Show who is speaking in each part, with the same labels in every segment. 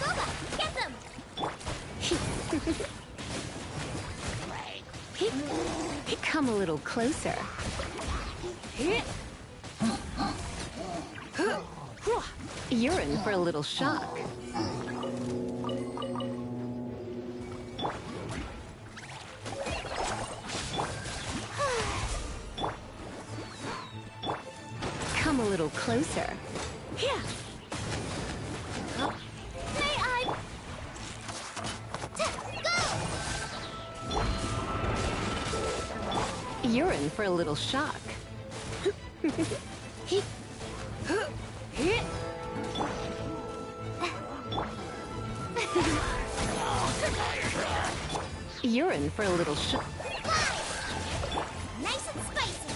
Speaker 1: Boba, get them!
Speaker 2: Come a little closer. You're in for a little shock. Come a little closer.
Speaker 1: Here. May I? Go!
Speaker 2: You're in for a little shock. You're in for a little shock.
Speaker 1: Nice and spicy.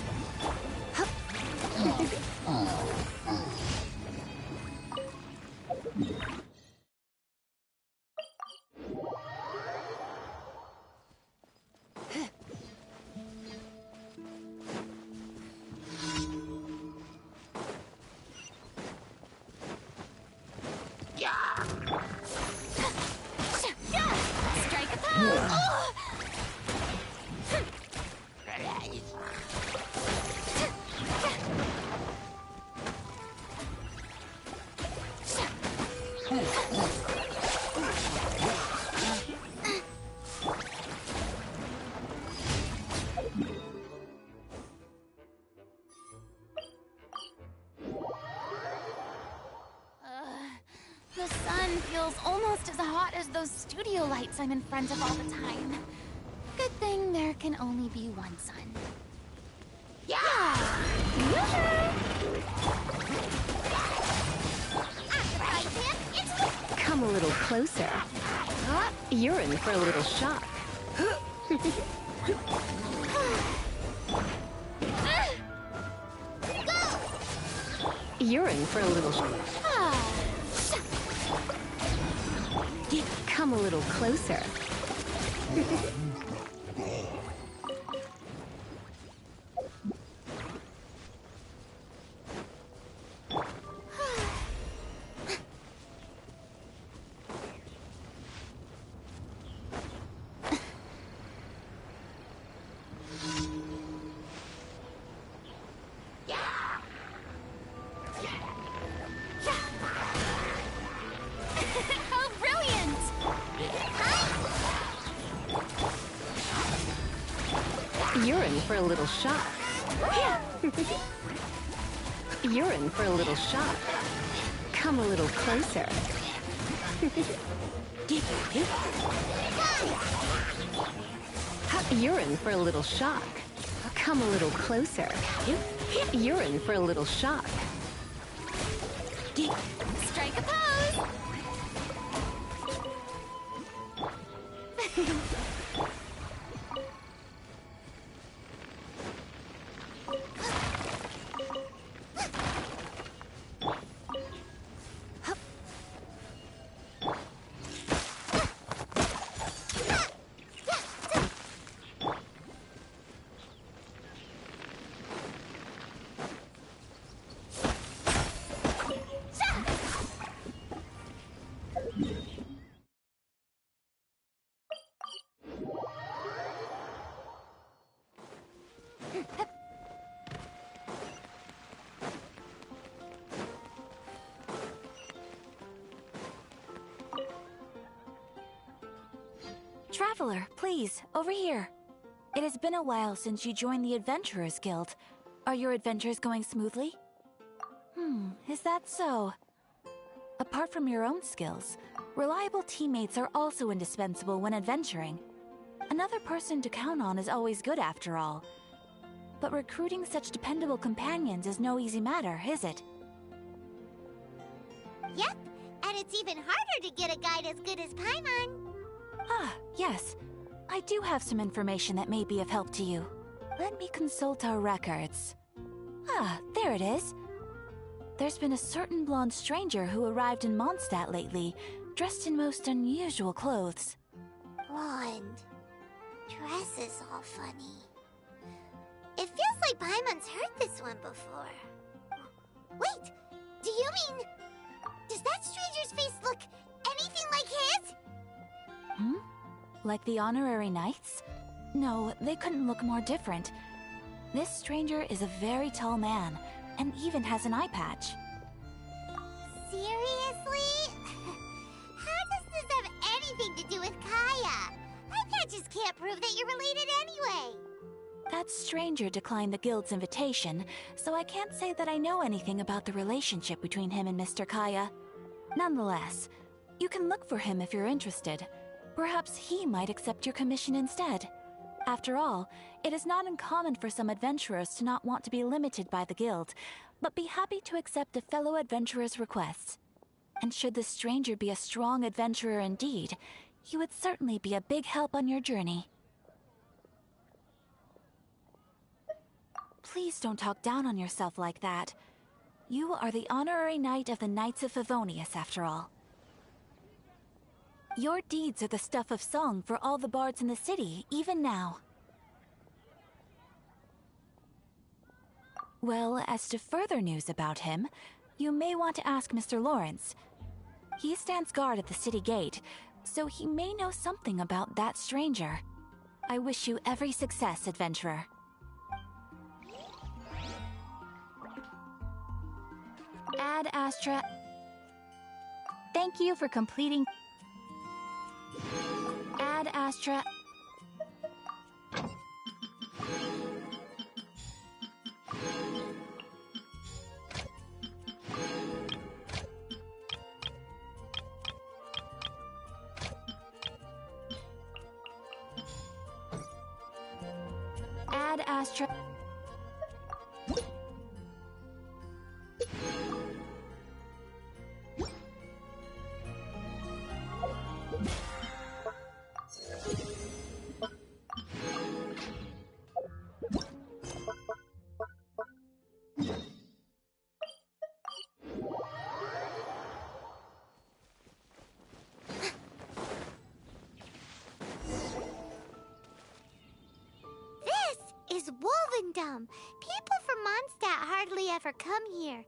Speaker 1: Strike a pose! The sun feels almost as hot as those studio lights I'm in front of all the time. Good thing there can only be one sun. Yeah!
Speaker 2: Come a little closer. You're in for a little shock. You're in for a little shock. Come a little closer.
Speaker 1: How brilliant!
Speaker 2: You're in for a little shock. You're in for a little shock. Come a little closer. You're in for a little shock. Come a little closer. You're in for a little shock.
Speaker 1: Strike a pose!
Speaker 3: Traveler, please, over here. It has been a while since you joined the Adventurers Guild. Are your adventures going smoothly? Is that so? Apart from your own skills, reliable teammates are also indispensable when adventuring. Another person to count on is always good after all. But recruiting such dependable companions is no easy matter, is it?
Speaker 1: Yep, and it's even harder to get a guide as good as Paimon.
Speaker 3: Ah, yes. I do have some information that may be of help to you. Let me consult our records. Ah, there it is. There's been a certain blonde stranger who arrived in Mondstadt lately, dressed in most unusual clothes.
Speaker 1: Blonde. Dress is all funny. It feels like Paimon's heard this one before. Wait!
Speaker 4: Do you mean... Does that stranger's face look anything like his?
Speaker 3: Hmm? Like the honorary knights? No, they couldn't look more different. This stranger is a very tall man, and even has an eye patch.
Speaker 4: Seriously? How does this have anything to do with Kaya? Eye patches can't prove that you're related anyway.
Speaker 3: That stranger declined the guild's invitation, so I can't say that I know anything about the relationship between him and Mr. Kaya. Nonetheless, you can look for him if you're interested. Perhaps he might accept your commission instead. After all, it is not uncommon for some adventurers to not want to be limited by the guild, but be happy to accept a fellow adventurer's requests. And should the stranger be a strong adventurer indeed, he would certainly be a big help on your journey. Please don't talk down on yourself like that. You are the honorary knight of the Knights of Favonius, after all. Your deeds are the stuff of song for all the bards in the city, even now. Well, as to further news about him, you may want to ask Mr. Lawrence. He stands guard at the city gate, so he may know something about that stranger. I wish you every success, adventurer. Ad Astra.
Speaker 2: Thank you for completing.
Speaker 3: Ad Astra. Ad Astra.
Speaker 4: Is Wolvendom. People from Mondstadt hardly ever come here.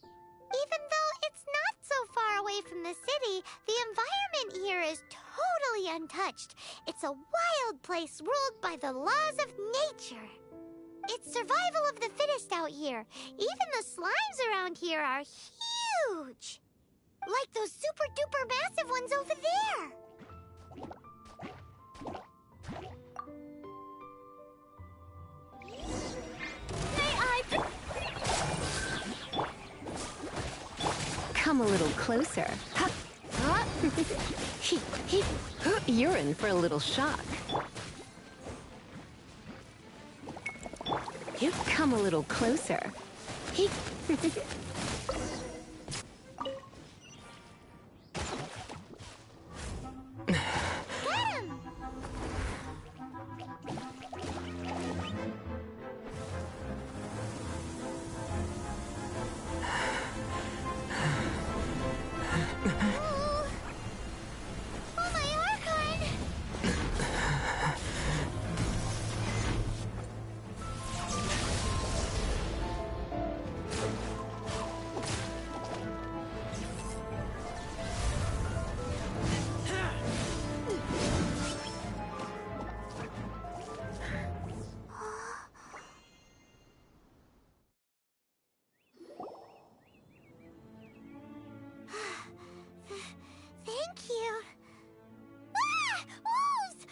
Speaker 4: Even though it's not so far away from the city, the environment here is totally untouched. It's a wild place ruled by the laws of nature. It's survival of the fittest out here. Even the slimes around here are huge. Like those super duper massive ones over there.
Speaker 2: Come a little closer. You're in for a little shock. You come a little closer.
Speaker 4: Thank you. Ah! Wolves!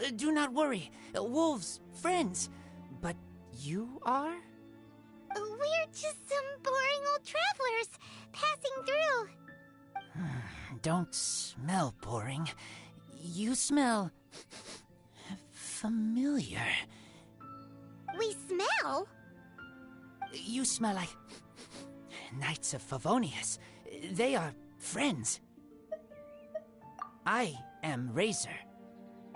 Speaker 4: Run!
Speaker 5: Do not worry. Wolves, friends. But you are?
Speaker 4: We're just some boring old travelers passing through.
Speaker 5: Don't smell boring. You smell... familiar.
Speaker 4: We smell?
Speaker 5: You smell like... Knights of Favonius. They are friends. I am Razor.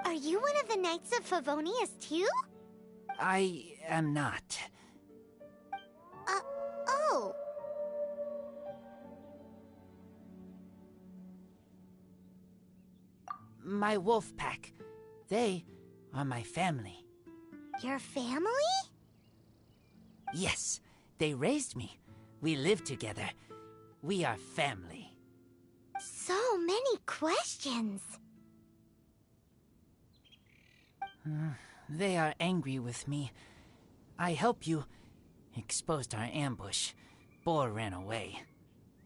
Speaker 4: Are you one of the Knights of Favonius too?
Speaker 5: I am not.
Speaker 4: Oh.
Speaker 5: My wolf pack. They are my family.
Speaker 4: Your family?
Speaker 5: Yes, They raised me. We live together. We are family.
Speaker 4: So many questions.
Speaker 5: They are angry with me. I help you. Exposed our ambush. Boar ran away.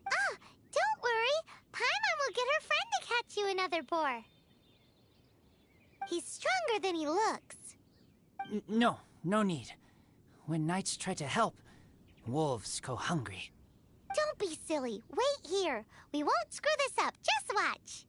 Speaker 4: Ah, don't worry. Paimon will get her friend to catch you another boar. He's stronger than he looks.
Speaker 5: No need. When knights try to help, wolves go hungry.
Speaker 4: Don't be silly. Wait here. We won't screw this up. Just watch.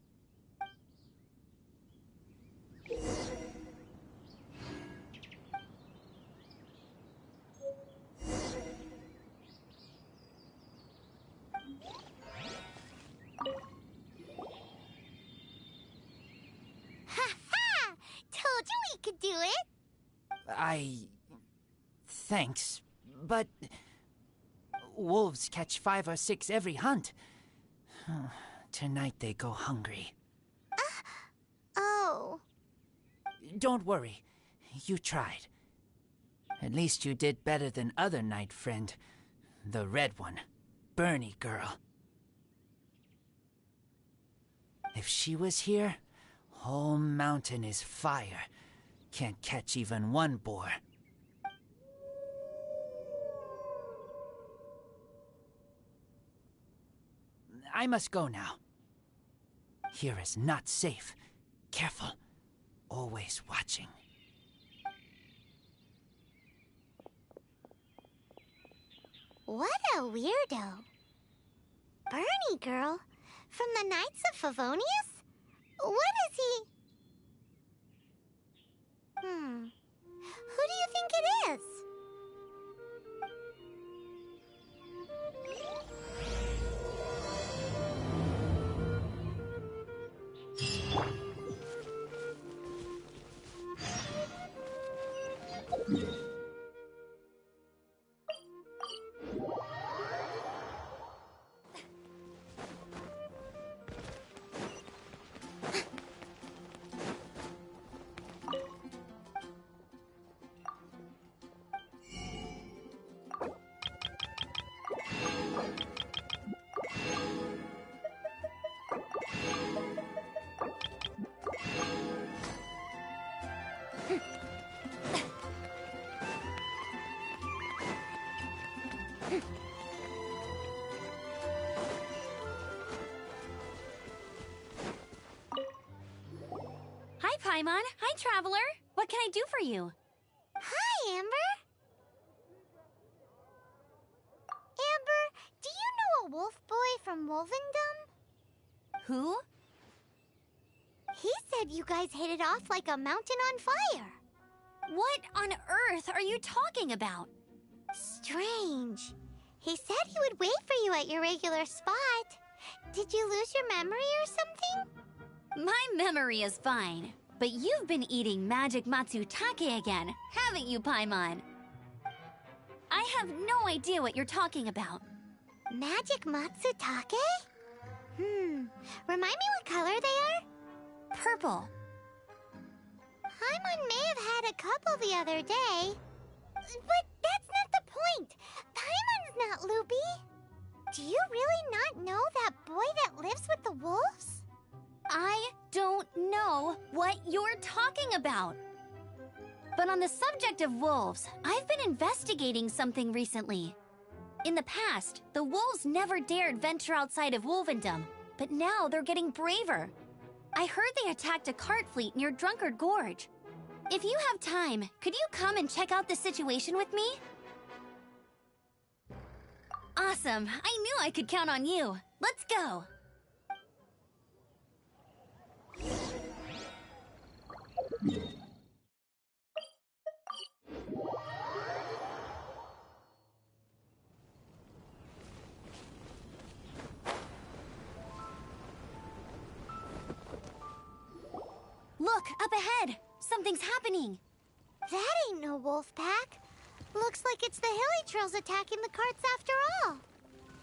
Speaker 4: Ha-ha! Told you we could do it.
Speaker 5: Thanks, but wolves catch 5 or 6 every hunt. Tonight they go hungry.
Speaker 4: Oh.
Speaker 5: Don't worry. You tried. At least you did better than other knight friend. The red one. Bernie girl. If she was here, whole mountain is fire. Can't catch even one boar. I must go now. Here is not safe. Careful. Always watching.
Speaker 4: What a weirdo. Bernie girl? From the Knights of Favonius? What is he? Who do you think it is?
Speaker 2: Hi, Paimon. Hi, Traveler. What can I do for you?
Speaker 4: Hi, Amber. Amber, do you know a wolf boy from Wolvendom?
Speaker 2: Who?
Speaker 4: He said you guys hit it off like a mountain on fire.
Speaker 2: What on earth are you talking about?
Speaker 4: Strange. He said he would wait for you at your regular spot. Did you lose your memory or something?
Speaker 2: My memory is fine, but you've been eating magic matsutake again, haven't you, Paimon? I have no idea what you're talking about.
Speaker 4: Magic matsutake? Remind me what color they are?
Speaker 2: Purple.
Speaker 4: Paimon may have had a couple the other day. But that's not the point. Paimon's not loopy. Do you really not know that boy that lives with the wolves?
Speaker 2: I don't know what you're talking about. But on the subject of wolves, I've been investigating something recently. In the past, the wolves never dared venture outside of Wolvendom, but now they're getting braver. I heard they attacked a cart fleet near Drunkard Gorge. If you have time, could you come and check out the situation with me? Awesome. I knew I could count on you. Let's go. Look, up ahead! Something's happening!
Speaker 4: That ain't no wolf pack. Looks like it's the hilly trails attacking the carts after all.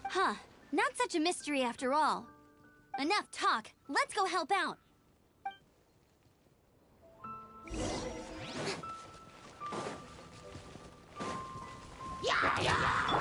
Speaker 2: Huh. Not such a mystery after all. Enough talk. Let's go help out.
Speaker 4: Yeah!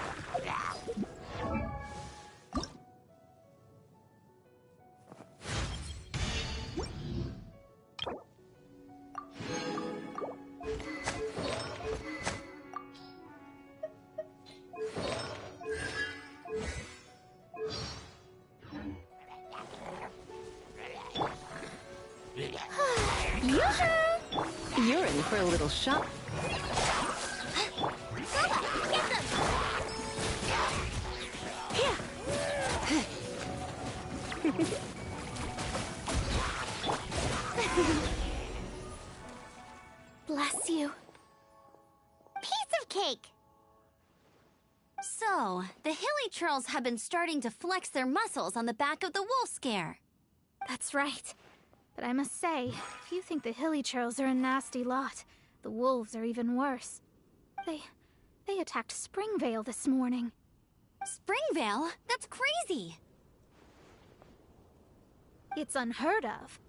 Speaker 6: for a little shop.
Speaker 2: Get them!
Speaker 1: Bless you.
Speaker 4: Piece of cake!
Speaker 2: So, the hilly churls have been starting to flex their muscles on the back of the wolf scare.
Speaker 1: That's right. But I must say, if you think the hilly churls are a nasty lot, the wolves are even worse. They attacked Springvale this morning.
Speaker 2: Springvale? That's crazy!
Speaker 1: It's unheard of.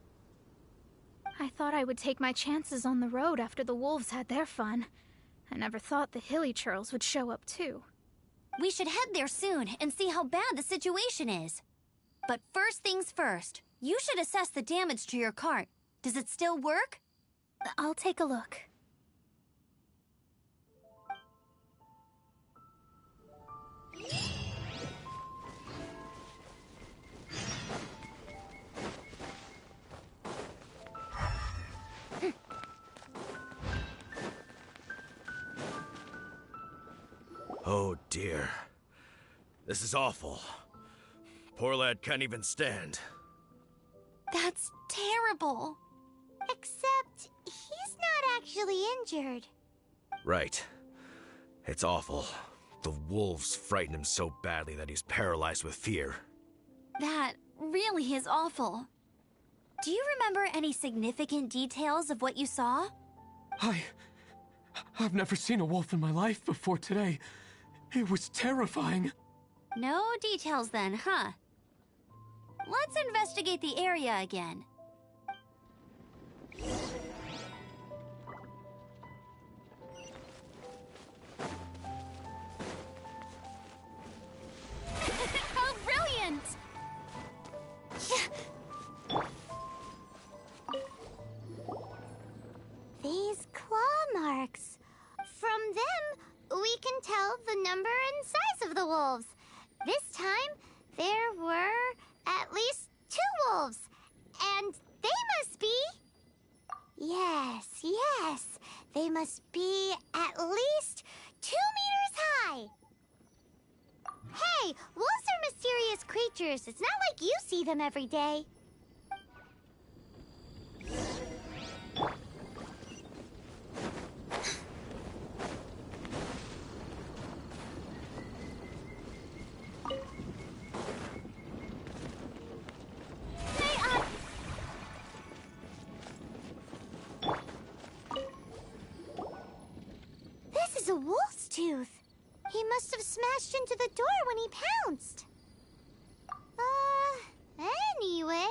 Speaker 1: I thought I would take my chances on the road after the wolves had their fun. I never thought the hilly churls would show up too.
Speaker 2: We should head there soon and see how bad the situation is. But first things first, you should assess the damage to your cart. Does it still work?
Speaker 1: I'll take a look.
Speaker 7: Oh dear. This is awful. Poor lad can't even stand.
Speaker 2: That's terrible.
Speaker 4: Except, he's not actually injured.
Speaker 7: Right. It's awful. The wolves frighten him so badly that he's paralyzed with fear.
Speaker 2: That really is awful. Do you remember any significant details of what you saw?
Speaker 8: I've never seen a wolf in my life before today. It was terrifying.
Speaker 2: No details then, huh? Let's investigate the area again.
Speaker 1: How brilliant!
Speaker 4: These claw marks. From them, we can tell the number and size of the wolves. This time, there were at least 2 wolves. And they must be... Yes, they must be at least 2 meters high. Hey, wolves are mysterious creatures. It's not like you see them every day. This is a wolf's tooth. He must have smashed into the door when he pounced. Anyway,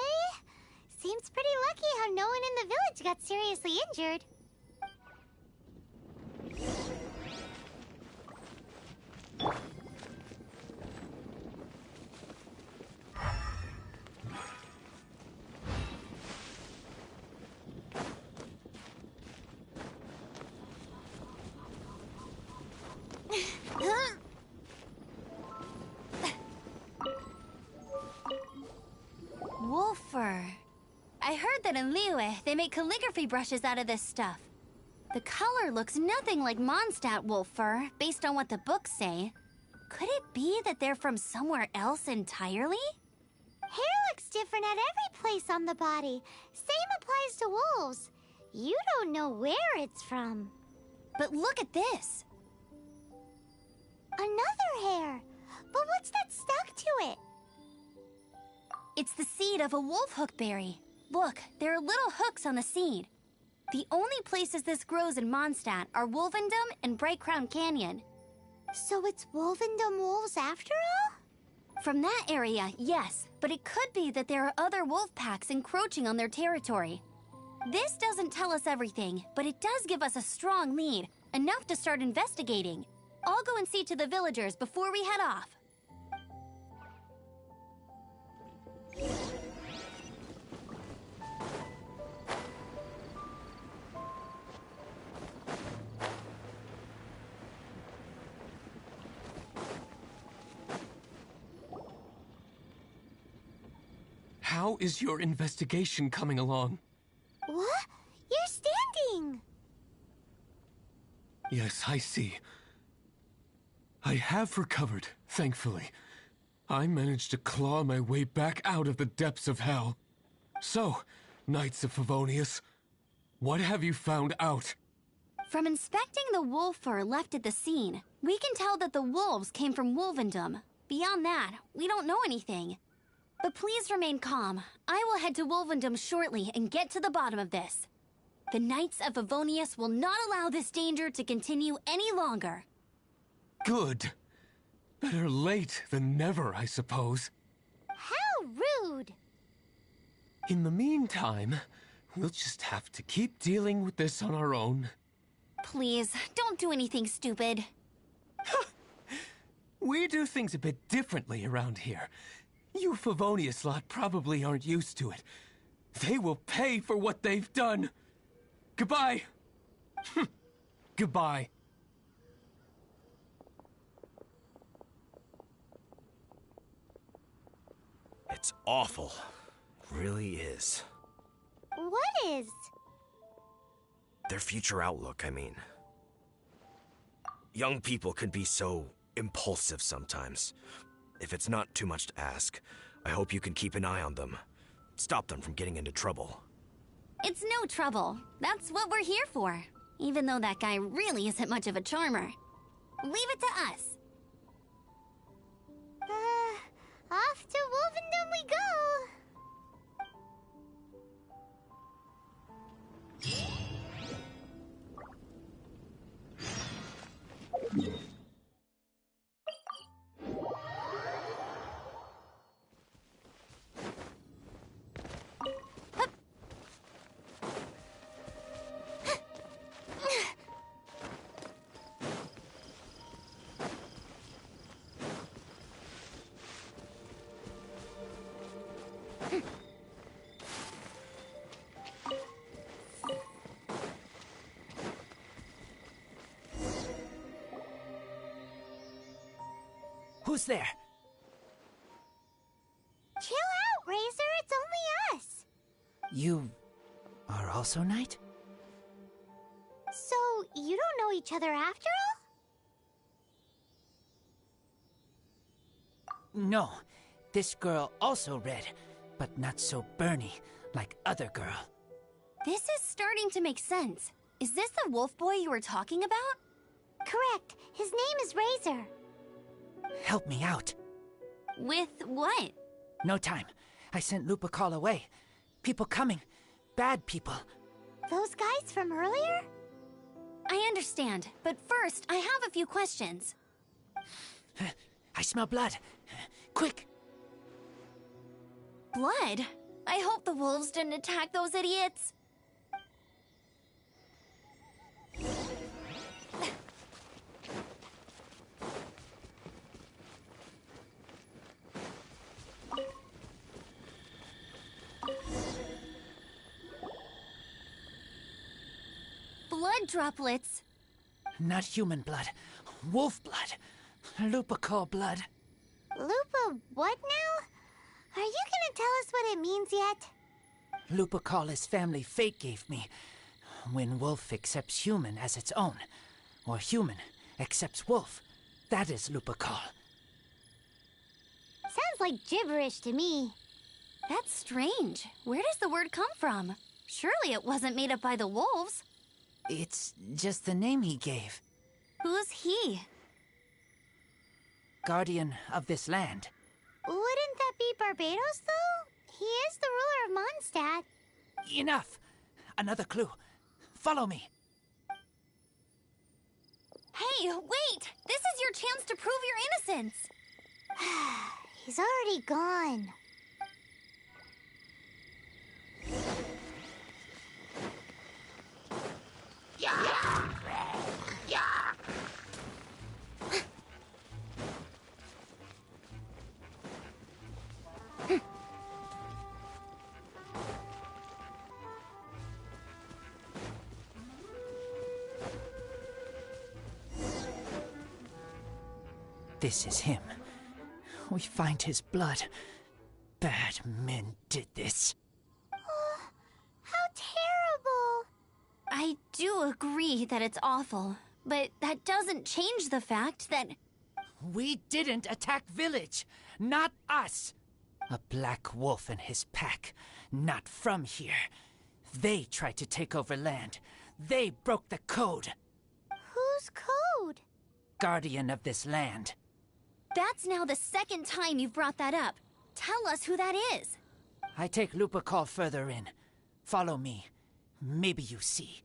Speaker 4: seems pretty lucky how no one in the village got seriously injured.
Speaker 2: Wolf fur. I heard that in Liyue, they make calligraphy brushes out of this stuff. The color looks nothing like Mondstadt wolf fur, based on what the books say. Could it be that they're from somewhere else entirely?
Speaker 4: Hair looks different at every place on the body. Same applies to wolves. You don't know where it's from.
Speaker 2: But look at this.
Speaker 4: Another hair. But what's that stuck to it?
Speaker 2: It's the seed of a wolf hook berry. Look, there are little hooks on the seed. The only places this grows in Mondstadt are Wolvendom and Bright Crown Canyon.
Speaker 4: So it's Wolvendom wolves after all?
Speaker 2: From that area, yes, but it could be that there are other wolf packs encroaching on their territory. This doesn't tell us everything, but it does give us a strong lead, enough to start investigating. I'll go and see to the villagers before we head off.
Speaker 8: How is your investigation coming along?
Speaker 4: What? You're standing!
Speaker 8: Yes, I see. I have recovered, thankfully. I managed to claw my way back out of the depths of hell. So, Knights of Favonius, what have you found out?
Speaker 2: From inspecting the wolf fur left at the scene, we can tell that the wolves came from Wolvendom. Beyond that, we don't know anything. But please remain calm. I will head to Wolvendom shortly and get to the bottom of this. The Knights of Favonius will not allow this danger to continue any longer.
Speaker 8: Good. Better late than never, I suppose.
Speaker 4: How rude!
Speaker 8: In the meantime, we'll just have to keep dealing with this on our own.
Speaker 2: Please, don't do anything stupid.
Speaker 8: We do things a bit differently around here. You Favonius lot probably aren't used to it. They will pay for what they've done. Goodbye. Goodbye.
Speaker 7: It's awful. It really is.
Speaker 4: What is?
Speaker 7: Their future outlook, I mean. Young people can be so impulsive sometimes. If it's not too much to ask, I hope you can keep an eye on them. Stop them from getting into trouble.
Speaker 2: It's no trouble. That's what we're here for. Even though that guy really isn't much of a charmer. Leave it to us.
Speaker 4: Off to Wolvendom we go!
Speaker 5: Who's there?
Speaker 4: Chill out, Razor. It's only us.
Speaker 5: You are also Knight?
Speaker 4: So, you don't know each other after all?
Speaker 5: No. This girl also red, but not so burny like other girl.
Speaker 2: This is starting to make sense. Is this the wolf boy you were talking about?
Speaker 4: Correct. His name is Razor.
Speaker 5: Help me out.
Speaker 2: With what?
Speaker 5: No time. I sent Lupercal away. People coming. Bad people.
Speaker 4: Those guys from earlier?
Speaker 2: I understand, but first, I have a few questions.
Speaker 5: I smell blood. Quick!
Speaker 2: Blood? I hope the wolves didn't attack those idiots. Blood droplets.
Speaker 5: Not human blood. Wolf blood. Lupercal blood.
Speaker 4: Lupa what now? Are you gonna tell us what it means yet?
Speaker 5: Lupercal is family fate gave me. When wolf accepts human as its own, or human accepts wolf, that is Lupercal.
Speaker 4: Sounds like gibberish to me.
Speaker 2: That's strange. Where does the word come from? Surely it wasn't made up by the wolves.
Speaker 5: It's just the name he gave.
Speaker 2: Who's he?
Speaker 5: Guardian of this land.
Speaker 4: Wouldn't that be Barbados, though? He is the ruler of Mondstadt.
Speaker 5: Enough! Another clue. Follow me.
Speaker 2: Hey, wait! This is your chance to prove your innocence!
Speaker 4: He's already gone.
Speaker 5: This is him. We find his blood. Bad men did this.
Speaker 4: How terrible.
Speaker 2: I do agree that it's awful, But that doesn't change the fact that...
Speaker 5: We didn't attack village. Not us. A black wolf and his pack. Not from here. They tried to take over land. They broke the code.
Speaker 4: Whose code?
Speaker 5: Guardian of this land.
Speaker 2: That's now the second time you've brought that up. Tell us who that is.
Speaker 5: I take Lupercal further in. Follow me. Maybe you see.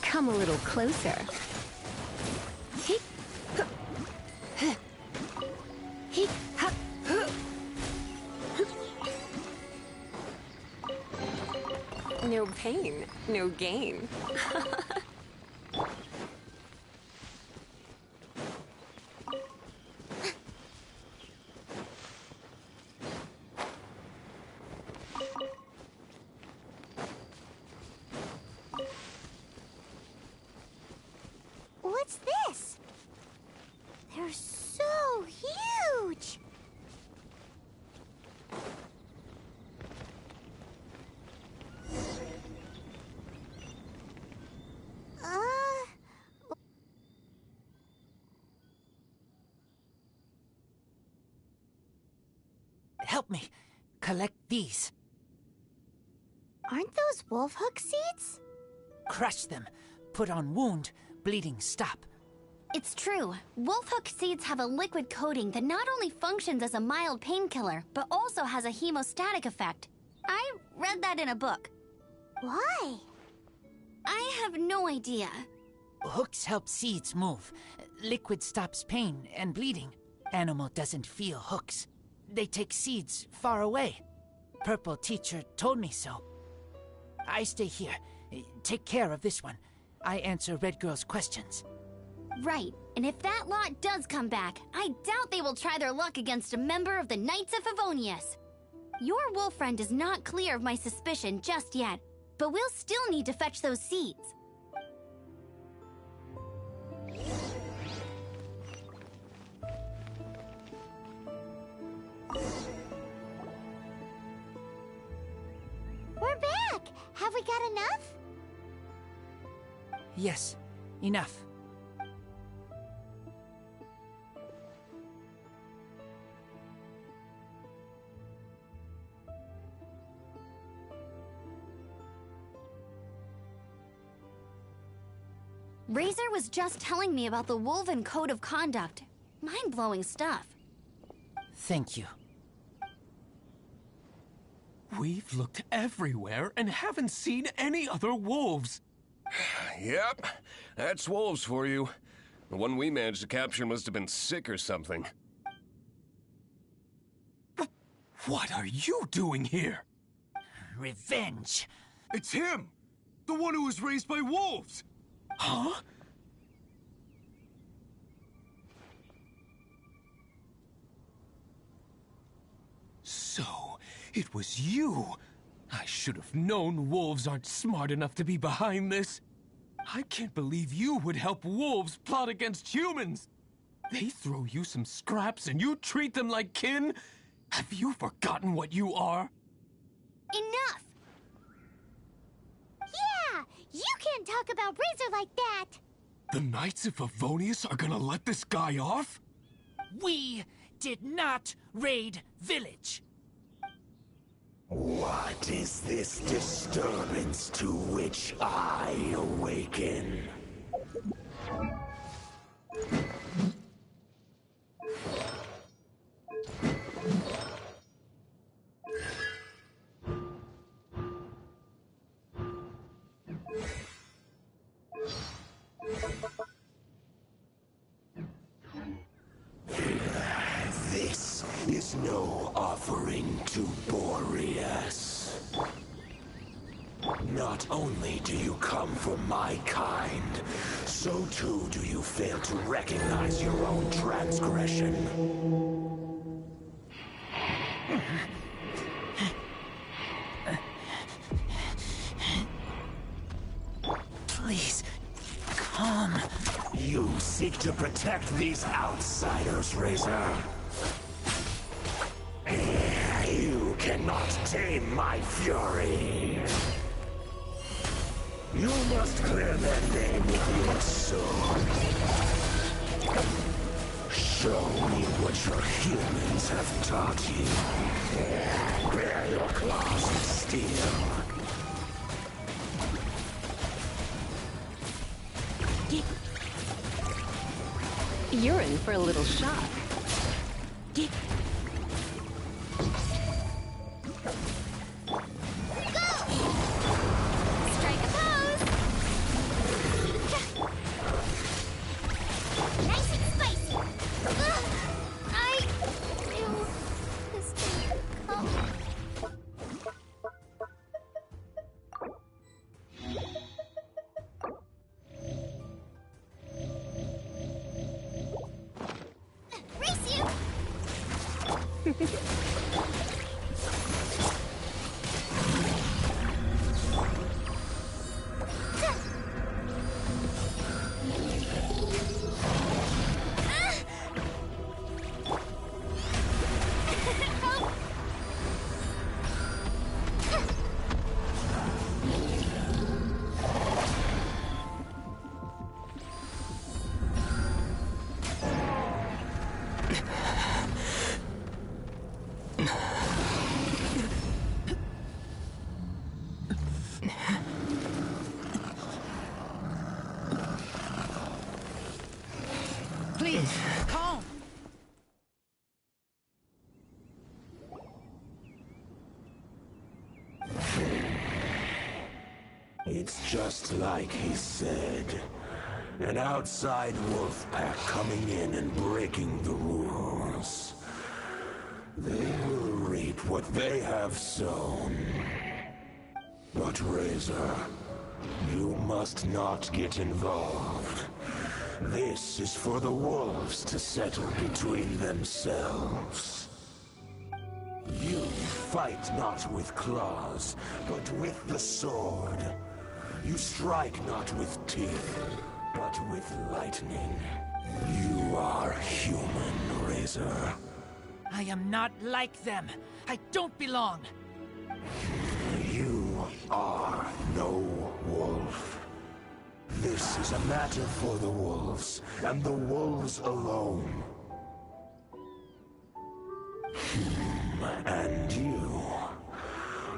Speaker 6: Come a little closer. No pain, no gain.
Speaker 4: What's this? They're so huge!
Speaker 5: Help me. Collect these.
Speaker 4: Aren't those wolf hook seeds?
Speaker 5: Crush them. Put on wound. Bleeding stop.
Speaker 2: It's true. Wolfhook seeds have a liquid coating that not only functions as a mild painkiller, but also has a hemostatic effect. I read that in a book.
Speaker 4: Why?
Speaker 2: I have no idea.
Speaker 5: Hooks help seeds move. Liquid stops pain and bleeding. Animal doesn't feel hooks. They take seeds far away. Purple teacher told me so. I stay here. Take care of this one. I answer Red Girl's questions.
Speaker 2: Right, and if that lot does come back, I doubt they will try their luck against a member of the Knights of Favonius. Your wolf friend is not clear of my suspicion just yet, but we'll still need to fetch those seeds.
Speaker 4: We're back! Have we got enough?
Speaker 5: Yes, enough.
Speaker 2: Razor was just telling me about the Wolven Code of Conduct. Mind-blowing stuff.
Speaker 5: Thank you.
Speaker 8: We've looked everywhere and haven't seen any other wolves.
Speaker 9: Yep, that's wolves for you. The one we managed to capture must have been sick or something.
Speaker 8: What are you doing here?
Speaker 5: Revenge.
Speaker 8: It's him! The one who was raised by wolves! Huh? So, it was you! I should have known wolves aren't smart enough to be behind this. I can't believe you would help wolves plot against humans! They throw you some scraps and you treat them like kin? Have you forgotten what you are?
Speaker 2: Enough!
Speaker 4: Yeah! You can't talk about Razor like that!
Speaker 8: The Knights of Favonius are gonna let this guy off?
Speaker 5: We did not raid village.
Speaker 10: What is this disturbance to which I awaken? This is no offering to Boreas. Not only do you come from my kind, so too do you fail to recognize your own transgression.
Speaker 5: Please, calm
Speaker 10: seek to protect these outsiders, Razor. You cannot tame my fury. You must clear their name with your sword. Show me what your humans have taught you. Bare your claws of steel.
Speaker 6: You're in for a little shock.
Speaker 1: Strike a pose! Nice and spicy! I knew this day would come. Race you!
Speaker 5: Please, calm.
Speaker 10: It's just like he said. An outside wolf pack coming in and breaking the rules. They will reap what they have sown. But Razor, you must not get involved. This is for the wolves to settle between themselves. You fight not with claws, but with the sword. You strike not with teeth, but with lightning. You are human, Razor.
Speaker 5: I am not like them. I don't belong.
Speaker 10: You are no wolf. This is a matter for the wolves, and the wolves alone. And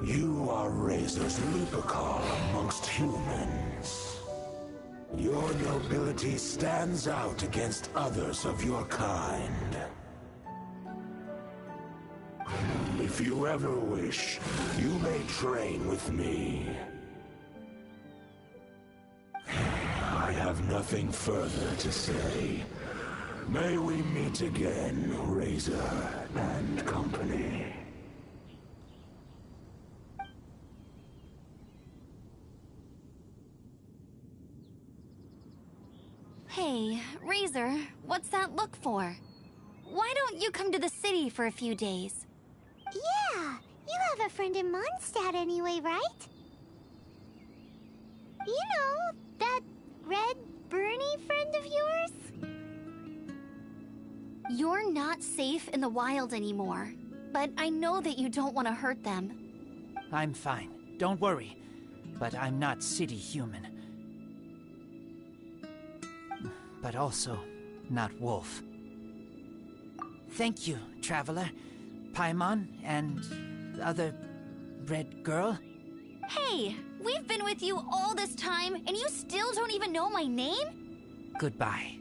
Speaker 10: you are Razor's Lupercal amongst humans. Your nobility stands out against others of your kind. If you ever wish, you may train with me. I have nothing further to say. May we meet again, Razor and company.
Speaker 2: Hey, Razor, what's that look for? Why don't you come to the city for a few days?
Speaker 4: Yeah, you have a friend in Mondstadt anyway, right? You know, that red Bernie friend of yours?
Speaker 2: You're not safe in the wild anymore, but I know that you don't want to hurt them.
Speaker 5: I'm fine. Don't worry. But I'm not city human. But also not wolf. Thank you, Traveler. Paimon and the other red girl.
Speaker 2: Hey, we've been with you all this time, and you still don't even know my name?
Speaker 5: Goodbye.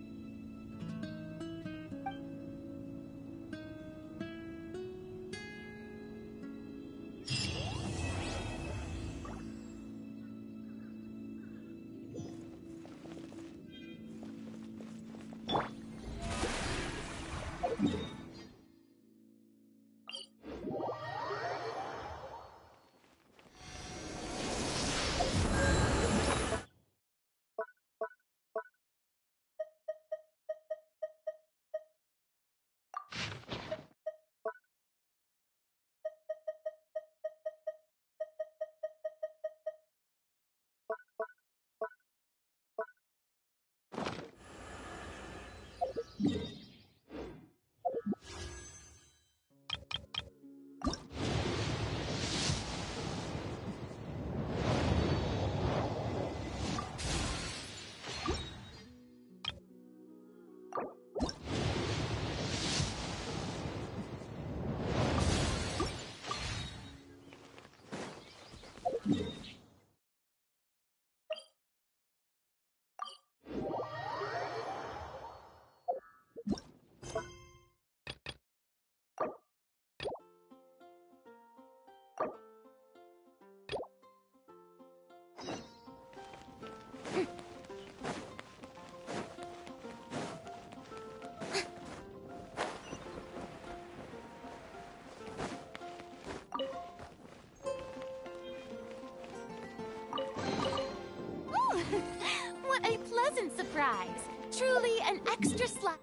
Speaker 1: pleasant surprise. Truly an extra slice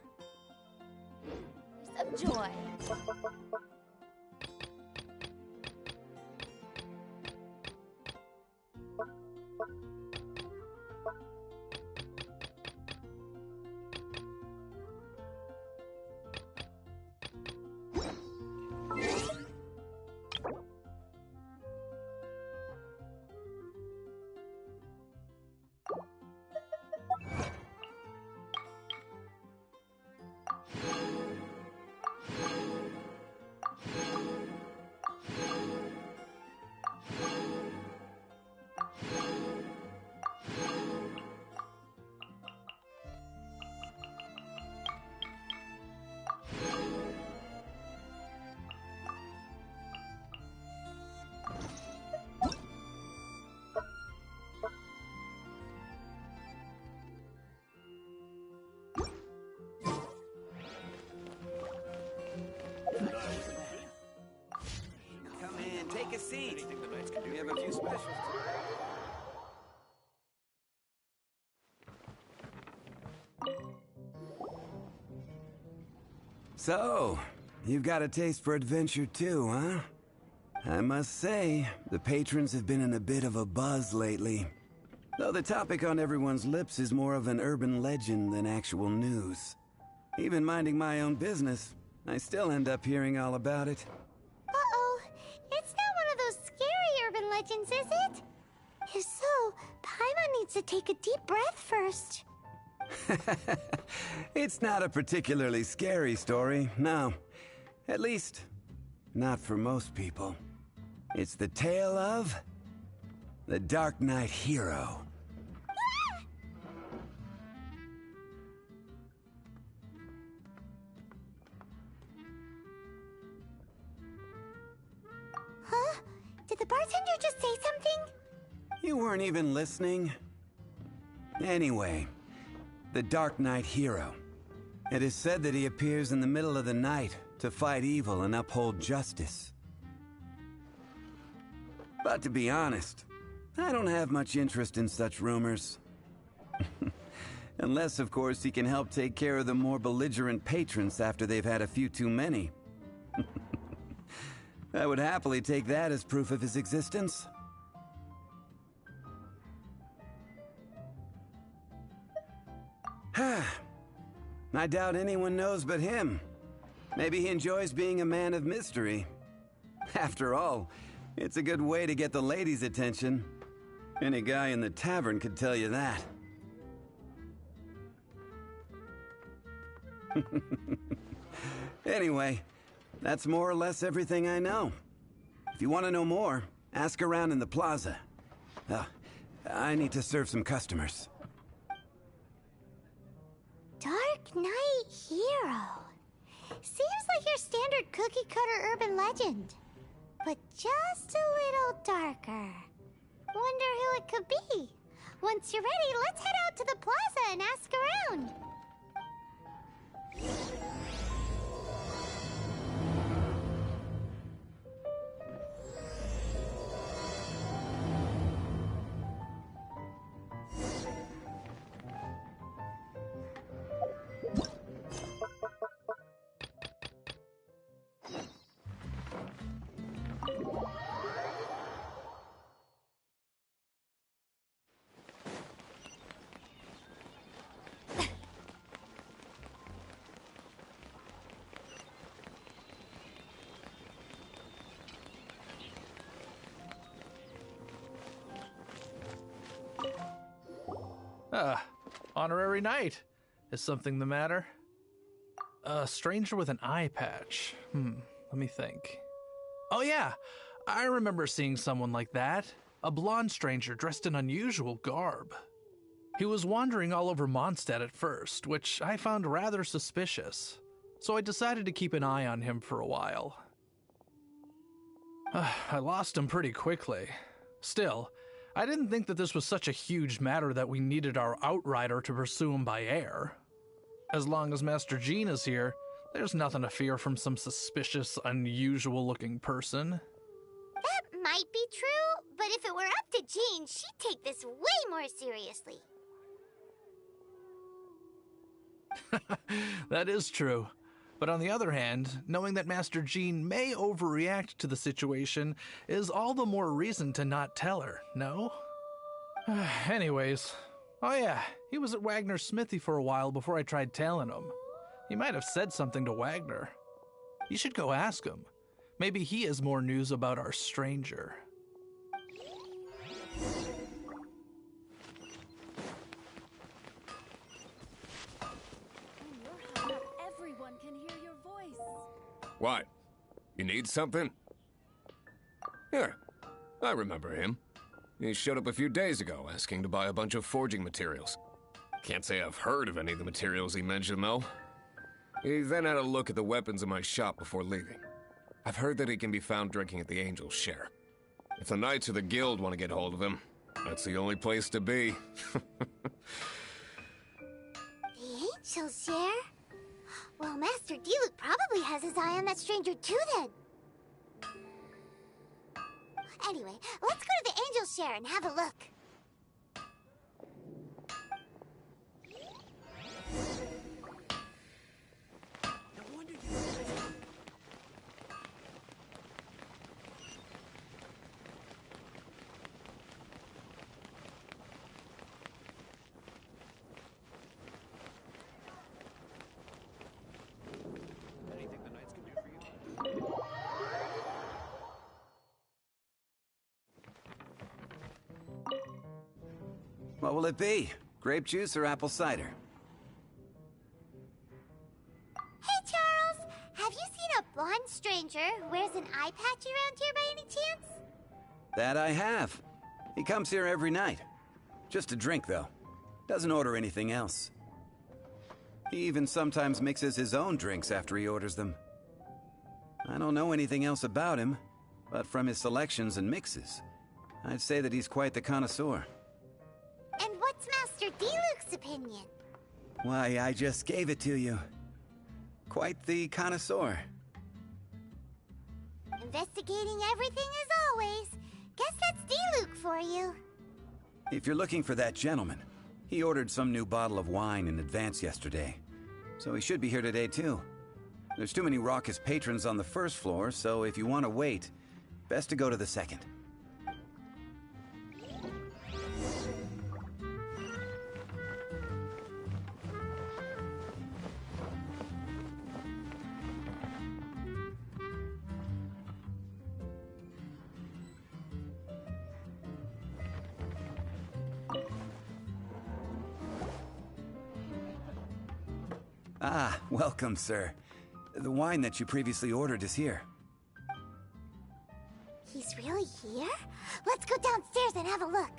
Speaker 1: of joy.
Speaker 11: Come in, take a seat. We have a few specials. So, you've got a taste for adventure too, huh? I must say, the patrons have been in a bit of a buzz lately. Though the topic on everyone's lips is more of an urban legend than actual news. Even minding my own business, I still end up hearing all about it.
Speaker 4: Uh-oh. It's not one of those scary urban legends, is it? If so, Paimon needs to take a deep breath first.
Speaker 11: It's not a particularly scary story, no. At least, not for most people. It's the tale of the Dark Knight Hero.
Speaker 4: Huh? Did the bartender just say something?
Speaker 11: You weren't even listening. Anyway, the Dark Knight Hero. It is said that he appears in the middle of the night to fight evil and uphold justice. But to be honest, I don't have much interest in such rumors. Unless, of course, he can help take care of the more belligerent patrons after they've had a few too many. I would happily take that as proof of his existence. I doubt anyone knows but him. Maybe he enjoys being a man of mystery. After all, it's a good way to get the ladies' attention. Any guy in the tavern could tell you that. Anyway, that's more or less everything I know. If you want to know more, ask around in the plaza. I need to serve some customers.
Speaker 4: Dark Knight Hero. Seems like your standard cookie-cutter urban legend. But just a little darker. Wonder who it could be. Once you're ready, let's head out to the plaza and ask around.
Speaker 12: Honorary knight. Is something the matter? A stranger with an eye patch. Let me think. Oh yeah, I remember seeing someone like that. A blonde stranger dressed in unusual garb. He was wandering all over Mondstadt at first, which I found rather suspicious. So I decided to keep an eye on him for a while. I lost him pretty quickly. Still, I didn't think that this was such a huge matter that we needed our outrider to pursue him by air. As long as Master Jean is here, there's nothing to fear from some suspicious, unusual-looking person.
Speaker 4: That might be true, but if it were up to Jean, she'd take this way more seriously.
Speaker 12: That is true. But on the other hand, knowing that Master Jean may overreact to the situation is all the more reason to not tell her, no? Anyways, oh yeah, he was at Wagner's smithy for a while before I tried tailing him. He might have said something to Wagner. You should go ask him. Maybe he has more news about our stranger.
Speaker 3: Everyone can hear your voice.
Speaker 9: What? You need something? Here, I remember him. He showed up a few days ago asking to buy a bunch of forging materials. Can't say I've heard of any of the materials he mentioned, though. He then had a look at the weapons in my shop before leaving. I've heard that he can be found drinking at the Angel's Share. If the Knights of the Guild want to get hold of him, that's the only place to be.
Speaker 4: The Angel's Share? Well, Master Diluc probably has his eye on that stranger too, then. Anyway, let's go to the Angel's Share and have a look.
Speaker 11: What will it be? Grape juice or apple cider?
Speaker 4: Hey, Charles! Have you seen a blonde stranger who wears an eye patch around here by any chance?
Speaker 11: That I have. He comes here every night. Just to drink, though. Doesn't order anything else. He even sometimes mixes his own drinks after he orders them. I don't know anything else about him, but from his selections and mixes, I'd say that he's quite the connoisseur.
Speaker 4: And what's Master Diluc's opinion?
Speaker 11: Why, I just gave it to you. Quite the connoisseur.
Speaker 4: Investigating everything as always. Guess that's Diluc for you.
Speaker 11: If you're looking for that gentleman, he ordered some new bottle of wine in advance yesterday. So he should be here today, too. There's too many raucous patrons on the first floor, so if you want to wait, best to go to the second. Ah, welcome, sir. The wine that you previously ordered is here.
Speaker 4: He's really here? Let's go downstairs and have a look.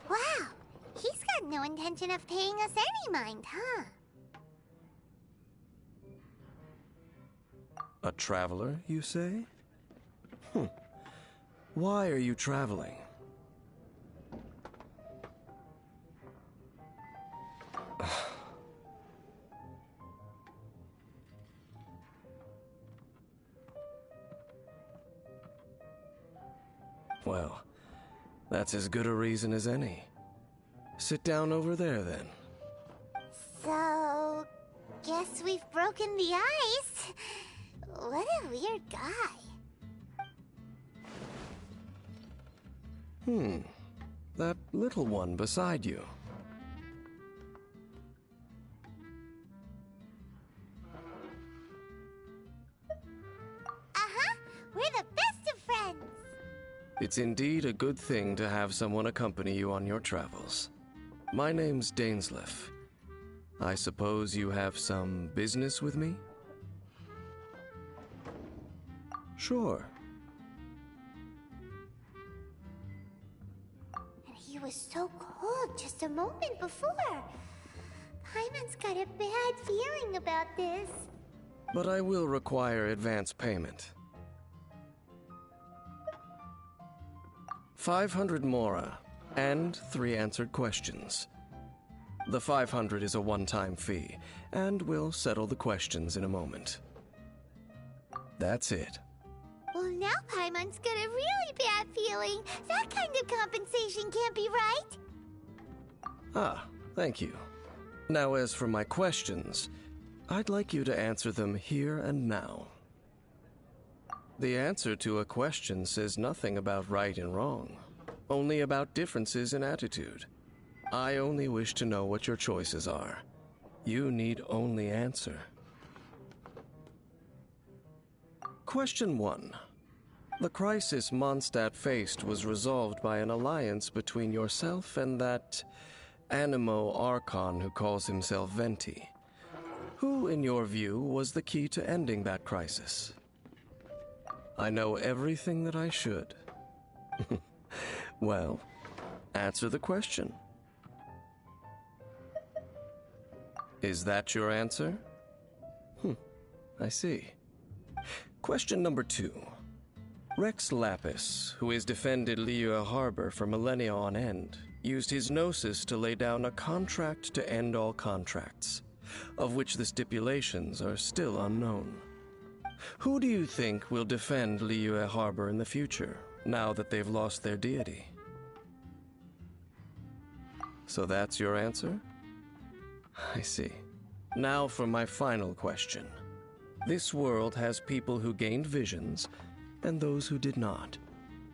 Speaker 4: Wow, he's got no intention of paying us any mind, huh?
Speaker 13: A traveler, you say? Why are you traveling? Well, that's as good a reason as any. Sit down over there, then.
Speaker 4: So, guess we've broken the ice. What a weird guy.
Speaker 13: That little one beside you.
Speaker 4: Uh-huh, we're the best of friends.
Speaker 13: It's indeed a good thing to have someone accompany you on your travels. My name's Dainsleif. I suppose you have some business with me? Sure.
Speaker 4: And he was so cold just a moment before. Paimon's got a bad feeling about this.
Speaker 13: but I will require advance payment. 500 mora, and 3 answered questions. The 500 is a one-time fee, and we'll settle the questions in a moment. That's it.
Speaker 4: Well, now Paimon's got a really bad feeling. That kind of compensation can't be right.
Speaker 13: Ah, thank you. Now, as for my questions, I'd like you to answer them here and now. The answer to a question says nothing about right and wrong, only about differences in attitude. I only wish to know what your choices are. You need only answer. Question 1. The crisis Mondstadt faced was resolved by an alliance between yourself and that Animo Archon who calls himself Venti. Who, in your view, was the key to ending that crisis? I know everything that I should. Well, answer the question. Is that your answer? I see. Question number 2. Rex Lapis, who has defended Liyue Harbor for millennia on end, used his gnosis to lay down a contract to end all contracts, of which the stipulations are still unknown. Who do you think will defend Liyue Harbor in the future, now that they've lost their deity? So that's your answer? I see. Now for my final question. This world has people who gained visions, and those who did not.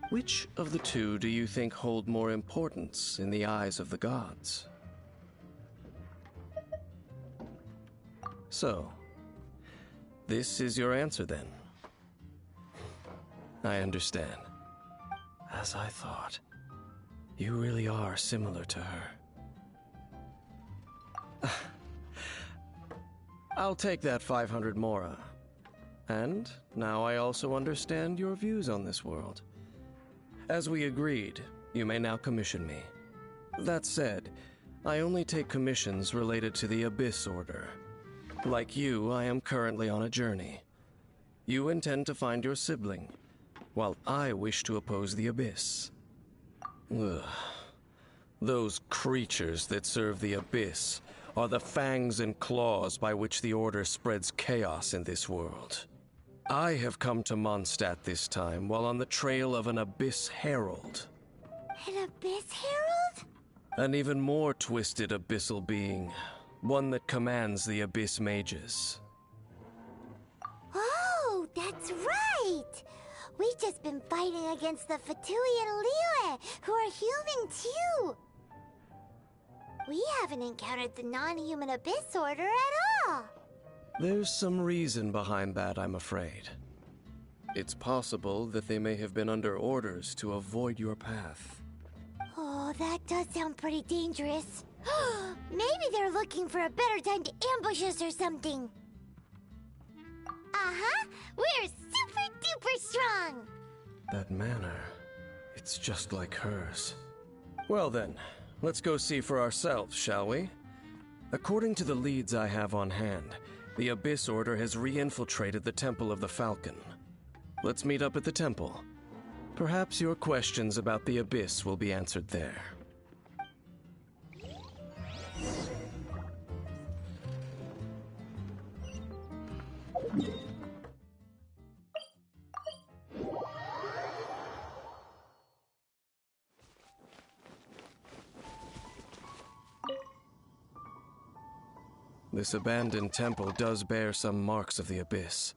Speaker 13: Which of the two do you think hold more importance in the eyes of the gods? So, this is your answer then. I understand. As I thought, you really are similar to her. I'll take that 500 mora. And now I also understand your views on this world. As we agreed, you may now commission me. That said, I only take commissions related to the Abyss Order. Like you, I am currently on a journey. You intend to find your sibling, while I wish to oppose the Abyss. Ugh. Those creatures that serve the Abyss are the fangs and claws by which the Order spreads chaos in this world. I have come to Mondstadt this time while on the trail of an Abyss Herald.
Speaker 4: An Abyss Herald?
Speaker 13: An even more twisted abyssal being, one that commands the Abyss Mages.
Speaker 4: Oh, that's right! We've just been fighting against the Fatui and Liyue, who are human too! We haven't encountered the non-human Abyss Order at all!
Speaker 13: There's some reason behind that, I'm afraid. It's possible that they may have been under orders to avoid your path.
Speaker 4: Oh, that does sound pretty dangerous. Maybe they're looking for a better time to ambush us or something. Uh-huh! We're super duper strong!
Speaker 13: That manner, it's just like hers. Well then, let's go see for ourselves, shall we? According to the leads I have on hand, the Abyss Order has re-infiltrated the Temple of the Falcon. Let's meet up at the temple. Perhaps your questions about the Abyss will be answered there. This abandoned temple does bear some marks of the Abyss,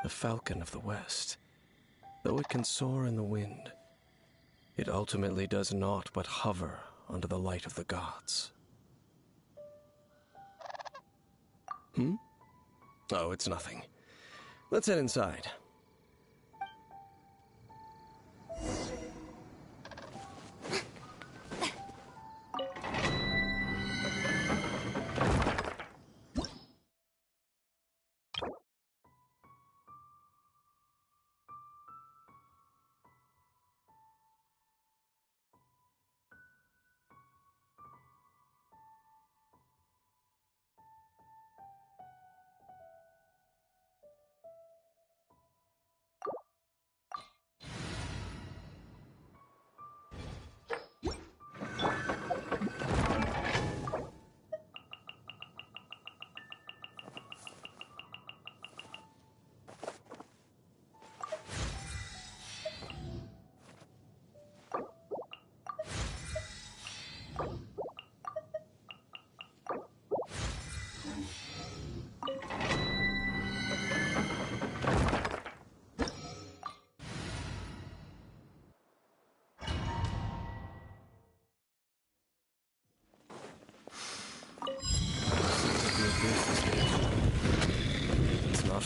Speaker 13: the Falcon of the West. Though it can soar in the wind, it ultimately does naught but hover under the light of the gods. Oh, it's nothing. Let's head inside.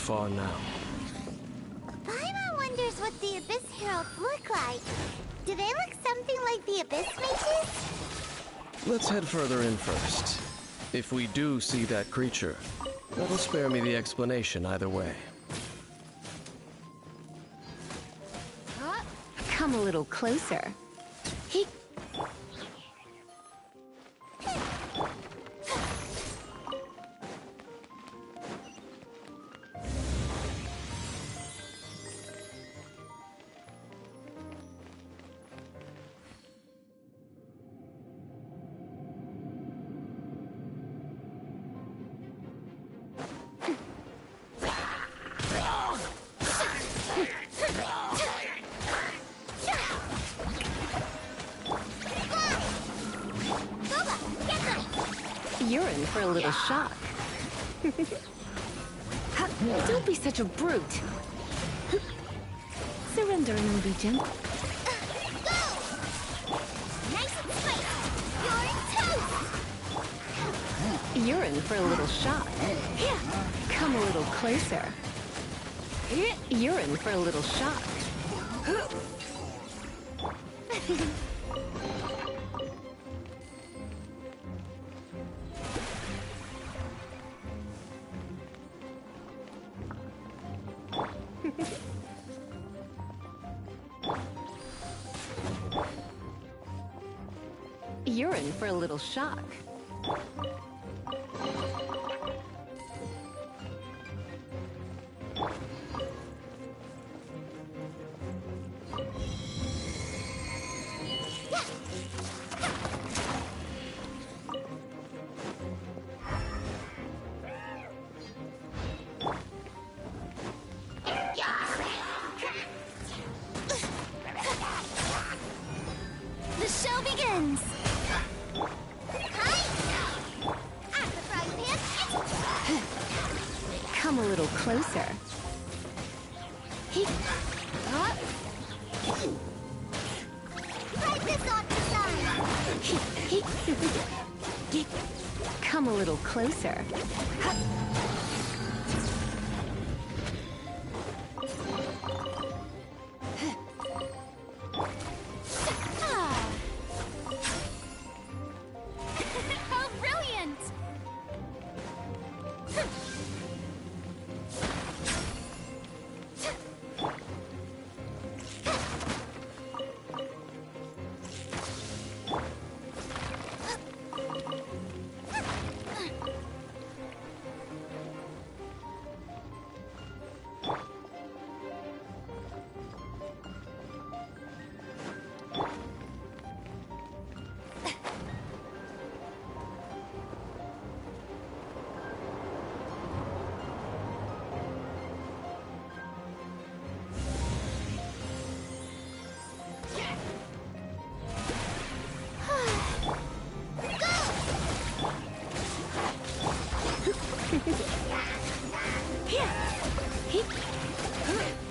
Speaker 13: far now.
Speaker 4: Paimon wonders what the Abyss Heralds look like. Do they look something like the Abyss Mages?
Speaker 13: Let's head further in first. If we do see that creature, that'll spare me the explanation either way.
Speaker 6: Come a little closer. You're in for a little shock. Don't be such a brute. Surrender and be gentle.
Speaker 4: Go! Nice and spicy! You're in toast!
Speaker 6: You're in for a little shock. Come a little closer. You're in for a little shock. You're in for a little shock.
Speaker 1: The show begins!
Speaker 6: Come a little closer.
Speaker 4: Try this on the side!
Speaker 6: Come a little closer.
Speaker 1: How brilliant!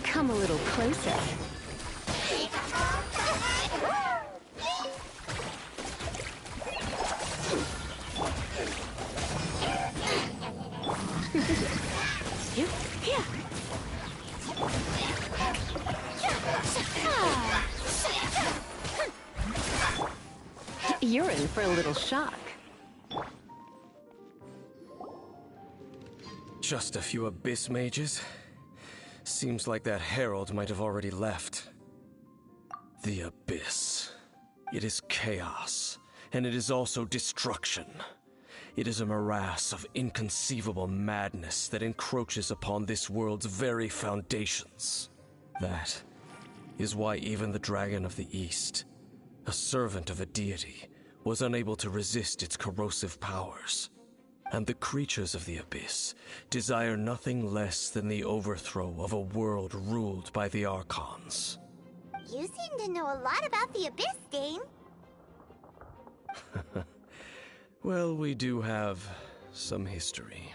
Speaker 6: Come a little closer. You're in for a little shock.
Speaker 13: Just a few Abyss Mages? Seems like that herald might have already left. The Abyss. It is chaos, and it is also destruction. It is a morass of inconceivable madness that encroaches upon this world's very foundations. That is why even the Dragon of the East, a servant of a deity, was unable to resist its corrosive powers. And the creatures of the Abyss desire nothing less than the overthrow of a world ruled by the Archons.
Speaker 4: You seem to know a lot about the Abyss, Dane.
Speaker 13: Well, we do have some history.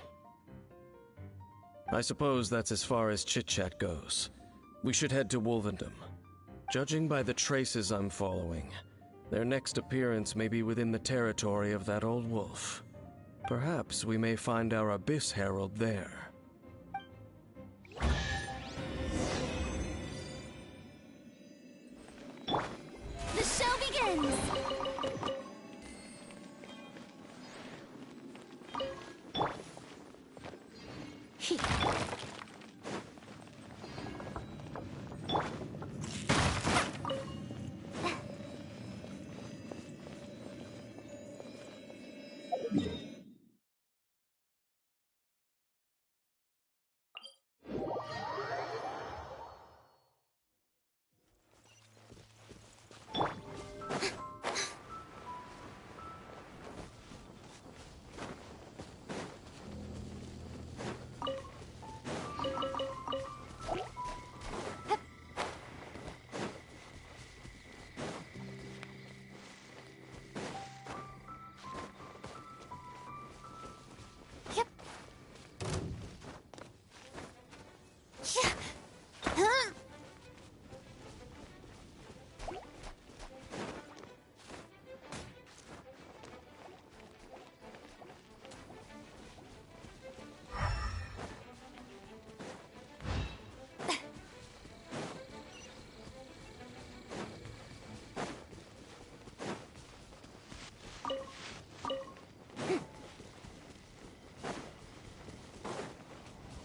Speaker 13: I suppose that's as far as chit-chat goes. We should head to Wolvendom. Judging by the traces I'm following, their next appearance may be within the territory of that old wolf. Perhaps we may find our Abyss Herald there.
Speaker 1: friends!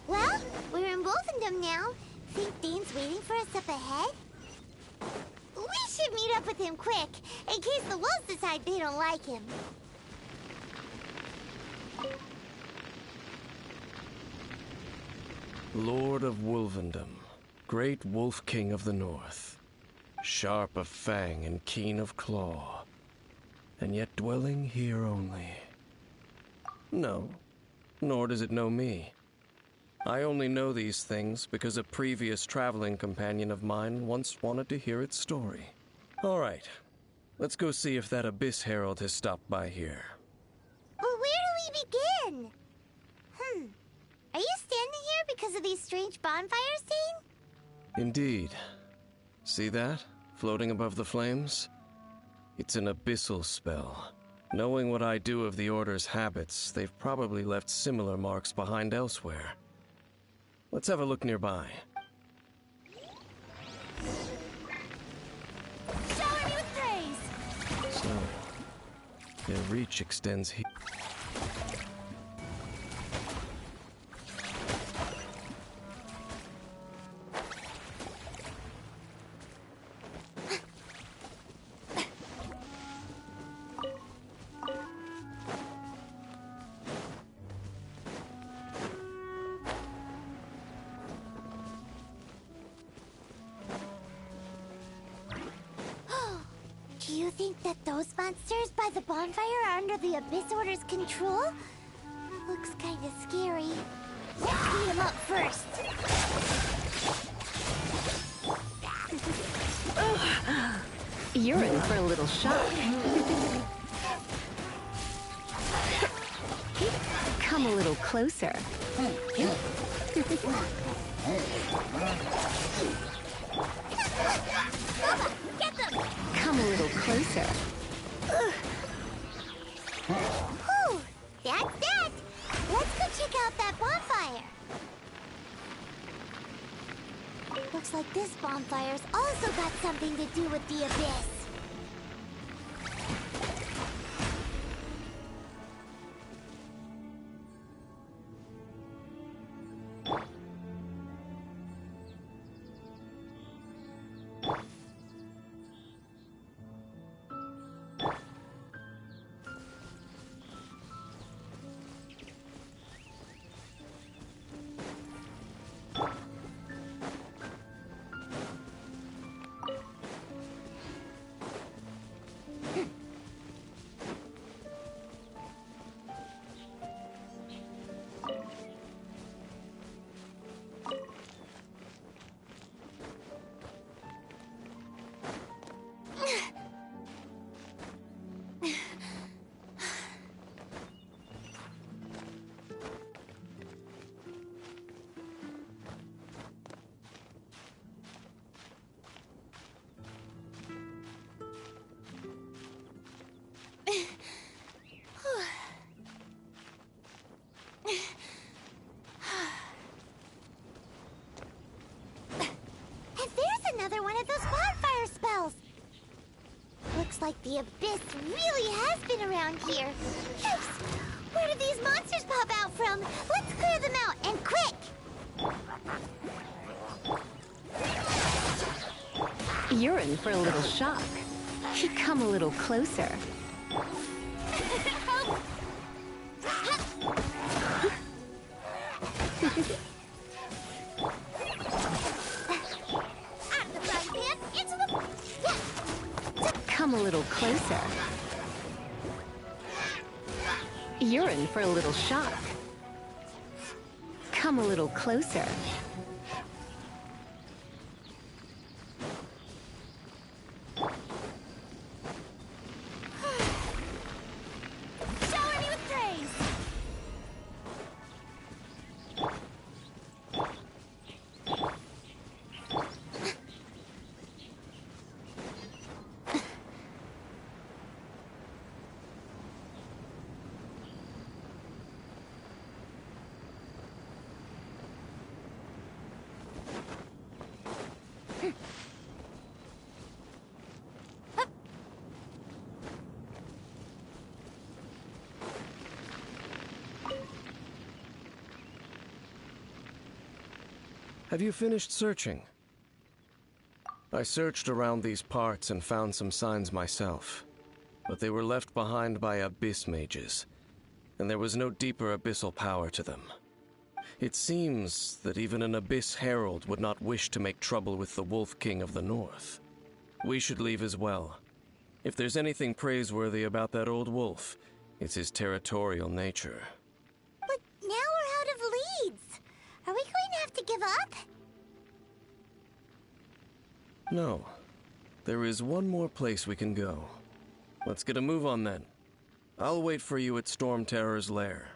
Speaker 4: Well, we're in Wolfendom now. Think Dane's waiting for us up ahead? We should meet up with him quick, in case the wolves decide they don't like him.
Speaker 13: Lord of Wolvendom, great Wolf King of the North, sharp of fang and keen of claw, and yet dwelling here only. No, nor does it know me. I only know these things because a previous traveling companion of mine once wanted to hear its story. All right, let's go see if that Abyss Herald has stopped by here.
Speaker 4: Well, where do we begin? Are you standing here because of these strange bonfires, Dane?
Speaker 13: Indeed. See that, floating above the flames? It's an abyssal spell. Knowing what I do of the Order's habits, they've probably left similar marks behind elsewhere. Let's have a look nearby.
Speaker 1: Shower me with praise!
Speaker 13: So, their reach extends here.
Speaker 4: Do you think that those monsters by the bonfire are under the Abyss Order's control? Looks kinda scary. Let's beat them up first.
Speaker 6: You're in for a little shock. Come a little closer.
Speaker 4: Get them!
Speaker 6: Come a little closer.
Speaker 4: Whew, that's that. Let's go check out that bonfire. Looks like this bonfire's also got something to do with the Abyss. like the Abyss really has been around here. Yikes! Where did these monsters pop out from? Let's clear them out, and quick!
Speaker 6: You're in for a little shock. Come a little closer. Come a little closer. You're in for a little shock. Come a little closer.
Speaker 1: Shower me with praise!
Speaker 13: Have you finished searching? I searched around these parts and found some signs myself, but they were left behind by abyss mages, and there was no deeper abyssal power to them. It seems that even an abyss herald would not wish to make trouble with the Wolf King of the North. We should leave as well. If there's anything praiseworthy about that old wolf, it's his territorial nature.
Speaker 4: But now we're out of leads. Are we going to have to give up?
Speaker 13: No. There is one more place we can go. Let's get a move on then. I'll wait for you at Storm Terror's lair.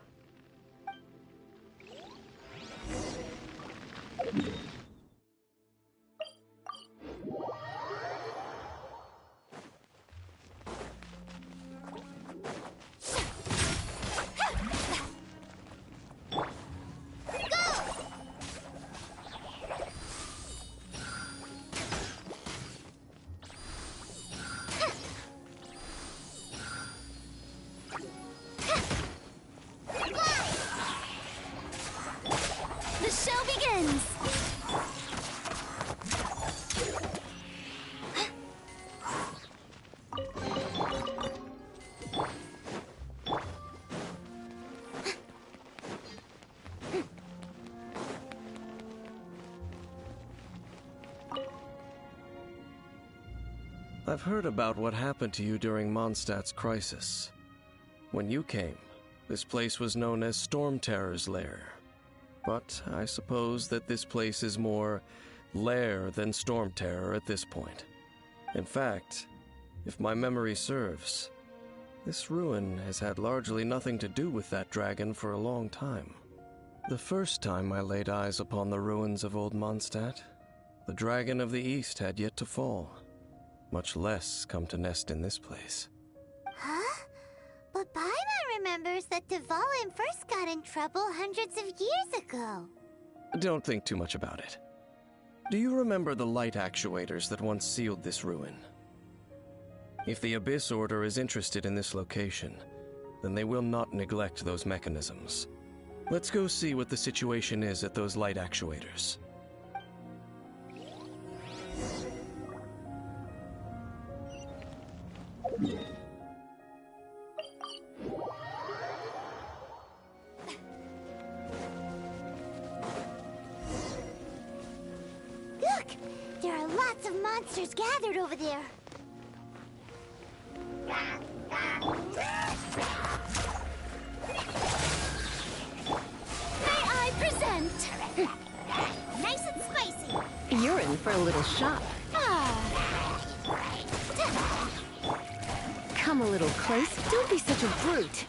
Speaker 1: The show begins!
Speaker 13: I've heard about what happened to you during Mondstadt's crisis. When you came, this place was known as Storm Terror's lair. But I suppose that this place is more lair than Storm Terror at this point. In fact, if my memory serves, this ruin has had largely nothing to do with that dragon for a long time. The first time I laid eyes upon the ruins of Old Mondstadt, the dragon of the East had yet to fall, much less come to nest in this place.
Speaker 4: Huh? But Paimon remembers that Dvalin first got in trouble hundreds of years ago.
Speaker 13: Don't think too much about it. Do you remember the light actuators that once sealed this ruin? If the Abyss Order is interested in this location, then they will not neglect those mechanisms. Let's go see what the situation is at those light actuators.
Speaker 4: Look! There are lots of monsters gathered over there.
Speaker 1: May I present? Nice and spicy.
Speaker 6: You're in for a little shock. Come a little close. Don't be such a brute.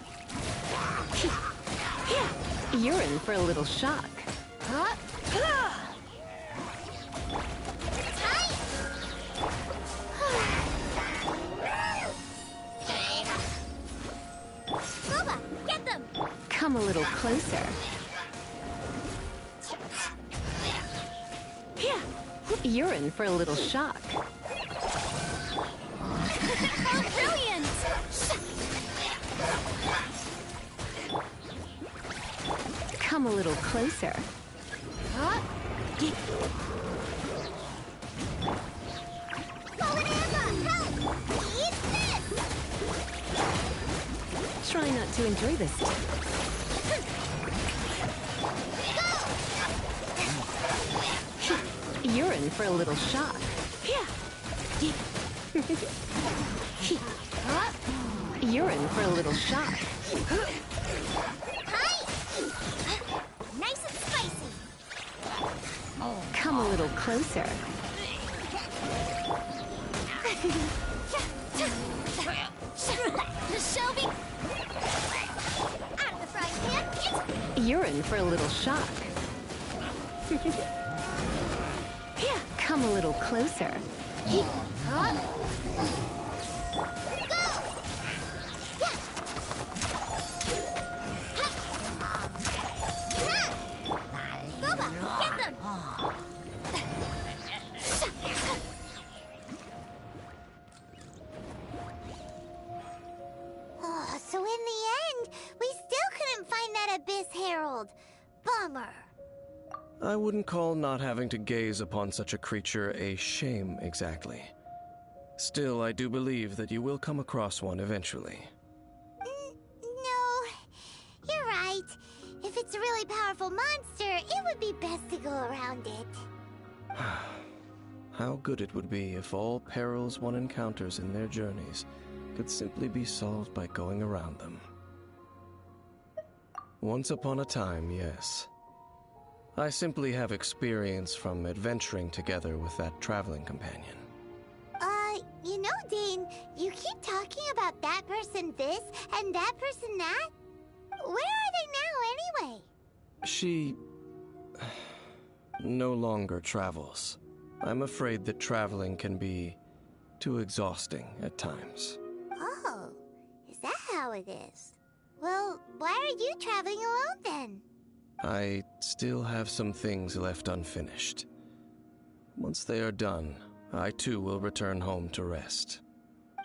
Speaker 6: You're in for a little shock.
Speaker 1: Boba, get them!
Speaker 6: Come a little closer. You're in for a little shock.
Speaker 1: Help
Speaker 6: Come a little closer. Try not to enjoy this. You're in for a little shock. You're in for a little shock.
Speaker 4: Nice and spicy.
Speaker 6: Come a little closer.
Speaker 4: Shelby! Out of the frying pan,
Speaker 6: You're in for a little shock. Come a little closer.
Speaker 4: So in the end, we still couldn't find that Abyss Herald. Bummer.
Speaker 13: I wouldn't call not having to gaze upon such a creature a shame exactly. Still, I do believe that you will come across one eventually.
Speaker 4: No, you're right. If it's a really powerful monster, it would be best to go around it.
Speaker 13: How good it would be if all perils one encounters in their journeys could simply be solved by going around them. Once upon a time, yes. I simply have experience from adventuring together with that traveling companion.
Speaker 4: You know, Dane, you keep talking about that person this and that person that. Where are they now, anyway?
Speaker 13: She no longer travels. I'm afraid that traveling can be too exhausting at times.
Speaker 4: Oh, is that how it is? Well, why are you traveling alone then?
Speaker 13: I still have some things left unfinished. Once they are done, I too will return home to rest.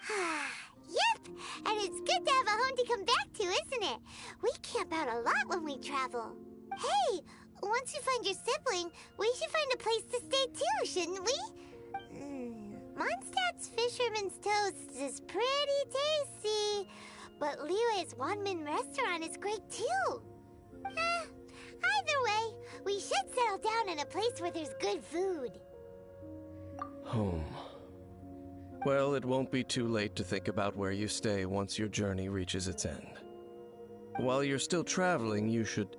Speaker 4: Yep, and it's good to have a home to come back to, isn't it? We camp out a lot when we travel. Hey, once you find your sibling, we should find a place to stay too, shouldn't we? Mondstadt's Fisherman's Toast is pretty tasty, but Liyue's Wanmin restaurant is great too. Either way, we should settle down in a place where there's good food.
Speaker 13: Home. Well, it won't be too late to think about where you stay once your journey reaches its end. While you're still traveling, you should...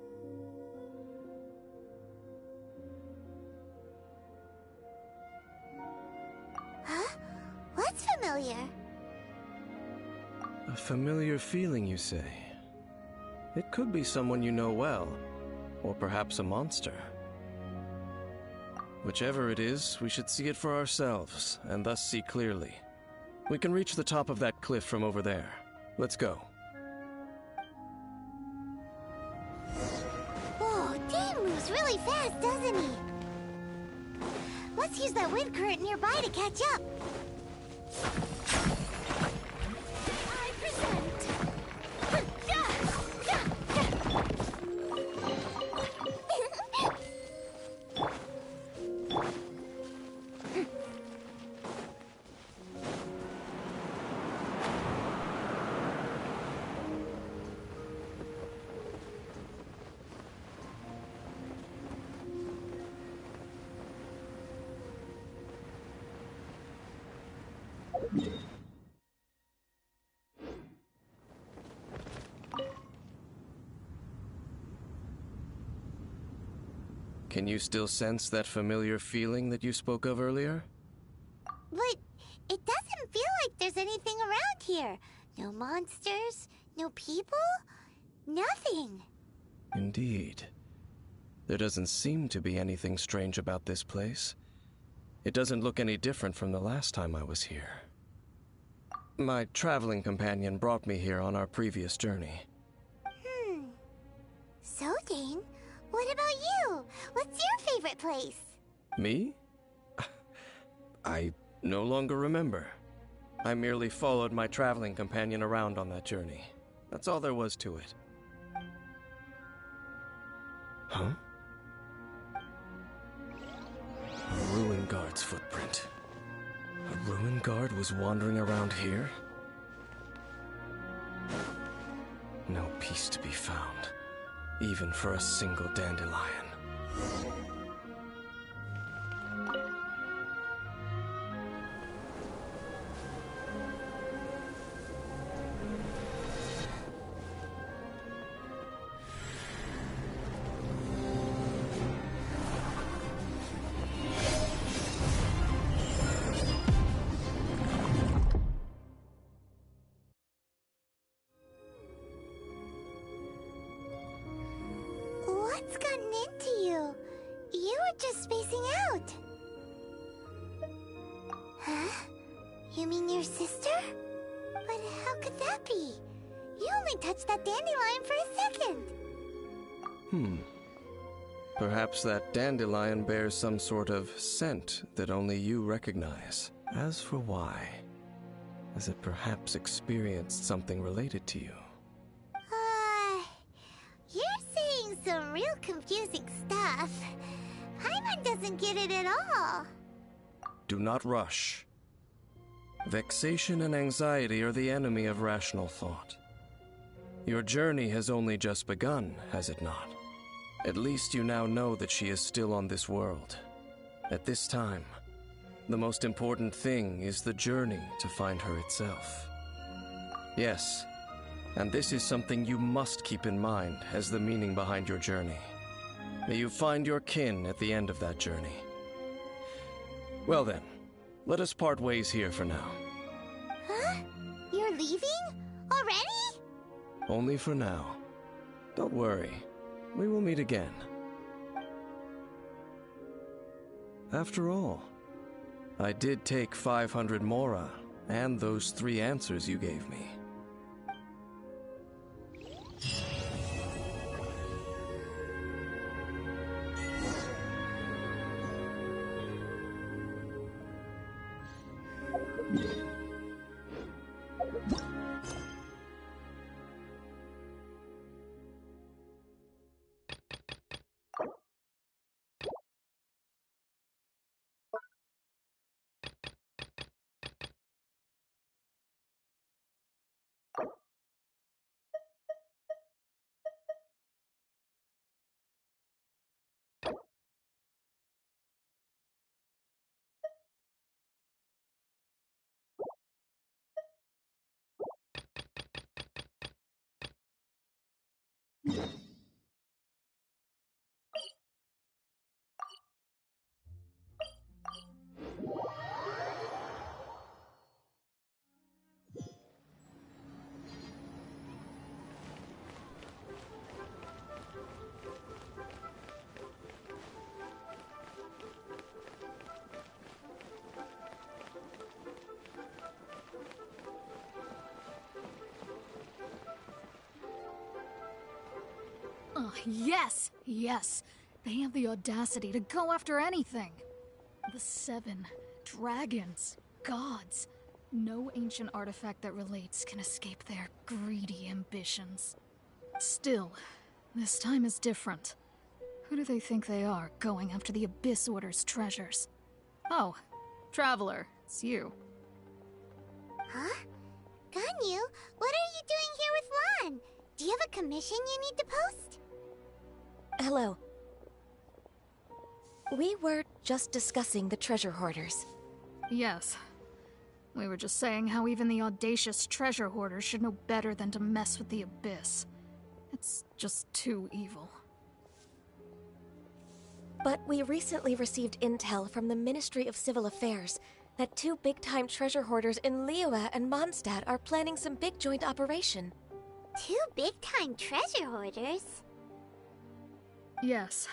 Speaker 4: Huh? What's familiar?
Speaker 13: A familiar feeling, you say? It could be someone you know well, or perhaps a monster. Whichever it is, we should see it for ourselves, and thus see clearly. We can reach the top of that cliff from over there. Let's go.
Speaker 4: Oh, Dane moves really fast, doesn't he? Let's use that wind current nearby to catch up. I present...
Speaker 13: Can you still sense that familiar feeling that you spoke of earlier?
Speaker 4: But it doesn't feel like there's anything around here. No monsters, no people, nothing.
Speaker 13: Indeed. There doesn't seem to be anything strange about this place. It doesn't look any different from the last time I was here. My traveling companion brought me here on our previous journey.
Speaker 4: So, Dane, what about you? What's your favorite place?
Speaker 13: Me? I no longer remember. I merely followed my traveling companion around on that journey. That's all there was to it. Huh? A ruin guard's footprint. A ruin guard was wandering around here? No peace to be found, even for a single dandelion.
Speaker 4: What's gotten into you? You were just spacing out. Huh? You mean your sister? But how could that be? You only touched that dandelion for a second.
Speaker 13: Perhaps that dandelion bears some sort of scent that only you recognize. As for why, has it perhaps experienced something related to you?
Speaker 4: You're saying some real confusing stuff. Paimon doesn't get it at all.
Speaker 13: Do not rush. Vexation and anxiety are the enemy of rational thought. Your journey has only just begun, has it not? At least you now know that she is still on this world. At this time, the most important thing is the journey to find her itself. Yes, and this is something you must keep in mind as the meaning behind your journey. May you find your kin at the end of that journey. Well then, let us part ways here for now.
Speaker 4: Huh? You're leaving? Already?
Speaker 13: Only for now. Don't worry. We will meet again. After all, I did take 500 mora and those 3 answers you gave me.
Speaker 14: Yes! Yes! They have the audacity to go after anything! The 7 dragons, gods. No ancient artifact that relates can escape their greedy ambitions. Still, this time is different. Who do they think they are, going after the Abyss Order's treasures? Oh, Traveler, it's you.
Speaker 4: Huh? Ganyu, what are you doing here with Lan? Do you have a commission you need to post?
Speaker 15: Hello. We were just discussing the treasure hoarders.
Speaker 14: Yes. We were just saying how even the audacious treasure hoarders should know better than to mess with the Abyss. It's just too evil.
Speaker 15: But we recently received intel from the Ministry of Civil Affairs that 2 big-time treasure hoarders in Liyue and Mondstadt are planning some big joint operation.
Speaker 4: 2 big-time treasure hoarders?
Speaker 14: Yes.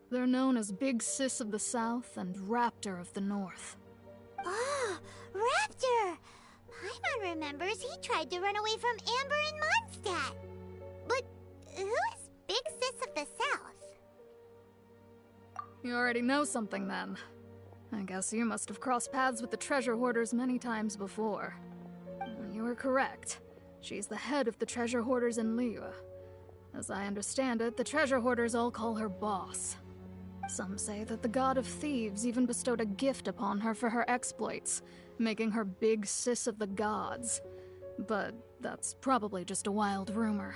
Speaker 14: They're known as Big Sis of the South and Raptor of the North.
Speaker 4: Oh, Raptor! Paimon remembers he tried to run away from Amber in Mondstadt. But who is Big Sis of the South?
Speaker 14: You already know something then. I guess you must have crossed paths with the treasure hoarders many times before. You were correct. She's the head of the treasure hoarders in Liyue. As I understand it, the treasure hoarders all call her boss. Some say that the god of thieves even bestowed a gift upon her for her exploits, making her big sis of the gods. But that's probably just a wild rumor.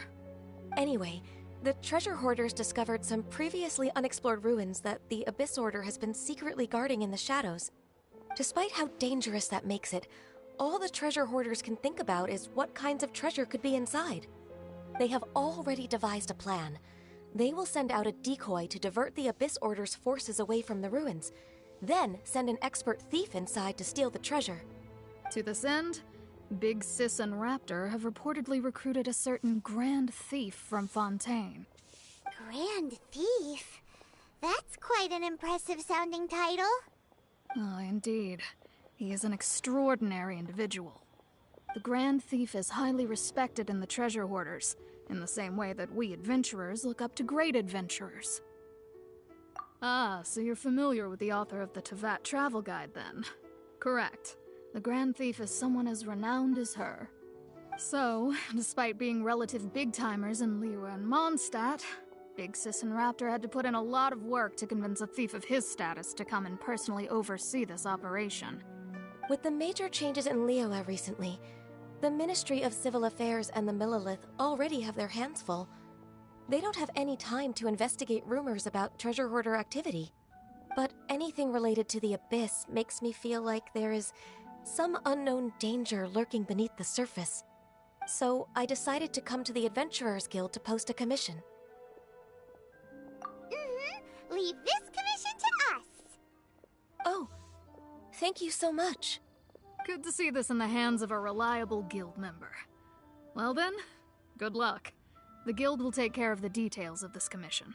Speaker 15: Anyway, the treasure hoarders discovered some previously unexplored ruins that the Abyss Order has been secretly guarding in the shadows. Despite how dangerous that makes it, all the treasure hoarders can think about is what kinds of treasure could be inside. They have already devised a plan. They will send out a decoy to divert the Abyss Order's forces away from the ruins, then send an expert thief inside to steal the treasure.
Speaker 14: To this end, Big Sis and Raptor have reportedly recruited a certain Grand Thief from Fontaine.
Speaker 4: Grand Thief? That's quite an impressive sounding title.
Speaker 14: Oh, indeed. He is an extraordinary individual. The Grand Thief is highly respected in the treasure hoarders, in the same way that we adventurers look up to great adventurers. Ah, so you're familiar with the author of the Tevat Travel Guide, then? Correct. The Grand Thief is someone as renowned as her. So, despite being relative big-timers in Liyue and Mondstadt, Big Sis and Raptor had to put in a lot of work to convince a thief of his status to come and personally oversee this operation.
Speaker 15: With the major changes in Liyue recently, the Ministry of Civil Affairs and the Millelith already have their hands full. They don't have any time to investigate rumors about treasure hoarder activity. But anything related to the Abyss makes me feel like there is some unknown danger lurking beneath the surface. So I decided to come to the Adventurers Guild to post a commission.
Speaker 4: Leave this commission to us!
Speaker 15: Oh, thank you so much.
Speaker 14: Good to see this in the hands of a reliable guild member. Well then, good luck. The guild will take care of the details of this commission.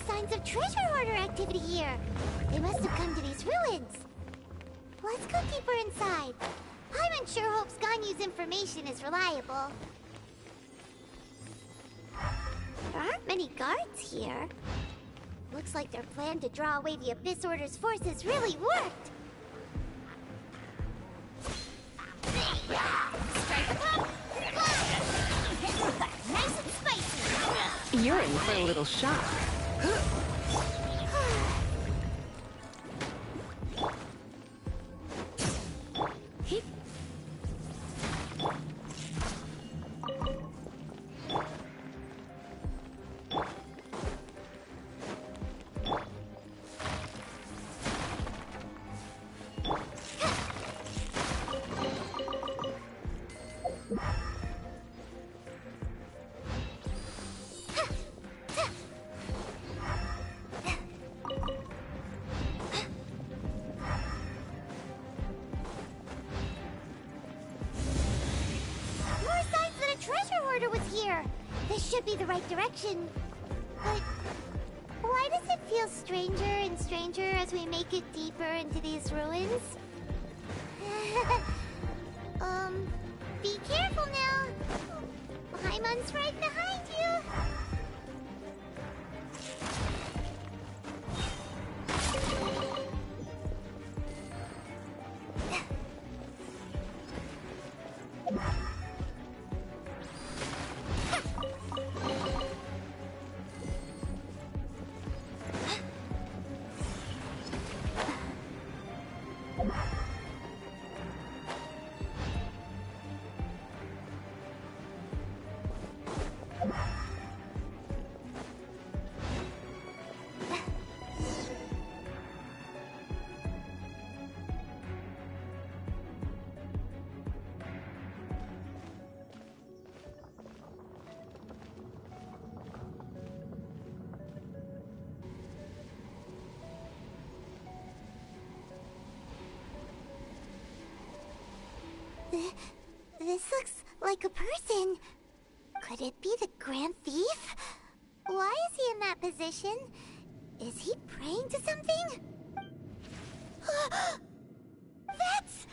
Speaker 4: Signs of treasure hoarder activity here. They must have come to these ruins. Let's go deeper inside. Paimon sure hopes Ganyu's information is reliable. There aren't many guards here. Looks like their plan to draw away the Abyss Order's forces really worked.
Speaker 1: Strike a pop! Nice and spicy!
Speaker 6: You're in for a little shock.
Speaker 4: This should be the right direction. But why does it feel stranger and stranger as we make it deeper into these ruins? Be careful now. Paimon's right behind you. This looks like a person. Could it be the Grand Thief? Why is he in that position? Is he praying to something? That's...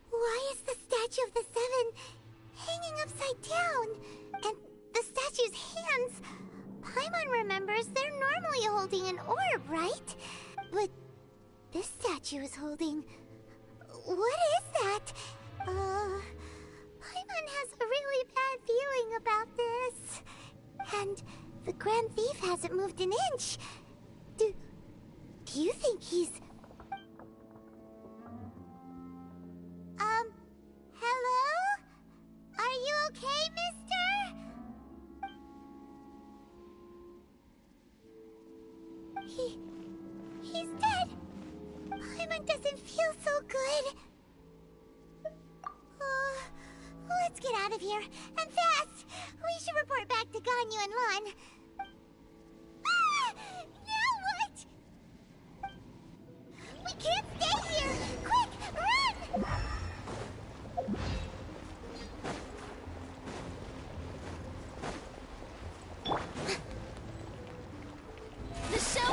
Speaker 4: Why is the statue of the Seven hanging upside down? And the statue's hands... Paimon remembers they're normally holding an orb, right? But this statue is holding... What is that? Paimon has a really bad feeling about this. And the Grand Thief hasn't moved an inch. Do you think he's... Hello? Are you okay, mister? He's dead. Paimon doesn't feel so good. Let's get out of here, and fast! We should report back to Ganyu and Lon. Now what? We can't stay here! Quick, run!
Speaker 1: The show...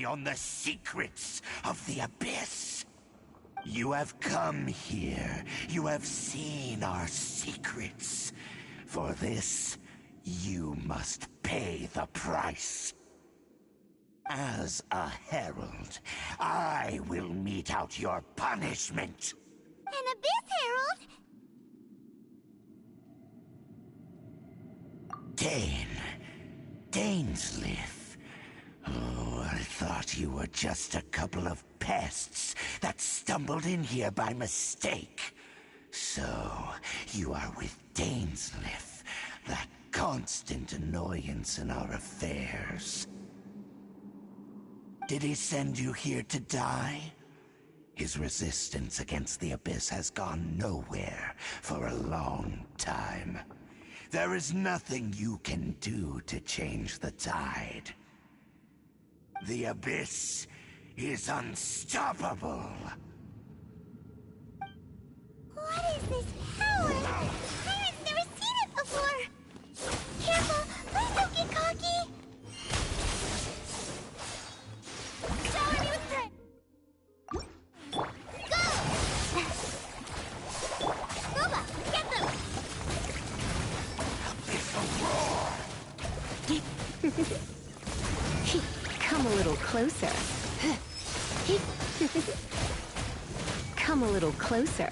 Speaker 10: On the secrets of the Abyss. You have come here. You have seen our secrets. For this, you must pay the price. As a herald, I will mete out your punishment.
Speaker 4: An Abyss Herald?
Speaker 10: Dainsleif. Oh, I thought you were just a couple of pests that stumbled in here by mistake. So, you are with Dainsleif, that constant annoyance in our affairs. Did he send you here to die? His resistance against the Abyss has gone nowhere for a long time. There is nothing you can do to change the tide. The Abyss is unstoppable.
Speaker 4: What is this power? Pirate's never seen it before. Careful, please don't get cocky. Shower me with praise. Go! Boba, get them!
Speaker 10: Abyssal roar!
Speaker 6: Come a little closer. Come a little closer.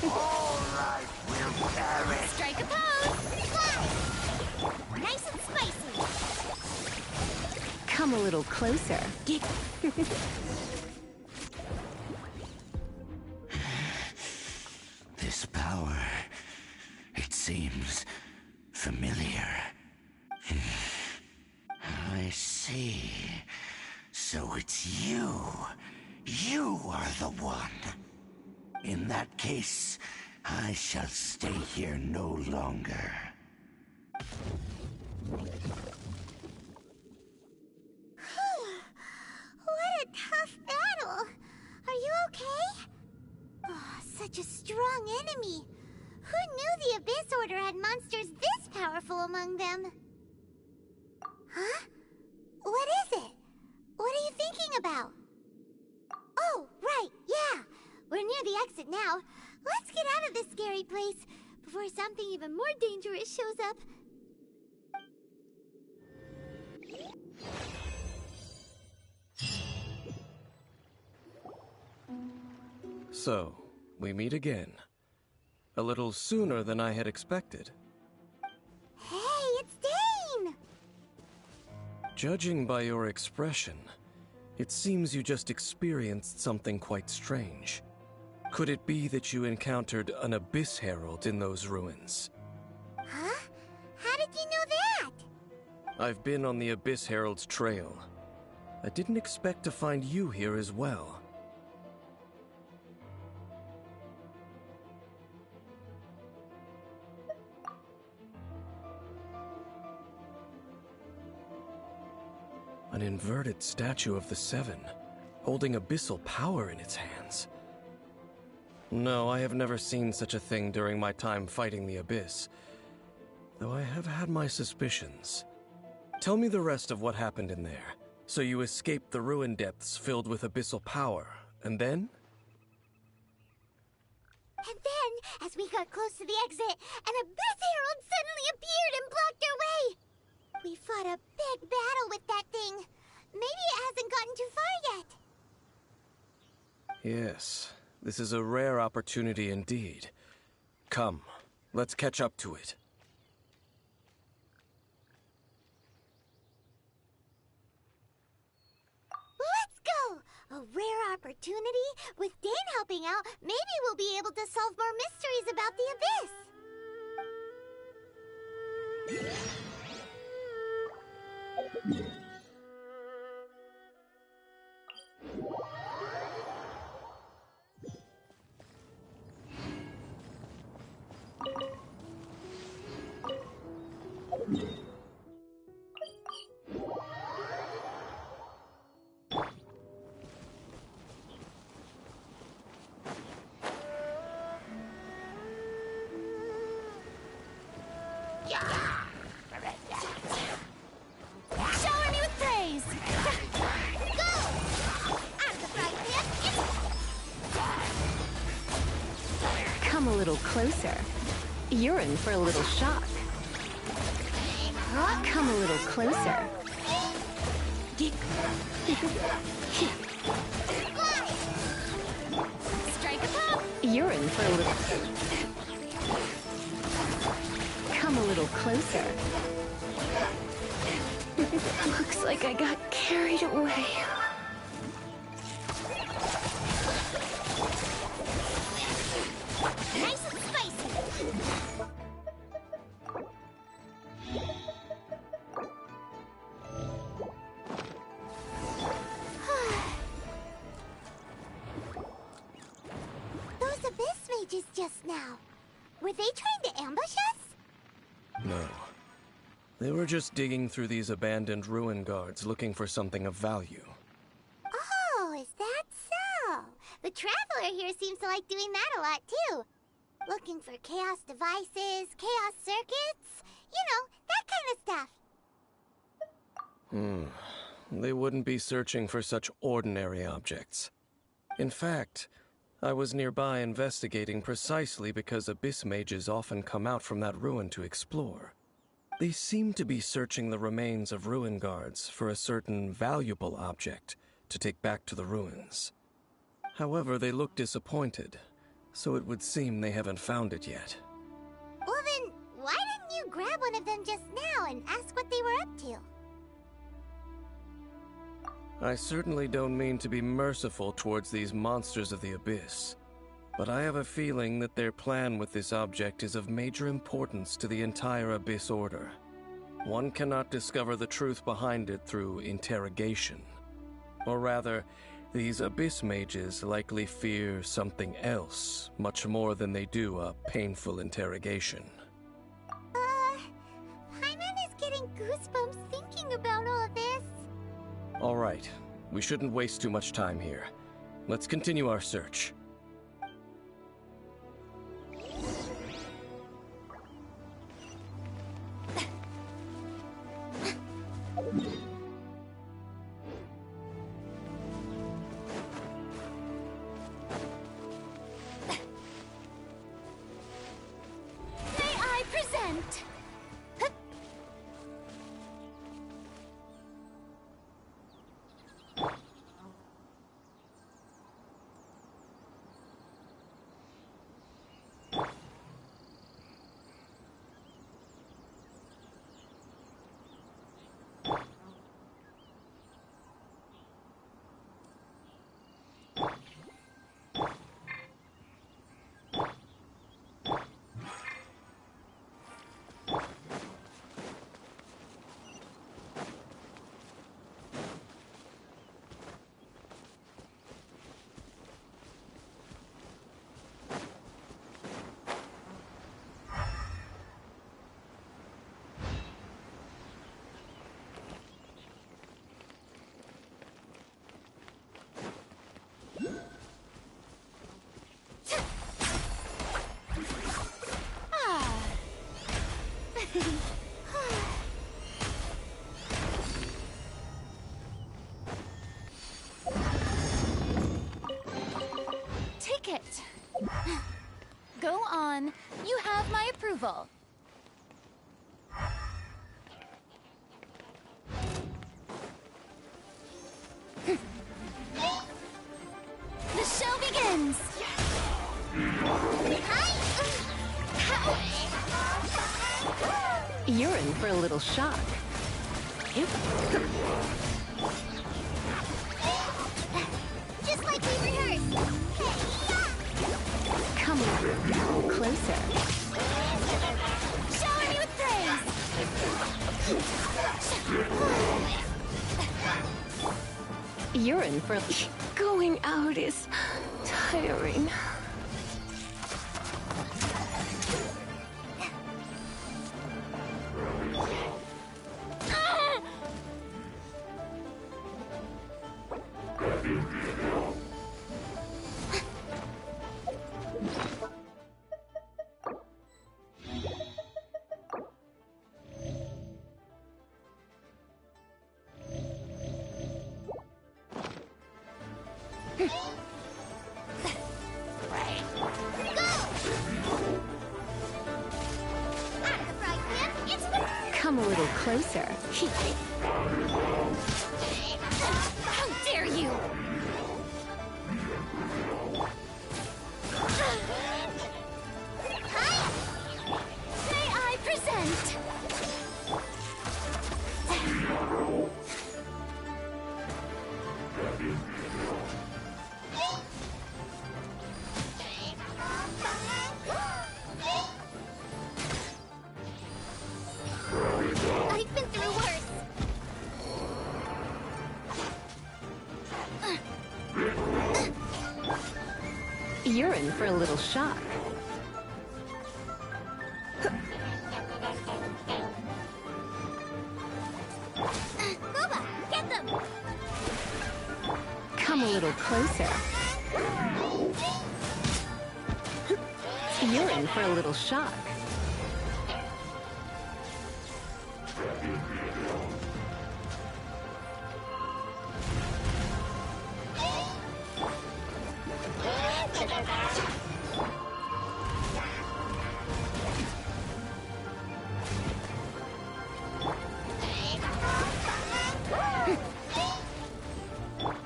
Speaker 10: All right, we'll perish.
Speaker 1: Strike a pose! Fly! Nice and spicy!
Speaker 6: Come a little closer.
Speaker 10: This power, it seems familiar. I see. So it's you. You are the one. In that case, I shall stay here no longer.
Speaker 4: What a tough battle! Are you okay? Oh, such a strong enemy. Who knew the Abyss Order had monsters this powerful among them? Huh? What is it? What are you thinking about? Oh, right, yeah. We're near the exit now. Let's get out of this scary place before something even more dangerous shows up.
Speaker 13: So, we meet again. A little sooner than I had expected.
Speaker 4: Hey, it's Dane!
Speaker 13: Judging by your expression, it seems you just experienced something quite strange. Could it be that you encountered an Abyss Herald in those ruins?
Speaker 4: Huh? How did you know that?
Speaker 13: I've been on the Abyss Herald's trail. I didn't expect to find you here as well. An inverted statue of the Seven, holding abyssal power in its hands. No, I have never seen such a thing during my time fighting the Abyss, though I have had my suspicions. Tell me the rest of what happened in there. So you escaped the ruin depths filled with abyssal power, and then?
Speaker 4: And then, as we got close to the exit, an Abyss Herald suddenly appeared and blocked our way! We fought a big battle with that thing. Maybe it hasn't gotten too far yet.
Speaker 13: Yes, this is a rare opportunity indeed. Come, let's catch up to it.
Speaker 4: Let's go! A rare opportunity? With Dane helping out, maybe we'll be able to solve more mysteries about the Abyss.
Speaker 1: Shower me with praise!
Speaker 4: Go! Out of the frying pan!
Speaker 6: Come a little closer. You're in for a little shock. Come a little closer.
Speaker 1: Strike a pop!
Speaker 6: You're in for a little... Come a little closer. Looks like I got carried away.
Speaker 4: Nice and spicy! Those Abyss mages just now. Were they trying to ambush us?
Speaker 13: No. They were just digging through these abandoned ruin guards looking for something of value.
Speaker 4: Oh, is that so? The Traveler here seems to like doing that a lot, too. Looking for chaos devices, chaos circuits, you know, that kind of stuff.
Speaker 13: They wouldn't be searching for such ordinary objects. In fact, I was nearby investigating precisely because Abyss mages often come out from that ruin to explore. They seem to be searching the remains of ruin guards for a certain valuable object to take back to the ruins. However, they look disappointed, so it would seem they haven't found it yet.
Speaker 4: Well then, why didn't you grab one of them just now and ask what they were up to?
Speaker 13: I certainly don't mean to be merciful towards these monsters of the Abyss, but I have a feeling that their plan with this object is of major importance to the entire Abyss Order. One cannot discover the truth behind it through interrogation. Or rather, these abyss mages likely fear something else, much more than they do a painful interrogation.
Speaker 4: Paimon is getting goosebumps thinking about all this.
Speaker 13: All right, we shouldn't waste too much time here. Let's continue our search.
Speaker 1: May I present? Ticket. Go on. You have my approval. The show begins.
Speaker 6: You're in for a little shock.
Speaker 4: Just like we rehearsed.
Speaker 6: Come a little closer.
Speaker 1: Shower me with praise.
Speaker 6: You're in for... Going out is tiring. Come a little closer.
Speaker 1: How dare you! May I present?
Speaker 4: I've been through worse.
Speaker 6: You're in for a little shock.
Speaker 4: Boba, get them!
Speaker 6: Come a little closer. You're in for a little shock.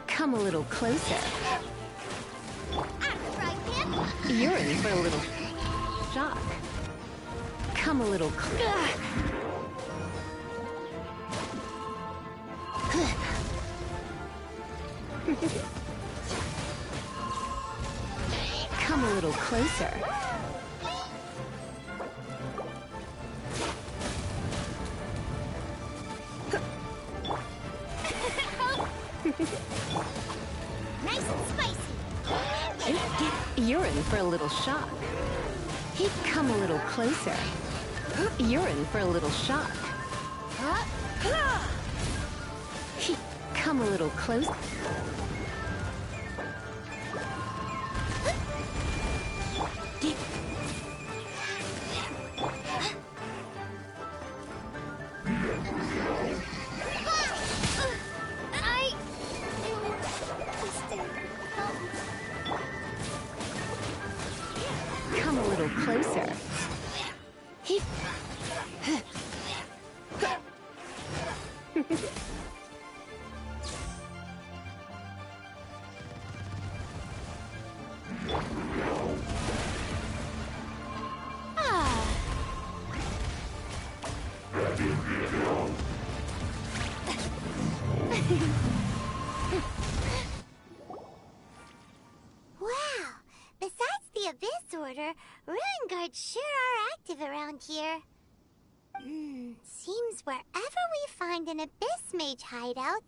Speaker 6: Come a little closer. You're in for a little shock. Come a little closer. Come a little closer.
Speaker 4: Spicy!
Speaker 6: You're in for a little shock. Come a little closer. You're in for a little shock. Come a little closer. Come a little closer.
Speaker 4: Wow! Besides the Abyss Order, Ruin Guards sure are active around here. Seems wherever we find an Abyss Mage hideout,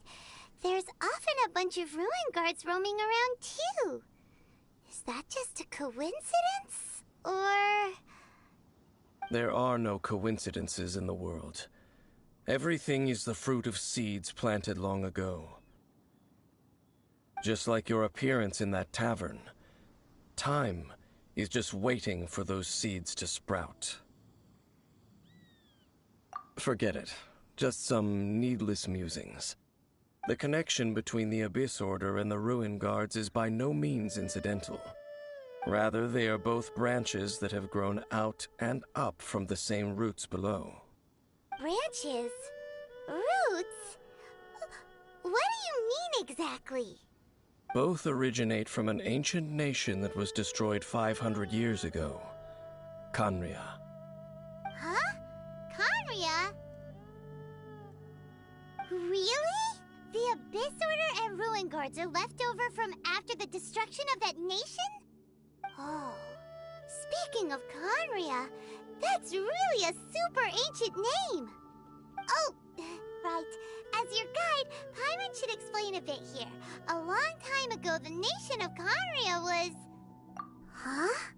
Speaker 4: there's often a bunch of Ruin Guards roaming around too. Is that just a coincidence? Or...
Speaker 13: There are no coincidences in the world. Everything is the fruit of seeds planted long ago. Just like your appearance in that tavern, time is just waiting for those seeds to sprout. Forget it. Just some needless musings. The connection between the Abyss Order and the Ruin Guards is by no means incidental. Rather, they are both branches that have grown out and up from the same roots below.
Speaker 4: branches? Roots? What do you mean exactly?
Speaker 13: Both originate from an ancient nation that was destroyed 500 years ago. Khaenri'ah.
Speaker 4: Huh? Khaenri'ah? Really? The Abyss Order and Ruin Guards are left over from after the destruction of that nation? Oh, speaking of Khaenri'ah, that's really a super ancient name. Oh, right. As your guide, Paimon should explain a bit here. A long time ago, the nation of Khaenri'ah was... Huh?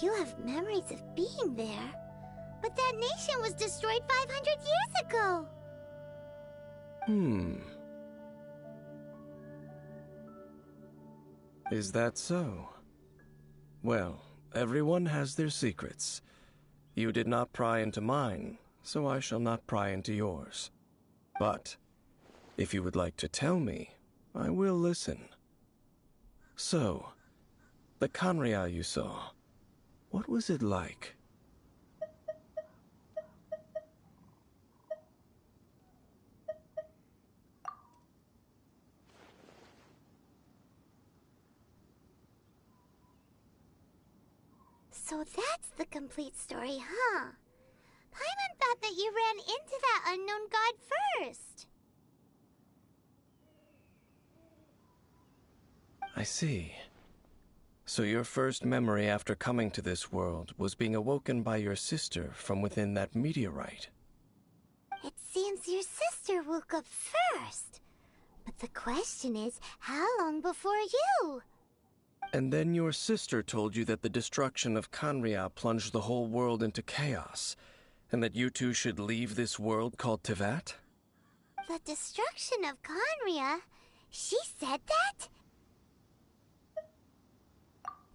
Speaker 4: You have memories of being there. But that nation was destroyed 500 years ago.
Speaker 13: Is that so? Well, everyone has their secrets. You did not pry into mine, so I shall not pry into yours. But, if you would like to tell me, I will listen. So, the Khaenri'ah you saw, what was it like?
Speaker 4: So that's the complete story, huh? Paimon thought that you ran into that unknown god first.
Speaker 13: I see. So your first memory after coming to this world was being awoken by your sister from within that meteorite.
Speaker 4: It seems your sister woke up first. But the question is, how long before you?
Speaker 13: And then your sister told you that the destruction of Khaenri'ah plunged the whole world into chaos, and that you two should leave this world called Teyvat?
Speaker 4: The destruction of Khaenri'ah? She said that?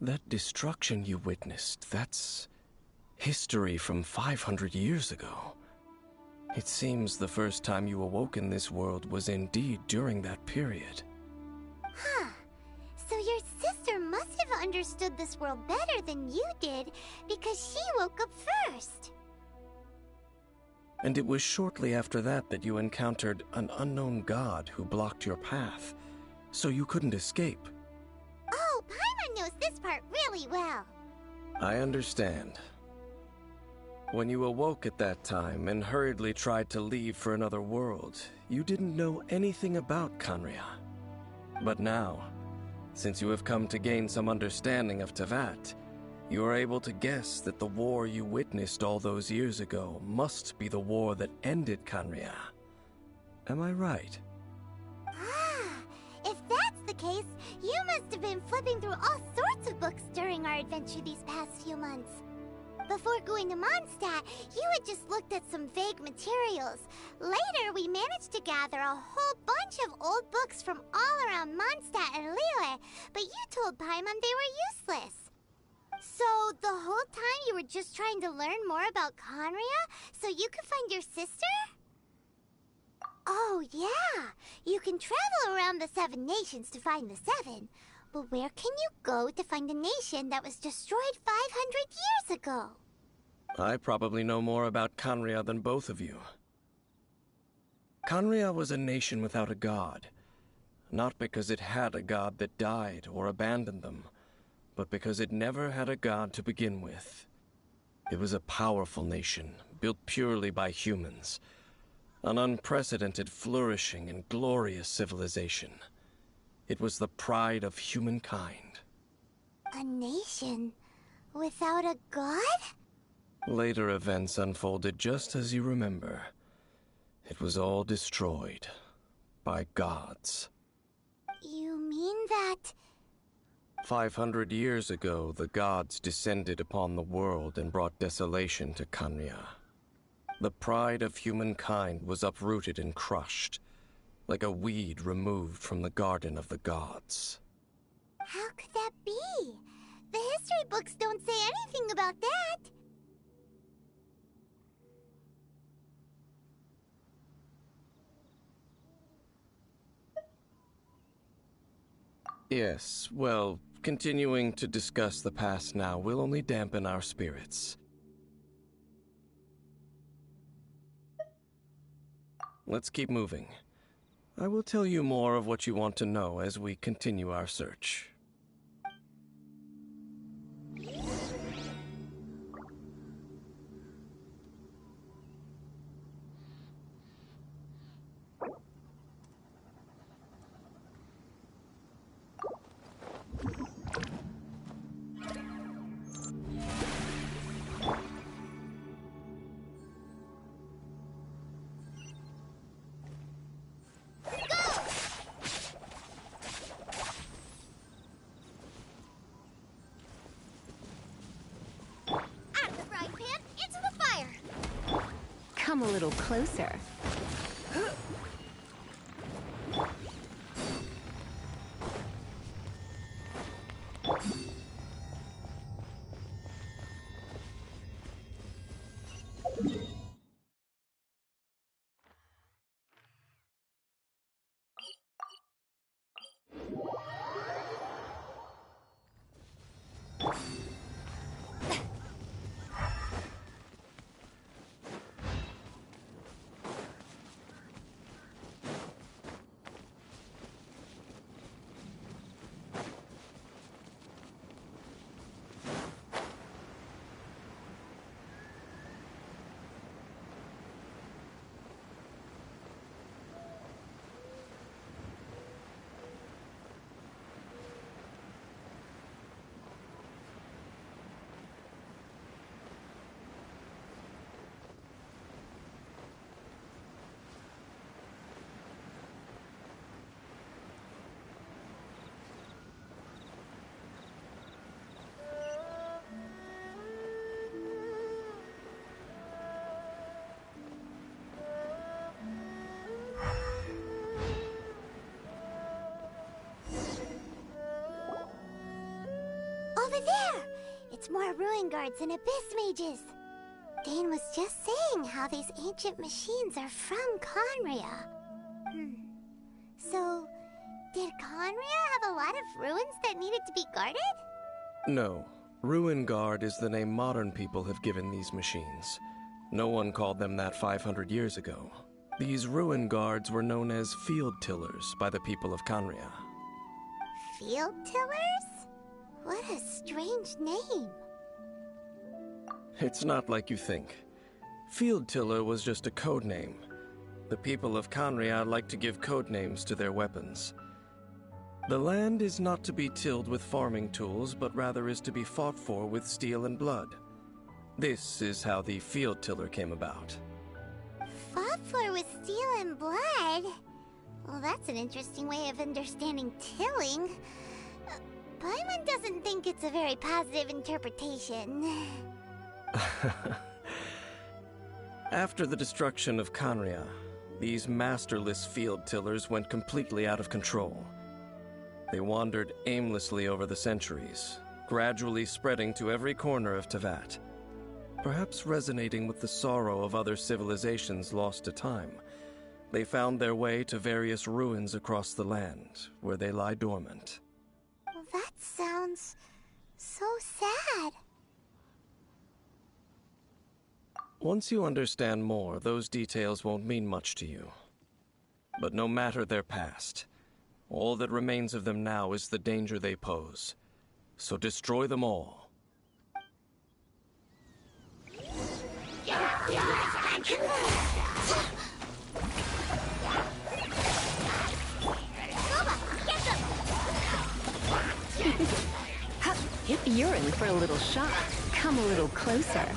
Speaker 13: That destruction you witnessed, that's history from 500 years ago. It seems the first time you awoke in this world was indeed during that period.
Speaker 4: Huh. So your sister must have understood this world better than you did, because she woke up first.
Speaker 13: And it was shortly after that that you encountered an unknown god who blocked your path, so you couldn't escape.
Speaker 4: Oh, Paimon knows this part really well.
Speaker 13: I understand. When you awoke at that time and hurriedly tried to leave for another world, you didn't know anything about Khaenri'ah. But now, since you have come to gain some understanding of Teyvat, you are able to guess that the war you witnessed all those years ago must be the war that ended Khaenri'ah. Am I right?
Speaker 4: Ah! case, you must have been flipping through all sorts of books during our adventure these past few months. Before going to Mondstadt, you had just looked at some vague materials. Later, we managed to gather a whole bunch of old books from all around Mondstadt and Liyue, but you told Paimon they were useless. So, the whole time you were just trying to learn more about Conria so you could find your sister? Oh, yeah. You can travel around the 7 nations to find the 7. But where can you go to find a nation that was destroyed 500 years ago?
Speaker 13: I probably know more about Conria than both of you. Conria was a nation without a god. Not because it had a god that died or abandoned them, but because it never had a god to begin with. It was a powerful nation, built purely by humans. An unprecedented, flourishing, and glorious civilization. It was the pride of humankind.
Speaker 4: A nation without a god?
Speaker 13: Later events unfolded just as you remember. It was all destroyed by gods.
Speaker 4: You mean that...
Speaker 13: 500 years ago, the gods descended upon the world and brought desolation to Conria. The pride of humankind was uprooted and crushed, like a weed removed from the garden of the gods.
Speaker 4: How could that be? The history books don't say anything about that.
Speaker 13: Yes, well, continuing to discuss the past now will only dampen our spirits. Let's keep moving. I will tell you more of what you want to know as we continue our search.
Speaker 6: Come a little closer.
Speaker 4: Over there! It's more ruin guards and abyss mages. Dane was just saying how these ancient machines are from Conria. So, did Conria have a lot of ruins that needed to be guarded?
Speaker 13: No. Ruin Guard is the name modern people have given these machines. No one called them that 500 years ago. These Ruin Guards were known as Field Tillers by the people of Conria.
Speaker 4: Field Tillers? What a strange name.
Speaker 13: It's not like you think. Field Tiller was just a code name. The people of Conria like to give code names to their weapons. The land is not to be tilled with farming tools, but rather is to be fought for with steel and blood. This is how the Field Tiller came about.
Speaker 4: Fought for with steel and blood? Well, that's an interesting way of understanding tilling. Paimon doesn't think it's a very positive interpretation.
Speaker 13: After the destruction of Canria, these masterless field tillers went completely out of control. They wandered aimlessly over the centuries, gradually spreading to every corner of Teyvat. Perhaps resonating with the sorrow of other civilizations lost to time, they found their way to various ruins across the land, where they lie dormant.
Speaker 4: That sounds so sad.
Speaker 13: Once you understand more, those details won't mean much to you. But no matter their past, all that remains of them now is the danger they pose. So destroy them all.
Speaker 6: You're in for a little shock. Come a little closer.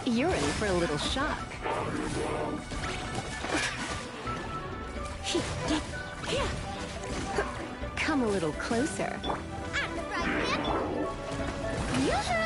Speaker 6: You're in for a little shock. Come a little closer.
Speaker 4: I'm the front man. Really hard.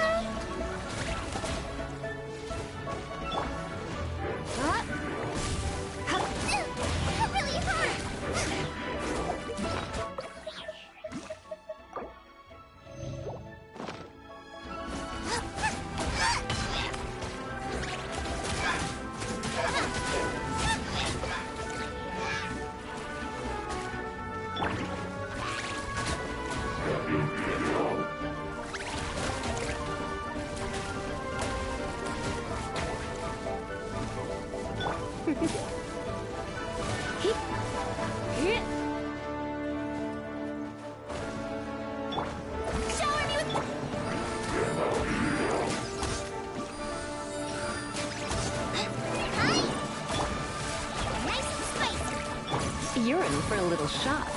Speaker 6: You're in for a little shock.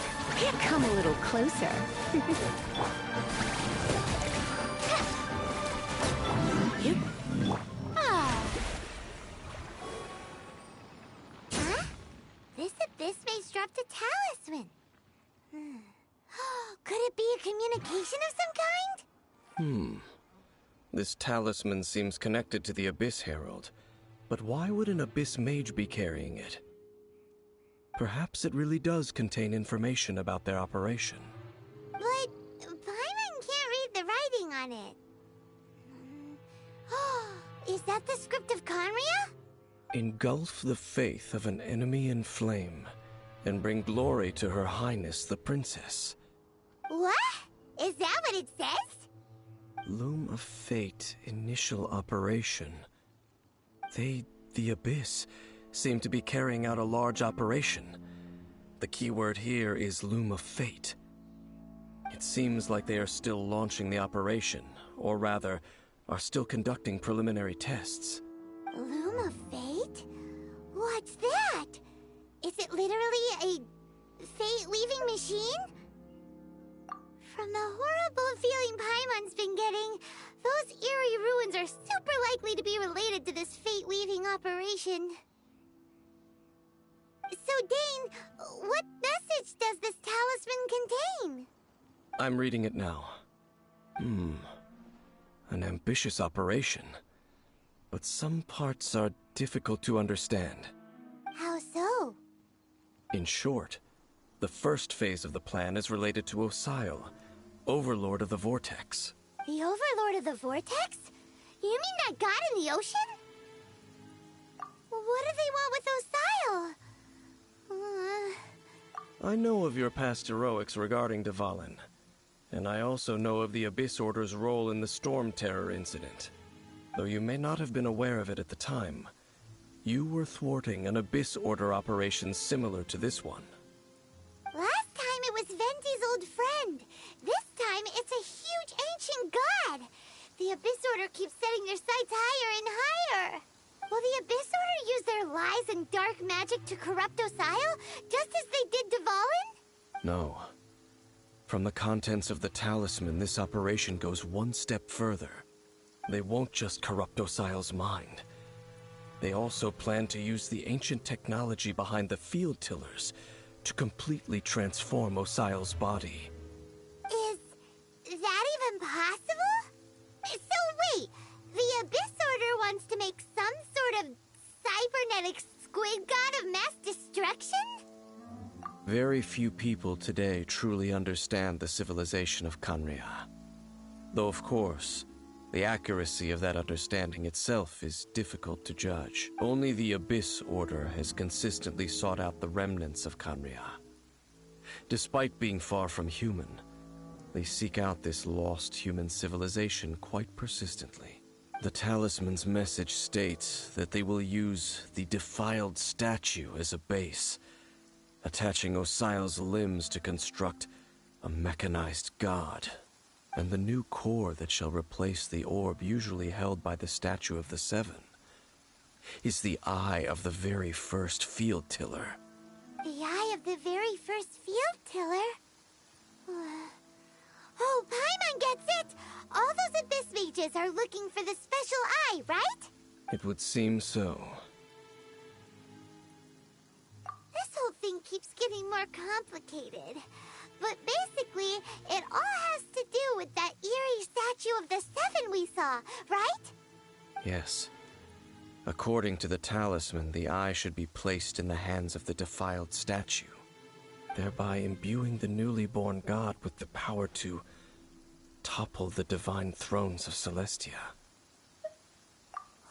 Speaker 6: Come a little closer.
Speaker 4: Huh? This abyss maze dropped a talisman. Could it be a communication of some kind?
Speaker 13: This talisman seems connected to the Abyss Herald. But why would an Abyss Mage be carrying it? Perhaps it really does contain information about their operation.
Speaker 4: But Paimon can't read the writing on it. Is that the script of Canria?
Speaker 13: Engulf the faith of an enemy in flame, and bring glory to Her Highness the Princess.
Speaker 4: What? Is that what it says?
Speaker 13: Loom of Fate, initial operation. They, the Abyss, seem to be carrying out a large operation. The keyword here is Loom of Fate. It seems like they are still launching the operation, or rather, are still conducting preliminary tests.
Speaker 4: Loom of Fate? What's that? Is it literally a fate-weaving machine? From the horrible feeling Paimon's been getting, those eerie ruins are super likely to be related to this fate-weaving operation. So, Dane, what message does this talisman contain?
Speaker 13: I'm reading it now. An ambitious operation. But some parts are difficult to understand.
Speaker 4: How so?
Speaker 13: In short, the first phase of the plan is related to Osial, Overlord of the Vortex.
Speaker 4: The Overlord of the Vortex? You mean that god in the ocean? What do they want with Osial?
Speaker 13: I know of your past heroics regarding Dvalin, and I also know of the Abyss Order's role in the Storm Terror incident. Though you may not have been aware of it at the time, you were thwarting an Abyss Order operation similar to this one.
Speaker 4: Last time it was Venti's old friend. This time it's a huge ancient god. The Abyss Order keeps setting their sights higher and higher. Will the Abyss Order use their lies and dark magic to corrupt Osial, just as they did Dvalin?
Speaker 13: No. From the contents of the talisman, this operation goes one step further. They won't just corrupt Osial's mind. They also plan to use the ancient technology behind the field tillers to completely transform Osial's body.
Speaker 4: Is that even possible? So wait, the Abyss Order wants to make some sort of cybernetic squid god of mass destruction?
Speaker 13: Very few people today truly understand the civilization of Khaenri'ah. Though, of course, the accuracy of that understanding itself is difficult to judge. Only the Abyss Order has consistently sought out the remnants of Khaenri'ah. Despite being far from human, they seek out this lost human civilization quite persistently. The talisman's message states that they will use the defiled statue as a base, attaching Osial's limbs to construct a mechanized god, and the new core that shall replace the orb usually held by the Statue of the Seven is the eye of the very first field tiller.
Speaker 4: The eye of the very first field tiller? Oh, Paimon gets it! All those Abyss mages are looking for the special eye, right?
Speaker 13: It would seem so.
Speaker 4: This whole thing keeps getting more complicated. But basically, it all has to do with that eerie statue of the Seven we saw, right?
Speaker 13: Yes. According to the talisman, the eye should be placed in the hands of the defiled statue, thereby imbuing the newly born god with the power to topple the divine thrones of Celestia.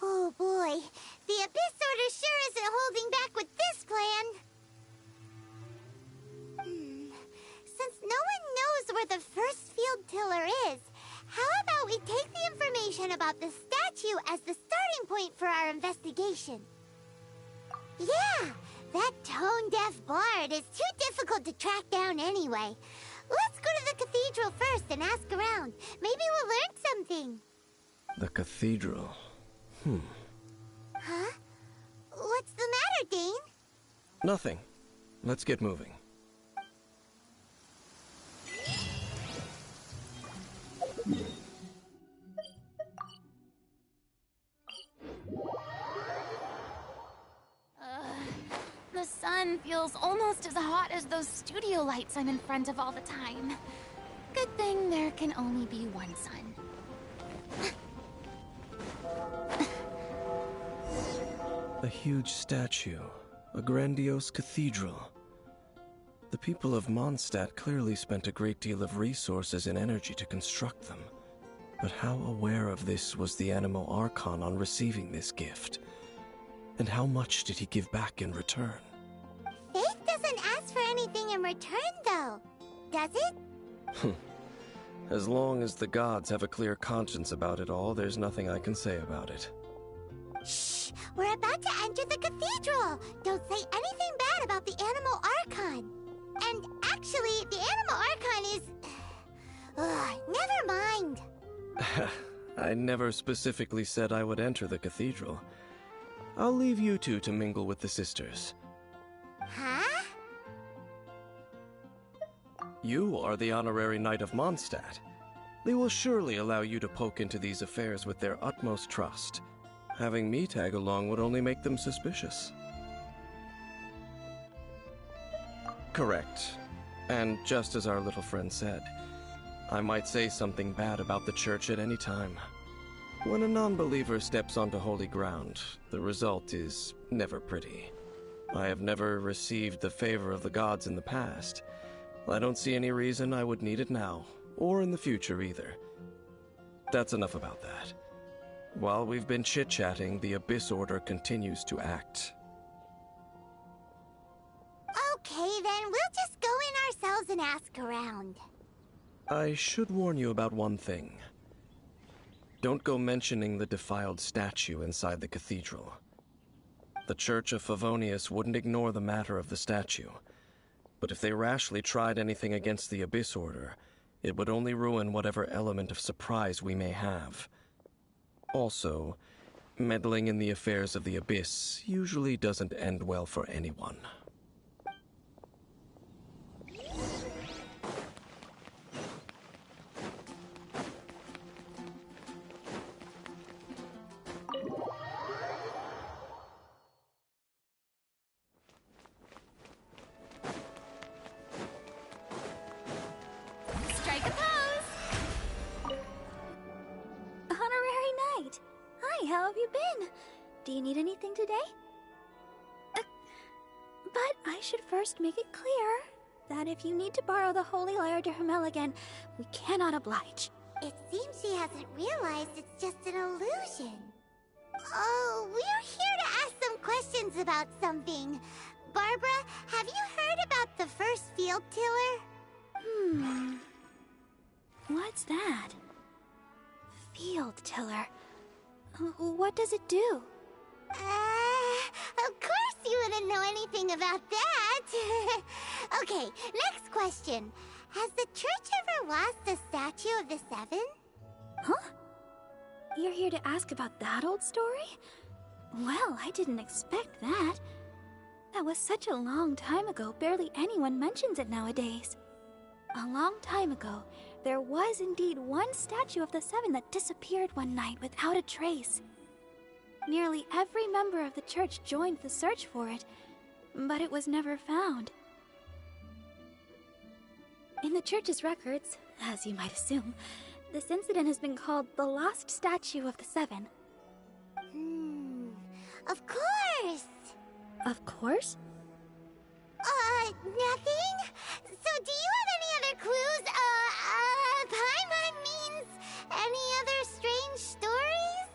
Speaker 4: Oh boy, the Abyss Order sure isn't holding back with this plan. Since no one knows where the first field tiller is, how about we take the information about the statue as the starting point for our investigation? Yeah, that tone-deaf bard is too difficult to track down anyway. Let's go to the cathedral first and ask around. Maybe we'll learn something.
Speaker 13: The cathedral.
Speaker 4: Huh? What's the matter, Dane?
Speaker 13: Nothing. Let's get moving.
Speaker 1: The sun feels almost as hot as those studio lights I'm in front of all the time. Good thing there can only be one sun.
Speaker 13: A huge statue, a grandiose cathedral. The people of Mondstadt clearly spent a great deal of resources and energy to construct them. But how aware of this was the Animo Archon on receiving this gift? And how much did he give back in return?
Speaker 4: Faith doesn't ask for anything in return, though. Does it?
Speaker 13: As long as the gods have a clear conscience about it all, there's nothing I can say about it.
Speaker 4: Shh! We're about to enter the cathedral! Don't say anything bad about the Animo Archon. And actually, the Animo Archon is... never mind.
Speaker 13: I never specifically said I would enter the cathedral. I'll leave you two to mingle with the sisters.
Speaker 4: Huh?
Speaker 13: You are the honorary knight of Mondstadt. They will surely allow you to poke into these affairs with their utmost trust. Having me tag along would only make them suspicious. Correct. And just as our little friend said, I might say something bad about the church at any time. When a non-believer steps onto holy ground, the result is never pretty. I have never received the favor of the gods in the past. I don't see any reason I would need it now, or in the future either. That's enough about that. While we've been chit-chatting, the Abyss Order continues to act.
Speaker 4: Okay, then we'll just go in ourselves and ask around.
Speaker 13: I should warn you about one thing. Don't go mentioning the defiled statue inside the cathedral. The Church of Favonius wouldn't ignore the matter of the statue, but if they rashly tried anything against the Abyss Order, it would only ruin whatever element of surprise we may have. Also, meddling in the affairs of the Abyss usually doesn't end well for anyone.
Speaker 3: how have you been? Do you need anything today? But I should first make it clear that if you need to borrow the Holy Lyre to Hermel again, we cannot oblige.
Speaker 4: It seems she hasn't realized it's just an illusion. Oh, we're here to ask some questions about something. Barbara, have you heard about the first field tiller?
Speaker 3: What's that? Field tiller. What does it do?
Speaker 4: Of course you wouldn't know anything about that. Okay, next question. Has the church ever lost a statue of the Seven?
Speaker 3: Huh? You're here to ask about that old story? Well, I didn't expect that. That was such a long time ago, barely anyone mentions it nowadays. A long time ago, there was indeed one statue of the Seven that disappeared one night without a trace. Nearly every member of the church joined the search for it, but it was never found. In the church's records, as you might assume, this incident has been called the Lost Statue of the Seven.
Speaker 4: Of course!
Speaker 3: Of course?
Speaker 4: Nothing? So do you have any other clues? Paimon means any other strange stories?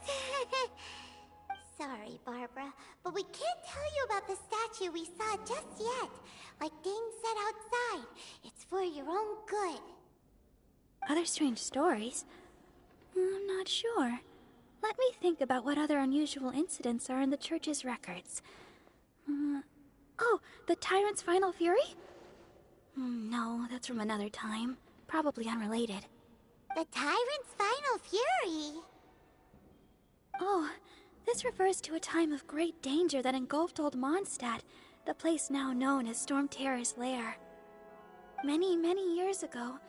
Speaker 4: Sorry, Barbara, but we can't tell you about the statue we saw just yet. Like Dane said outside, it's for your own good.
Speaker 3: Other strange stories? I'm not sure. Let me think about what other unusual incidents are in the church's records. Oh, the Tyrant's Final Fury? No, that's from another time. Probably unrelated.
Speaker 4: The Tyrant's Final Fury?
Speaker 3: Oh, this refers to a time of great danger that engulfed Old Mondstadt, the place now known as Storm Terror's lair. Many, many years ago,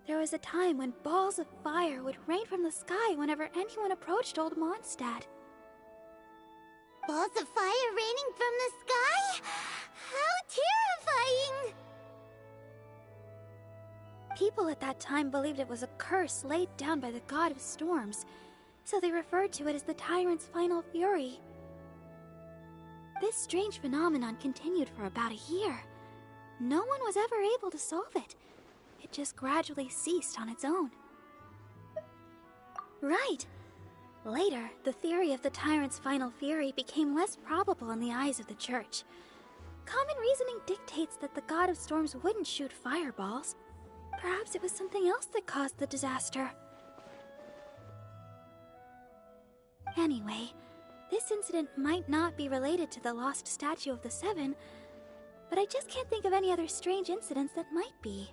Speaker 3: there was a time when balls of fire would rain from the sky whenever anyone approached Old Mondstadt.
Speaker 4: Balls of fire raining from the sky? How terrifying!
Speaker 3: People at that time believed it was a curse laid down by the god of storms, so they referred to it as the Tyrant's Final Fury. This strange phenomenon continued for about a year. No one was ever able to solve it. It just gradually ceased on its own. Right. Later, the theory of the Tyrant's Final Fury became less probable in the eyes of the church. Common reasoning dictates that the god of storms wouldn't shoot fireballs. Perhaps it was something else that caused the disaster. Anyway, this incident might not be related to the lost statue of the Seven, but I just can't think of any other strange incidents that might be.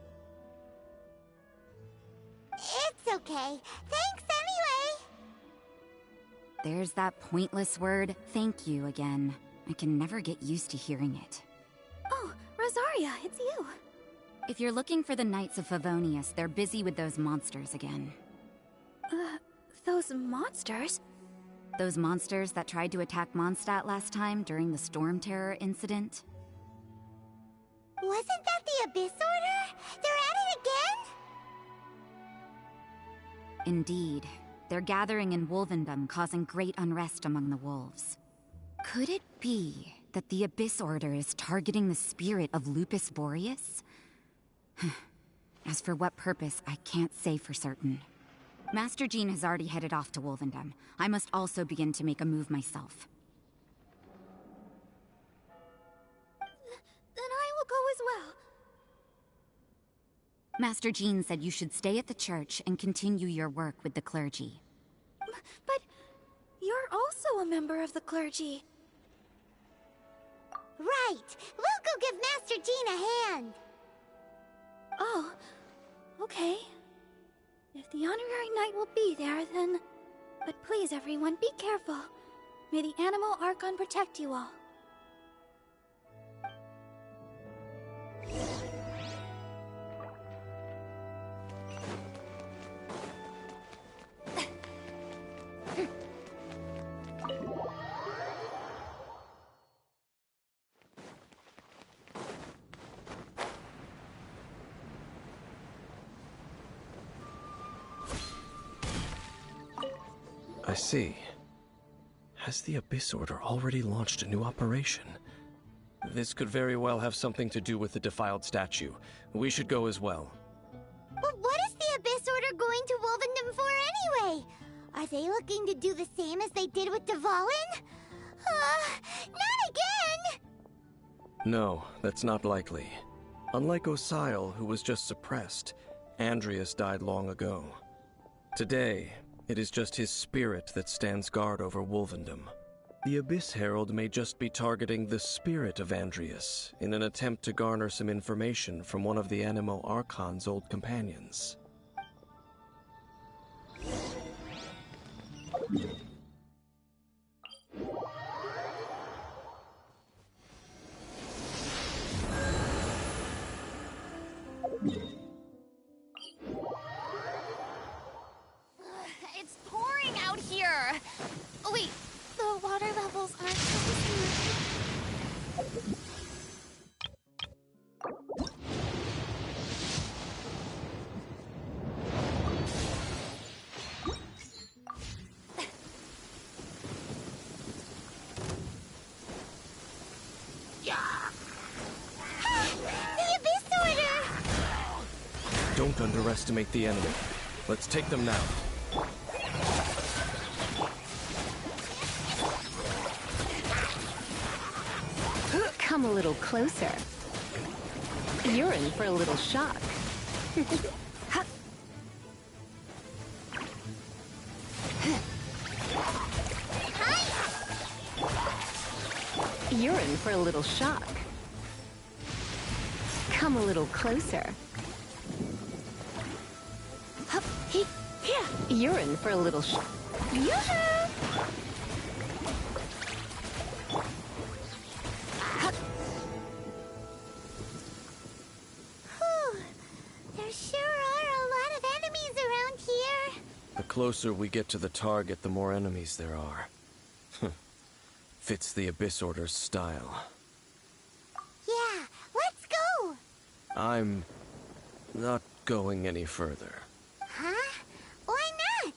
Speaker 4: It's okay. Thanks anyway!
Speaker 16: There's that pointless word, thank you, again. I can never get used to hearing it.
Speaker 3: Oh, Rosaria, it's you.
Speaker 16: If you're looking for the Knights of Favonius, they're busy with those monsters again.
Speaker 3: Those monsters?
Speaker 16: Those monsters that tried to attack Mondstadt last time during the Storm Terror incident?
Speaker 4: Wasn't that the Abyss Order? They're at it again?
Speaker 16: Indeed. They're gathering in Wolvendom, causing great unrest among the wolves. Could it be that the Abyss Order is targeting the spirit of Lupus Boreas? As for what purpose, I can't say for certain. Master Jean has already headed off to Wolvendom. I must also begin to make a move myself.
Speaker 3: Then I will go as well.
Speaker 16: Master Jean said you should stay at the church and continue your work with the clergy.
Speaker 3: But you're also a member of the clergy.
Speaker 4: Right! We'll go give Master Jean a hand!
Speaker 3: Oh, okay. If the Honorary Knight will be there, then... But please, everyone, be careful. May the Animal Archon protect you all.
Speaker 13: I see. Has the Abyss Order already launched a new operation? This could very well have something to do with the defiled statue. We should go as well.
Speaker 4: But what is the Abyss Order going to Wolvendom for anyway? Are they looking to do the same as they did with Dvalin? Not again!
Speaker 13: No, that's not likely. Unlike Osile, who was just suppressed, Andreas died long ago. Today, it is just his spirit that stands guard over Wolvendom. The Abyss Herald may just be targeting the spirit of Andreas in an attempt to garner some information from one of the Animo Archon's old companions.
Speaker 1: It's pouring out here. Oh, wait, the water levels aren't rising.
Speaker 4: The Abyss Order!
Speaker 13: Don't underestimate the enemy. Let's take them now.
Speaker 6: Come a little closer. You're in for a little shock. You're in for a little shock. Come a little closer. You're in for a little shock.
Speaker 4: There sure are a lot of enemies around here.
Speaker 13: The closer we get to the target, the more enemies there are. Fits the Abyss Order's style.
Speaker 4: Yeah, let's go!
Speaker 13: I'm not going any further.
Speaker 4: Huh? Why not?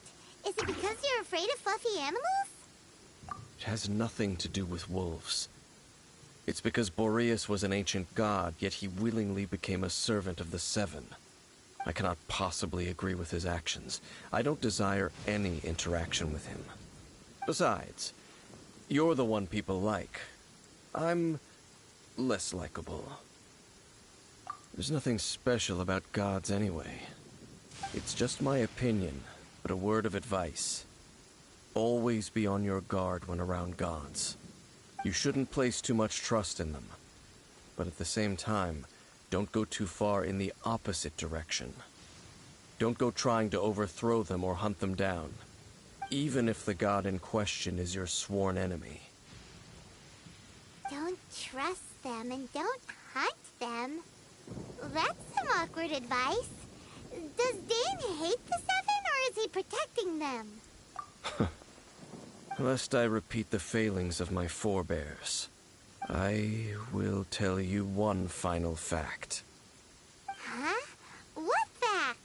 Speaker 4: Is it because you're afraid of fluffy animals?
Speaker 13: It has nothing to do with wolves. It's because Boreas was an ancient god, yet he willingly became a servant of the Seven. I cannot possibly agree with his actions. I don't desire any interaction with him. Besides, you're the one people like. I'm less likable. There's nothing special about gods anyway. It's just my opinion, but a word of advice. Always be on your guard when around gods. You shouldn't place too much trust in them. But at the same time, don't go too far in the opposite direction. Don't go trying to overthrow them or hunt them down, even if the god in question is your sworn enemy.
Speaker 4: Don't trust them and don't hunt them. That's some awkward advice. Does Dane hate the Seven, or is he protecting them?
Speaker 13: Lest I repeat the failings of my forebears, I will tell you one final fact.
Speaker 4: Huh? What fact?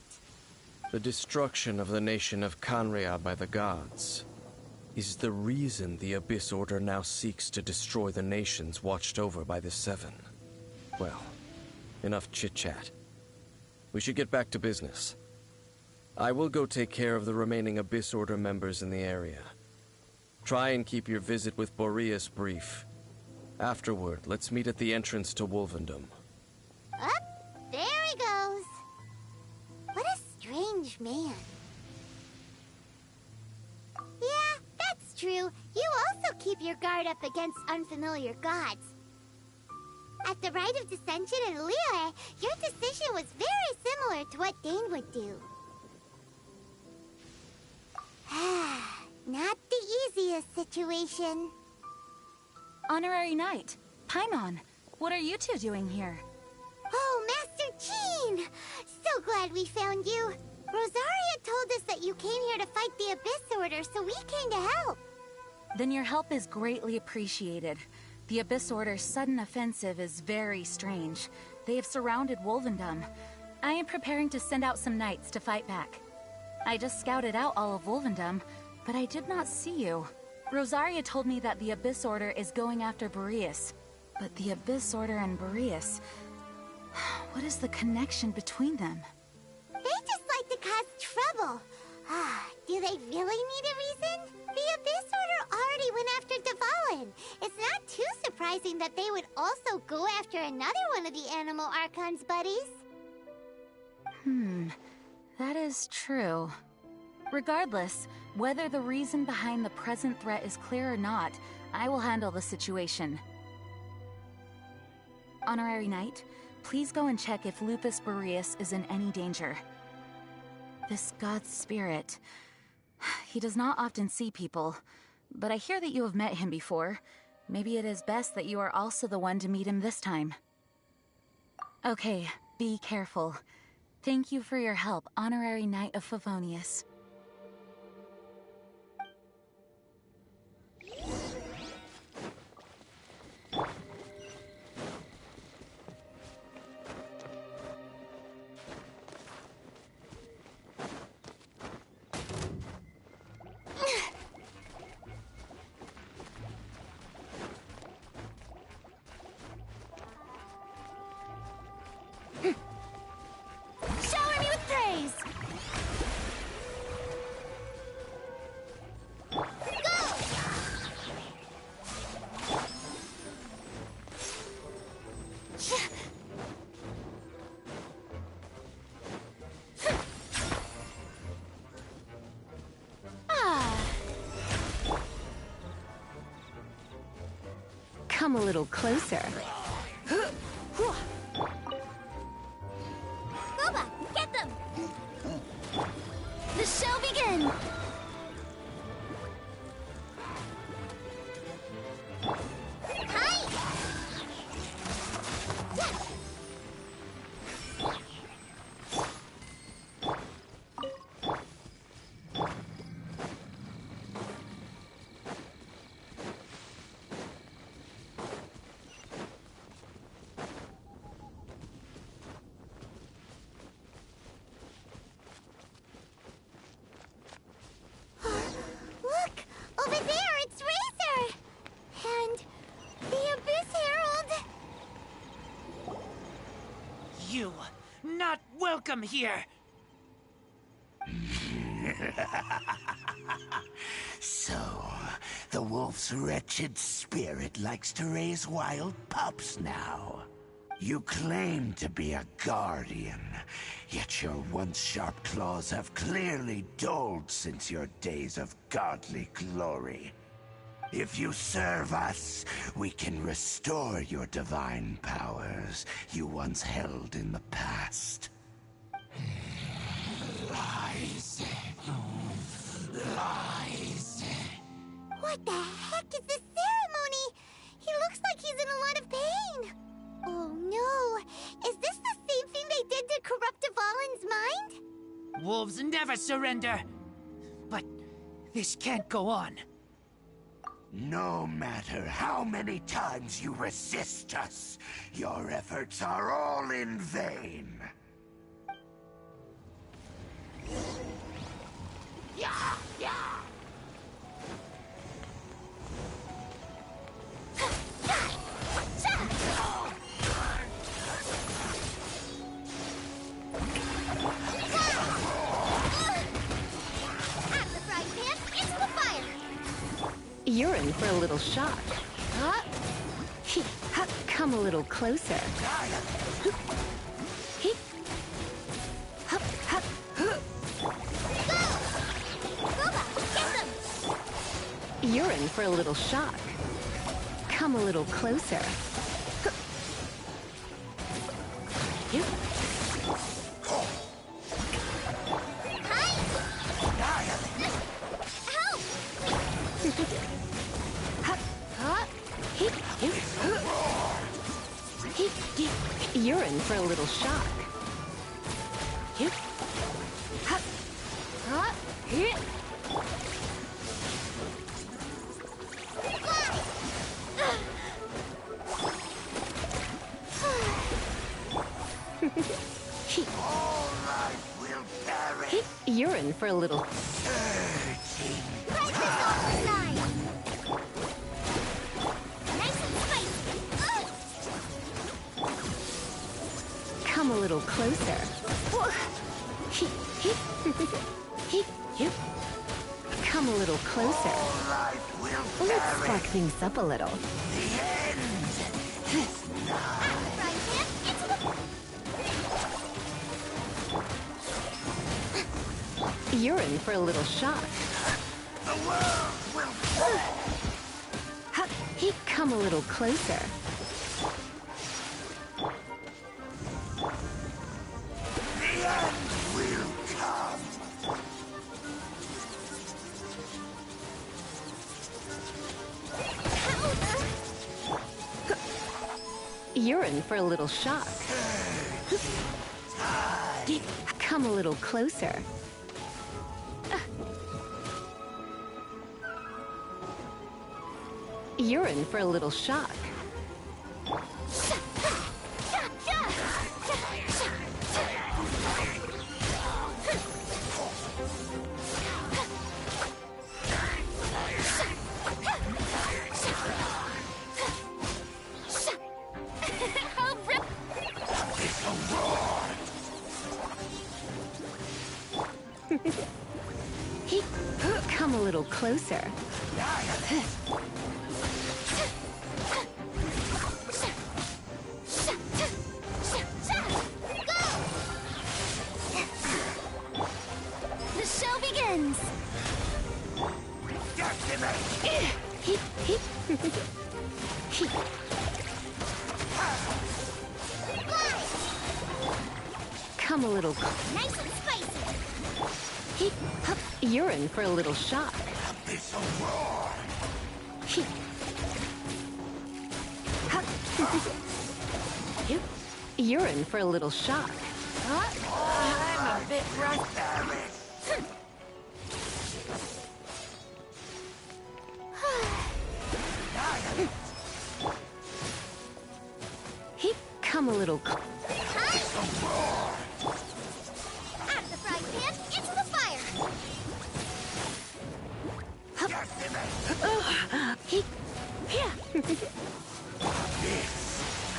Speaker 13: The destruction of the nation of Canria by the gods is the reason the Abyss Order now seeks to destroy the nations watched over by the Seven. Well, enough chit-chat. We should get back to business. I will go take care of the remaining Abyss Order members in the area. Try and keep your visit with Boreas brief. Afterward, let's meet at the entrance to Wolvendom.
Speaker 4: Up, there he goes. What a strange man. Yeah, that's true. You also keep your guard up against unfamiliar gods. At the Rite of Dissension in Liyue, your decision was very similar to what Dane would do. Not the easiest situation.
Speaker 3: Honorary Knight, Paimon, what are you two doing here?
Speaker 4: Oh, Master Jean! So glad we found you. Rosaria told us that you came here to fight the Abyss Order, so we came to help.
Speaker 3: Then your help is greatly appreciated. The Abyss Order's sudden offensive is very strange. They have surrounded Wolvendom. I am preparing to send out some knights to fight back. I just scouted out all of Wolvendom, but I did not see you. Rosaria told me that the Abyss Order is going after Boreas. But the Abyss Order and Boreas... What is the connection between them?
Speaker 4: They just like to cause trouble. Do they really need a reason? The Abyss Order already went after Dvalin. It's not too surprising that they would also go after another one of the Animal Archon's buddies.
Speaker 3: That is true. Regardless, whether the reason behind the present threat is clear or not, I will handle the situation. Honorary Knight, please go and check if Lupus Boreas is in any danger. This god's spirit... He does not often see people, but I hear that you have met him before. Maybe it is best that you are also the one to meet him this time. Okay, be careful. Thank you for your help, Honorary Knight of Favonius.
Speaker 1: Shower me with praise!
Speaker 6: Come a little closer.
Speaker 1: Boba, get them! The show begin!
Speaker 4: Look! Over there, it's Razor! And the Abyss Herald!
Speaker 5: You, not welcome here!
Speaker 10: So, the wolf's wretched spirit likes to raise wild pups now. You claim to be a guardian, yet your once sharp claws have clearly dulled since your days of godly glory. If you serve us, we can restore your divine powers you once held in the past. Lies. Lies.
Speaker 4: What the heck is this ceremony? He looks like he's in a lot of pain. Oh no! Is this the same thing they did to corrupt Dvalin's mind?
Speaker 5: Wolves never surrender! But this can't go on.
Speaker 10: No matter how many times you resist us, your efforts are all in vain. Yeah, yeah.
Speaker 6: You're in for a little shock. Come a little closer. You're in for a little shock. Come a little closer. You're in for a little shock.
Speaker 10: All life will perish.
Speaker 6: You're in for a little...
Speaker 10: Searching.
Speaker 4: Right,
Speaker 16: Come a little closer. Come a little closer. Let's spark things up a little. You're in for a little shock.
Speaker 10: The world will
Speaker 16: Come a little closer.
Speaker 10: The end will come.
Speaker 16: You're in for a little shock. Come a little closer. You're in for a little shock. Come a little closer.
Speaker 1: The show begins!
Speaker 16: Come a little.
Speaker 4: Nice and spicy.
Speaker 16: You're in for a little shock. You're in for a little shock.
Speaker 4: I'm a bit rusty.
Speaker 16: Come a little.
Speaker 4: Out of the frying pan, into the fire.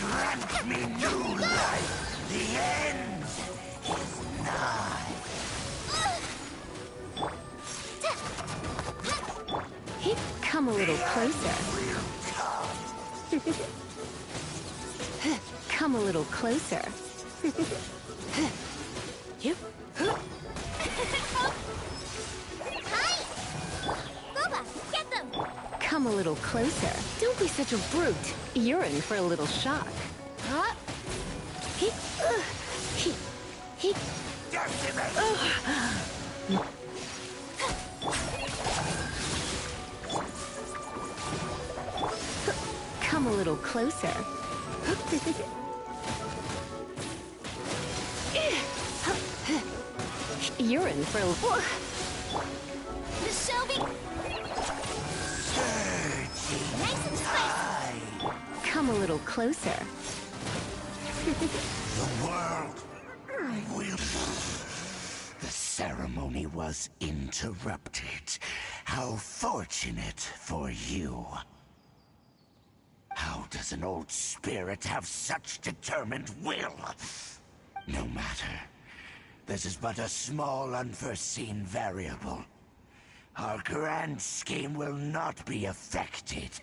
Speaker 10: Grant me new life. The end is nigh.
Speaker 16: Come a little closer. Come a little closer.
Speaker 4: Boba, get them.
Speaker 16: Come a little closer. Don't be such a brute. You're in for a little shock. Come a little closer. You're in for a...
Speaker 1: The show
Speaker 4: Nice and spicy.
Speaker 16: Come a little closer.
Speaker 10: The world will... The ceremony was interrupted. How fortunate for you. How does an old spirit have such determined will? No matter. This is but a small unforeseen variable. Our grand scheme will not be affected.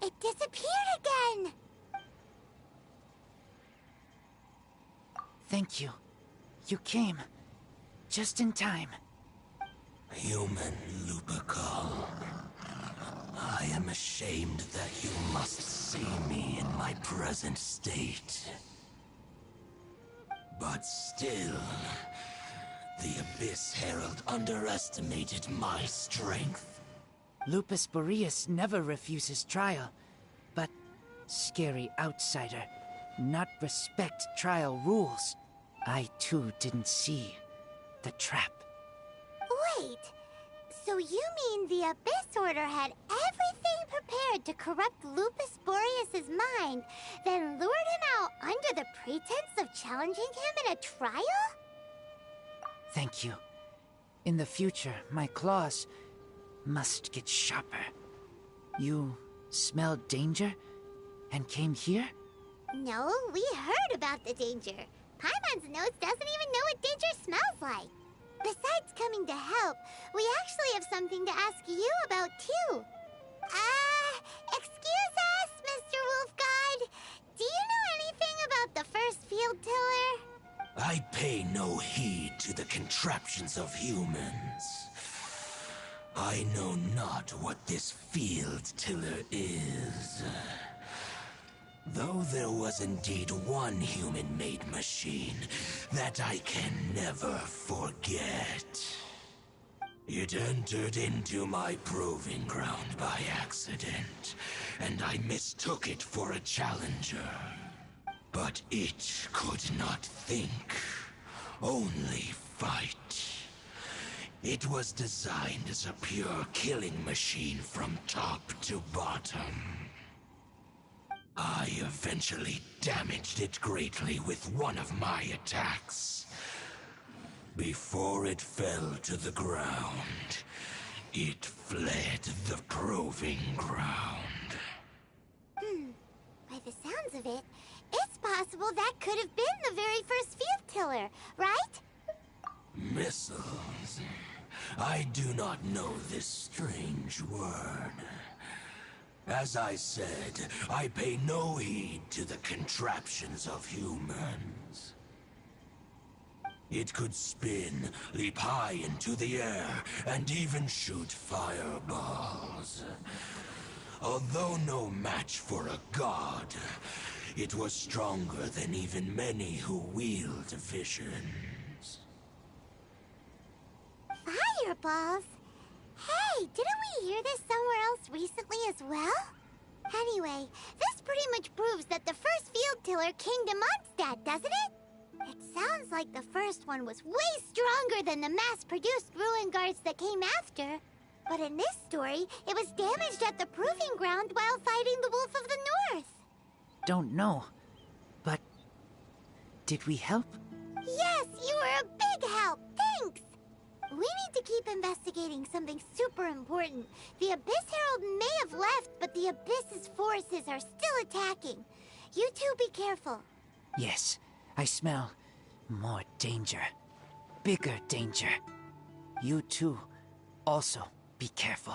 Speaker 4: It disappeared again.
Speaker 5: Thank you. You came. Just in time.
Speaker 10: Human Lupercal. I am ashamed that you must see me in my present state. But still, the Abyss Herald underestimated my strength.
Speaker 5: Lupus Boreas never refuses trial, but scary outsider, not respect trial rules. I too didn't see the trap.
Speaker 4: Wait, so you mean the Abyss Order had everything prepared to corrupt Lupus Boreas' mind, then lured him out under the pretense of challenging him in a trial?
Speaker 5: Thank you. In the future, my claws must get sharper. You smell danger? And came here?
Speaker 4: No, we heard about the danger. Paimon's nose doesn't even know what danger smells like. Besides coming to help, we actually have something to ask you about, too. Excuse us, Mr. Wolf God. Do you know anything about the first field tiller?
Speaker 10: I pay no heed to the contraptions of humans. I know not what this field tiller is. Though there was indeed one human-made machine that I can never forget. It entered into my proving ground by accident, and I mistook it for a challenger. But it could not think, only fight. It was designed as a pure killing machine from top to bottom. I eventually damaged it greatly with one of my attacks. Before it fell to the ground, it fled the proving ground.
Speaker 4: By the sounds of it, it's possible that could have been the very first field tiller, right?
Speaker 10: Missiles. I do not know this strange word. As I said, I pay no heed to the contraptions of humans. It could spin, leap high into the air, and even shoot fireballs. Although no match for a god, it was stronger than even many who wield visions.
Speaker 4: Fireballs? Hey, didn't we hear this somewhere else recently as well? Anyway, this pretty much proves that the first field tiller came to Mondstadt, doesn't it? It sounds like the first one was way stronger than the mass-produced ruin guards that came after. But in this story, it was damaged at the proving ground while fighting the Wolf of the North.
Speaker 5: Don't know. But did we help?
Speaker 4: Yes, you were a big help. Thanks. We need to keep investigating something super important. The Abyss Herald may have left, but the Abyss's forces are still attacking. You two be careful.
Speaker 5: Yes, I smell more danger. Bigger danger. You too, also be careful.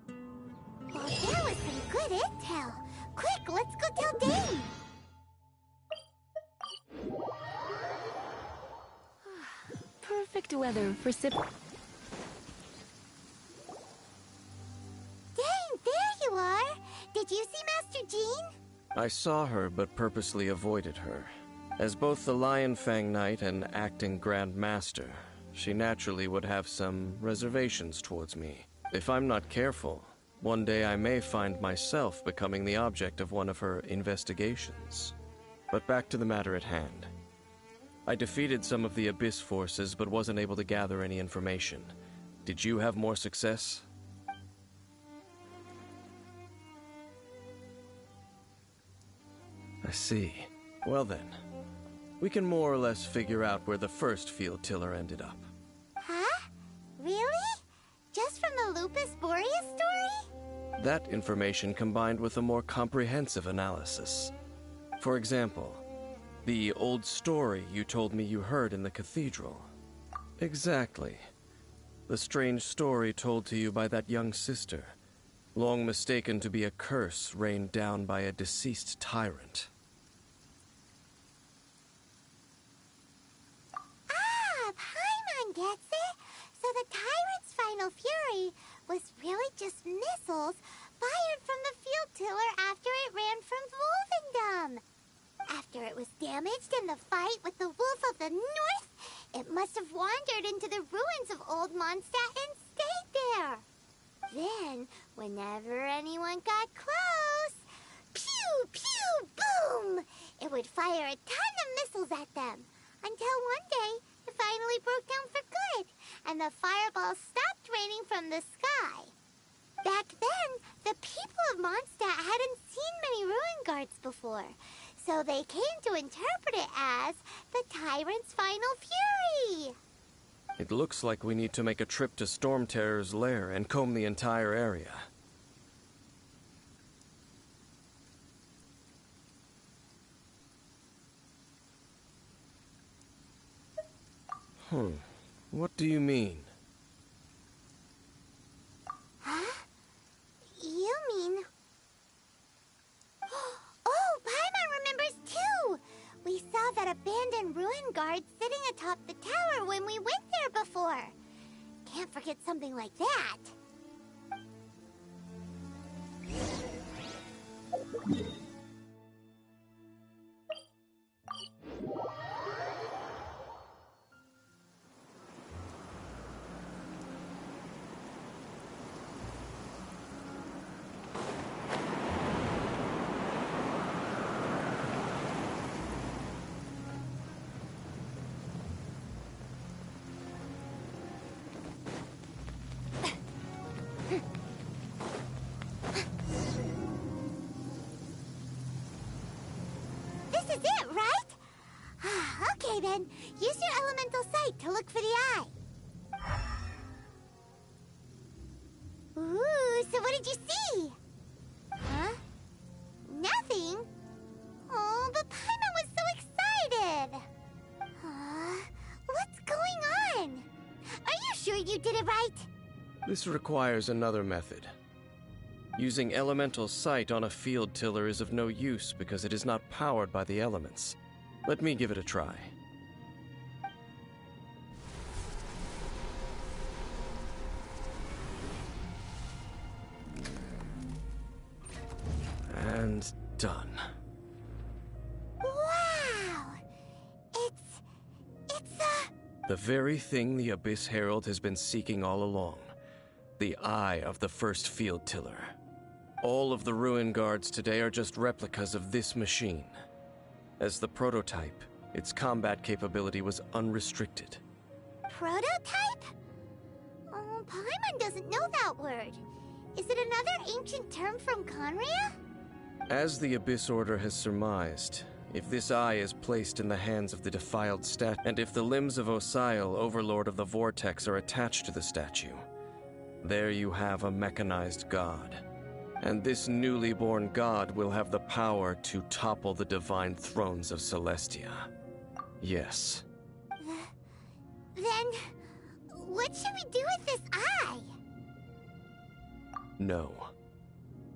Speaker 4: Well, there was some good intel. Quick, let's go tell Dane.
Speaker 6: Perfect weather for sip.
Speaker 4: Dane, there you are. Did you see Master Jean?
Speaker 13: I saw her, but purposely avoided her. As both the Lion Fang Knight and acting Grand Master, she naturally would have some reservations towards me. If I'm not careful, one day I may find myself becoming the object of one of her investigations. But back to the matter at hand. I defeated some of the Abyss forces, but wasn't able to gather any information. Did you have more success? I see. Well then, we can more or less figure out where the first field tiller ended up.
Speaker 4: Huh? Really? Just from the Lupus Boreas story?
Speaker 13: That information combined with a more comprehensive analysis. For example, the old story you told me you heard in the cathedral. Exactly. The strange story told to you by that young sister, long mistaken to be a curse rained down by a deceased tyrant.
Speaker 4: Paimon gets it. So the tyrant's final fury was really just missiles fired from the field tiller after it ran from Wolvendom. After it was damaged in the fight with the Wolf of the North, it must have wandered into the ruins of Old Mondstadt and stayed there. Then, whenever anyone got close, pew, pew, boom! It would fire a ton of missiles at them. Until one day, it finally broke down for good, and the fireballs stopped raining from the sky. Back then, the people of Mondstadt hadn't seen many ruin guards before, so they came to interpret it as the tyrant's final fury.
Speaker 13: It looks like we need to make a trip to Storm Terror's lair and comb the entire area. What do you mean?
Speaker 4: Huh? You mean... Oh, Paimon remembers too! We saw that abandoned ruin guard sitting atop the tower when we went there before. Can't forget something like that. This is it, right? Okay then, use your elemental sight to look for the eye. Ooh, so what did you see? Huh? Nothing? Oh, but Paimon was so excited. What's going on? Are you sure you did it right?
Speaker 13: This requires another method. Using elemental sight on a field tiller is of no use because it is not powered by the elements. Let me give it a try. And done.
Speaker 4: Wow! It's
Speaker 13: the very thing the Abyss Herald has been seeking all along. The eye of the first field tiller. All of the ruin guards today are just replicas of this machine. As the prototype, its combat capability was unrestricted.
Speaker 4: Prototype? Oh, Paimon doesn't know that word. Is it another ancient term from Conria?
Speaker 13: As the Abyss Order has surmised, if this eye is placed in the hands of the defiled statue, and if the limbs of Osial, Overlord of the Vortex, are attached to the statue, there you have a mechanized god. And this newly born god will have the power to topple the divine thrones of Celestia. Yes.
Speaker 4: Then, what should we do with this eye?
Speaker 13: No.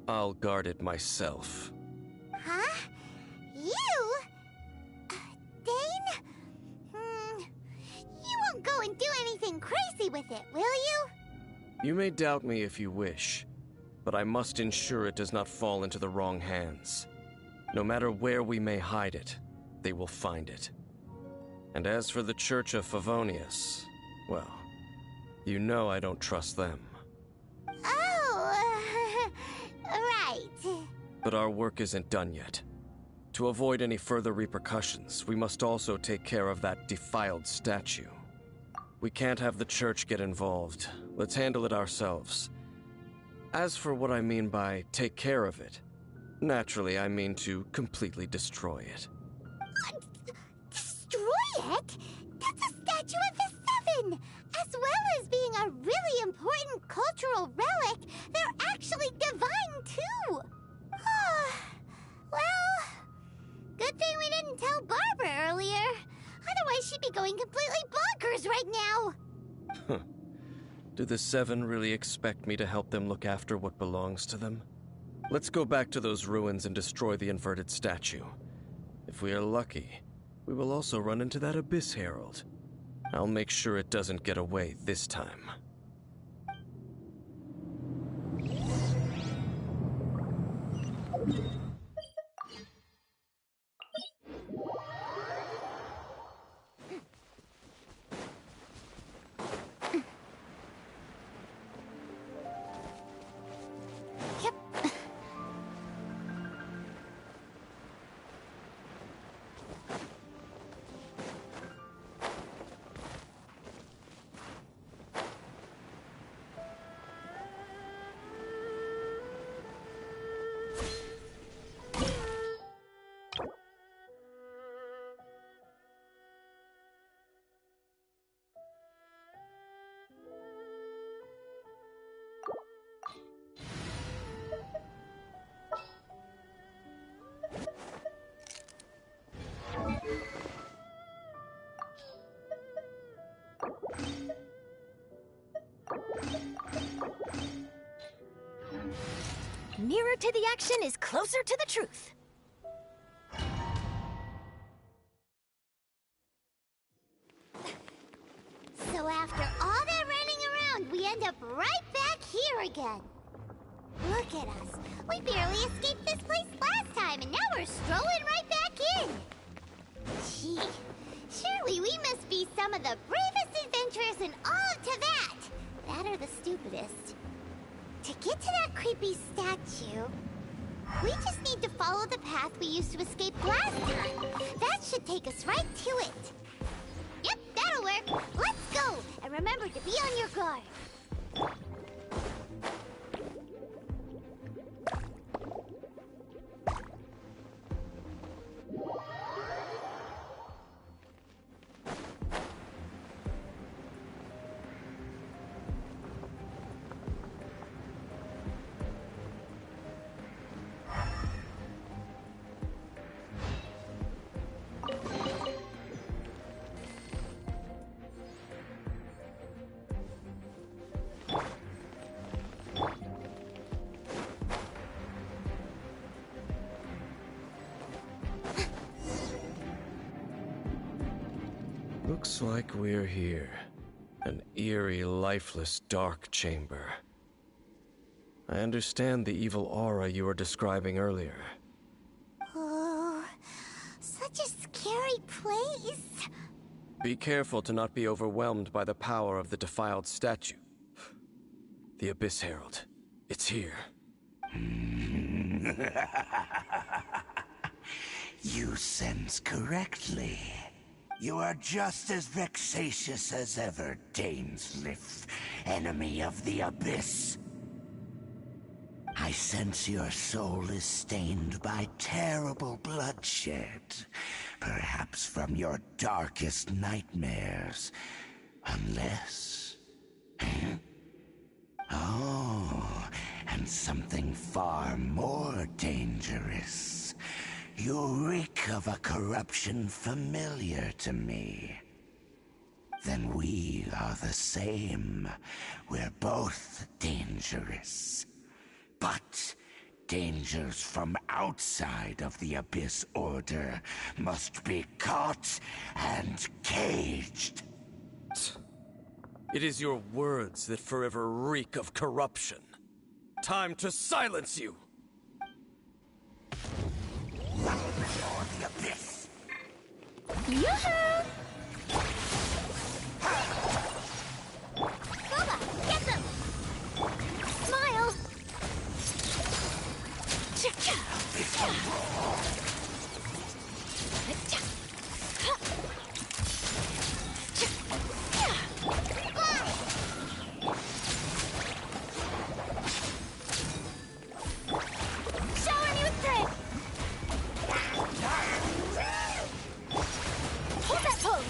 Speaker 13: I'll guard it myself.
Speaker 4: Huh? You? Dane? You won't go and do anything crazy with it, will you?
Speaker 13: You may doubt me if you wish, but I must ensure it does not fall into the wrong hands. No matter where we may hide it, they will find it. And as for the Church of Favonius, well, you know I don't trust them.
Speaker 4: Oh, right.
Speaker 13: But our work isn't done yet. To avoid any further repercussions, we must also take care of that defiled statue. We can't have the church get involved. Let's handle it ourselves. As for what I mean by take care of it, naturally I mean to completely destroy it.
Speaker 4: Destroy it? That's a statue of the Seven! As well as being a really important cultural relic, they're actually divine too! Well, good thing we didn't tell Barbara earlier. Otherwise she'd be going completely bonkers right now!
Speaker 13: Do the Seven really expect me to help them look after what belongs to them? Let's go back to those ruins and destroy the inverted statue. If we are lucky, we will also run into that Abyss Herald. I'll make sure it doesn't get away this time.
Speaker 15: nearer to the action is closer to the truth.
Speaker 4: So after all that running around, we end up right back here again. Look at us. We barely escaped this place last time, and now we're strolling right back in. Gee, surely we must be some of the bravest adventurers in all of Teyvat. That or the stupidest. To get to that creepy statue, we just need to follow the path we used to escape last time. That should take us right to it. Yep, that'll work. Let's go! And remember to be on your guard.
Speaker 13: Looks like we're here. An eerie, lifeless, dark chamber. I understand the evil aura you were describing earlier.
Speaker 4: Oh, such a scary place.
Speaker 13: Be careful to not be overwhelmed by the power of the defiled statue. The Abyss Herald. It's here.
Speaker 10: You sense correctly. You are just as vexatious as ever, Dainsliff, enemy of the Abyss. I sense your soul is stained by terrible bloodshed, perhaps from your darkest nightmares, unless... Oh, and something far more dangerous. You reek of a corruption familiar to me. Then we are the same. We're both dangerous. But dangers from outside of the Abyss Order must be caught and caged.
Speaker 13: It is your words that forever reek of corruption. Time to silence you!
Speaker 10: Before the Abyss.
Speaker 4: Yoo-hoo! Boba, get them! Smile! Shower me with grit! Hold that pose!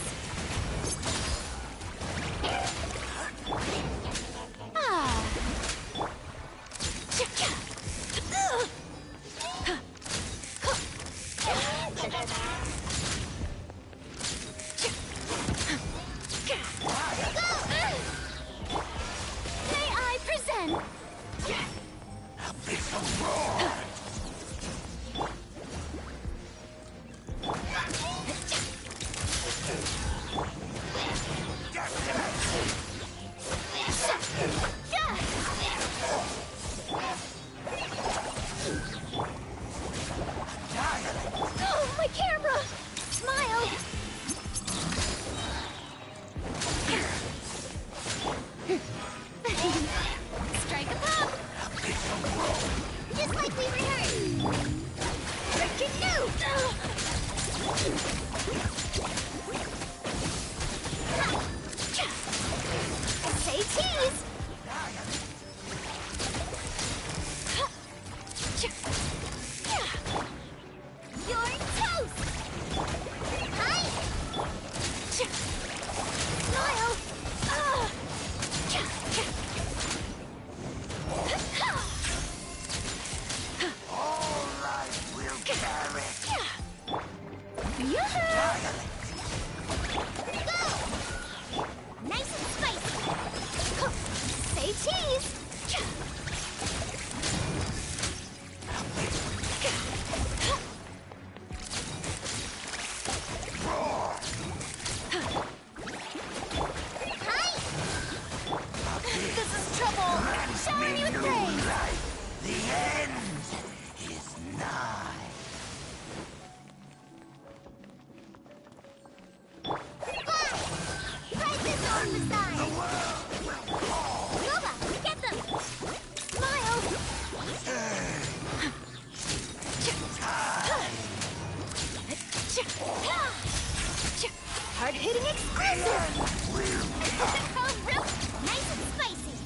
Speaker 4: real nice and spicy.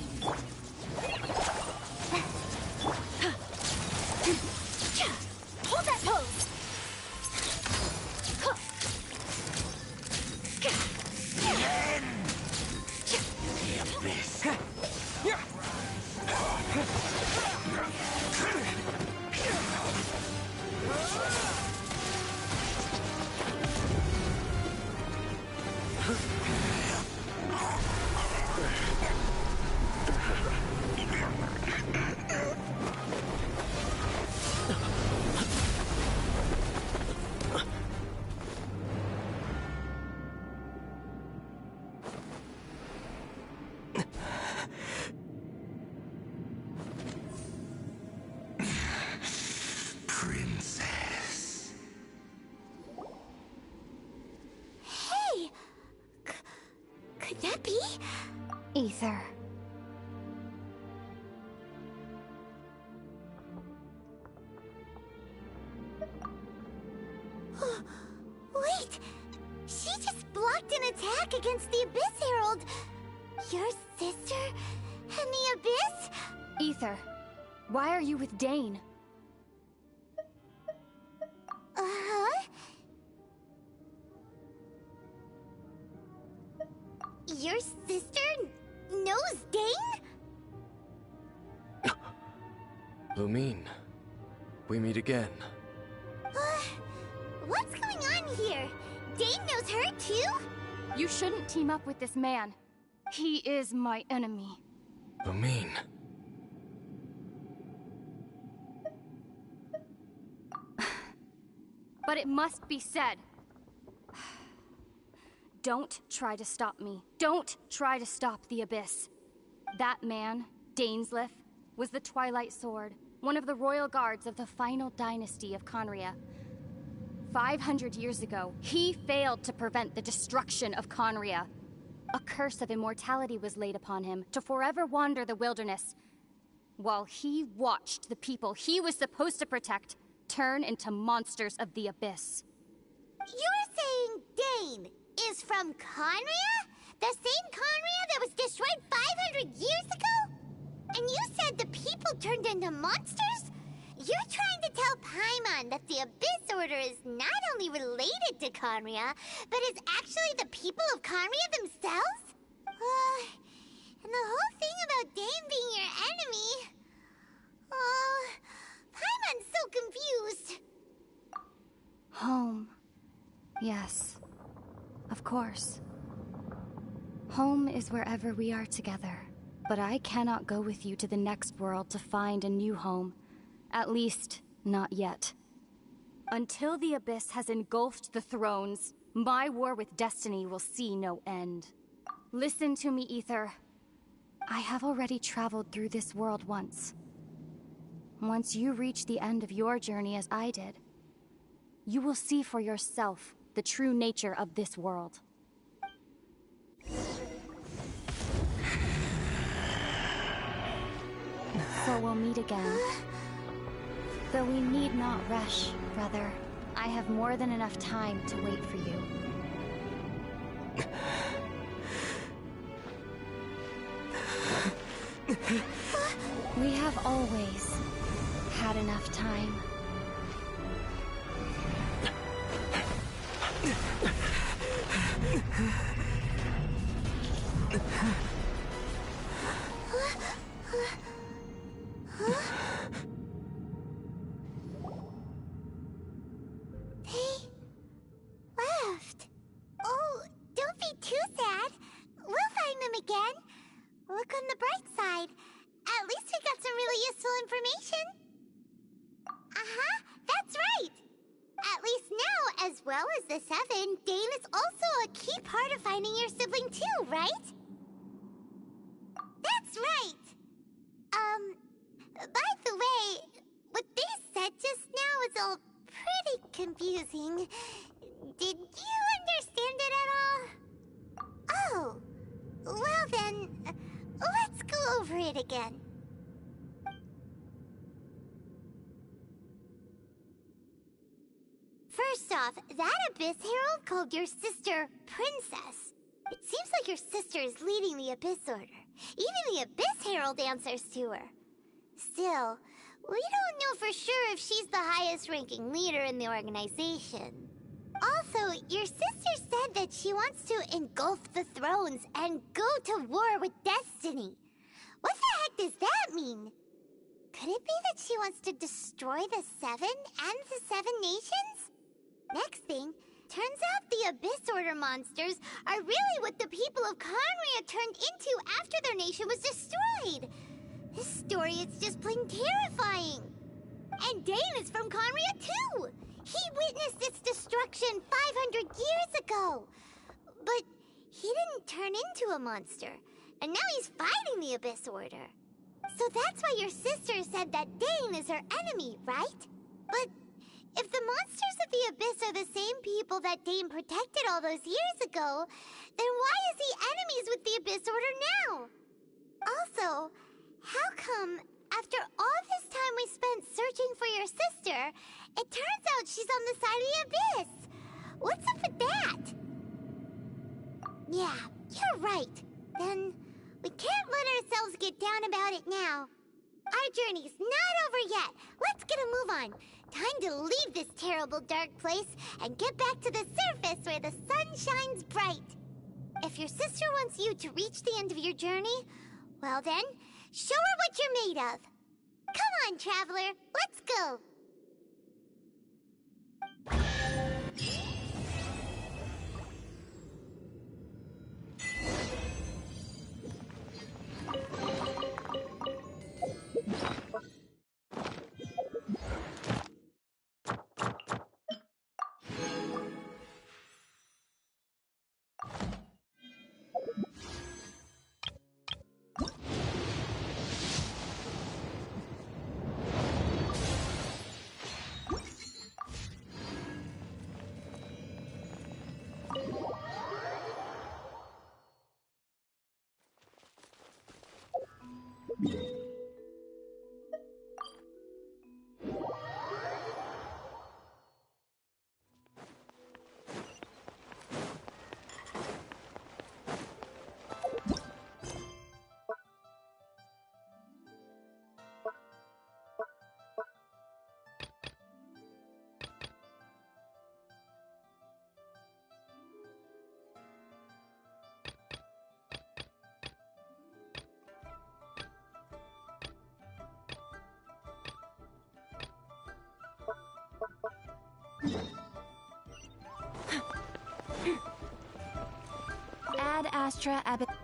Speaker 2: Hold that pose!
Speaker 10: The abyss. Princess.
Speaker 4: Hey! Could that be?
Speaker 2: Ether.
Speaker 4: Wait! She just blocked an attack against the Abyss Herald! Your sister and the Abyss?
Speaker 2: Ether, why are you with Dane?
Speaker 4: Uh-huh? Your sister knows Dane?
Speaker 13: Lumine, we meet again.
Speaker 4: What's going on here? Dane knows her too?
Speaker 2: You shouldn't team up with this man. He is my enemy.
Speaker 13: Lumine.
Speaker 2: But it must be said. Don't try to stop me. Don't try to stop the Abyss. That man, Dainsleif, was the Twilight Sword, one of the royal guards of the final dynasty of Conria. 500 years ago, he failed to prevent the destruction of Conria. A curse of immortality was laid upon him to forever wander the wilderness, while he watched the people he was supposed to protect turn into monsters of the Abyss.
Speaker 4: You're saying Dane is from Conria? The same Conria that was destroyed 500 years ago? And you said the people turned into monsters? You're trying to tell Paimon that the Abyss Order is not only related to Conria, but is actually the people of Conria themselves? And the whole thing about Dane being your enemy... Paimon's so confused.
Speaker 2: Home. Yes. Of course. Home is wherever we are together. But I cannot go with you to the next world to find a new home. At least, not yet. Until the Abyss has engulfed the thrones, my war with destiny will see no end. Listen to me, Ether. I have already traveled through this world once. Once you reach the end of your journey as I did, you will see for yourself the true nature of this world. So we'll meet again. Though we need not rush, brother. I have more than enough time to wait for you. We have always had enough time.
Speaker 4: They left. Oh, don't be too sad. We'll find them again. Look on the bright side. At least we got some really useful information. Uh-huh, that's right. At least now, as well as the Seven, Dane is also a key part of finding your sibling too, right? That's right. By the way, what they said just now is all pretty confusing. Did you understand it at all? Oh, well then, let's go over it again. First off, that Abyss Herald called your sister Princess. It your sister is leading the Abyss Order. Even the Abyss Herald answers to her. Still, we don't know for sure if she's the highest-ranking leader in the organization. Also, your sister said that she wants to engulf the thrones and go to war with Destiny. What the heck does that mean? Could it be that she wants to destroy the Seven and the Seven Nations? Next thing, turns out the Abyss Order monsters are really what the people of Conria turned into after their nation was destroyed. This story is just plain terrifying. And Dane is from Conria too. He witnessed its destruction 500 years ago. But he didn't turn into a monster. And now he's fighting the Abyss Order. So that's why your sister said that Dane is her enemy, right? But if the monsters of the Abyss are the same people that Dane protected all those years ago, then why is he enemies with the Abyss Order now? Also, how come, after all this time we spent searching for your sister, it turns out she's on the side of the Abyss? What's up with that? Yeah, you're right. Then we can't let ourselves get down about it now. Our journey's not over yet. Let's get a move on. Time to leave this terrible dark place and get back to the surface where the sun shines bright. If your sister wants you to reach the end of your journey, well then, show her what you're made of. Come on, traveler, let's go.
Speaker 3: Ad Astra Abbot.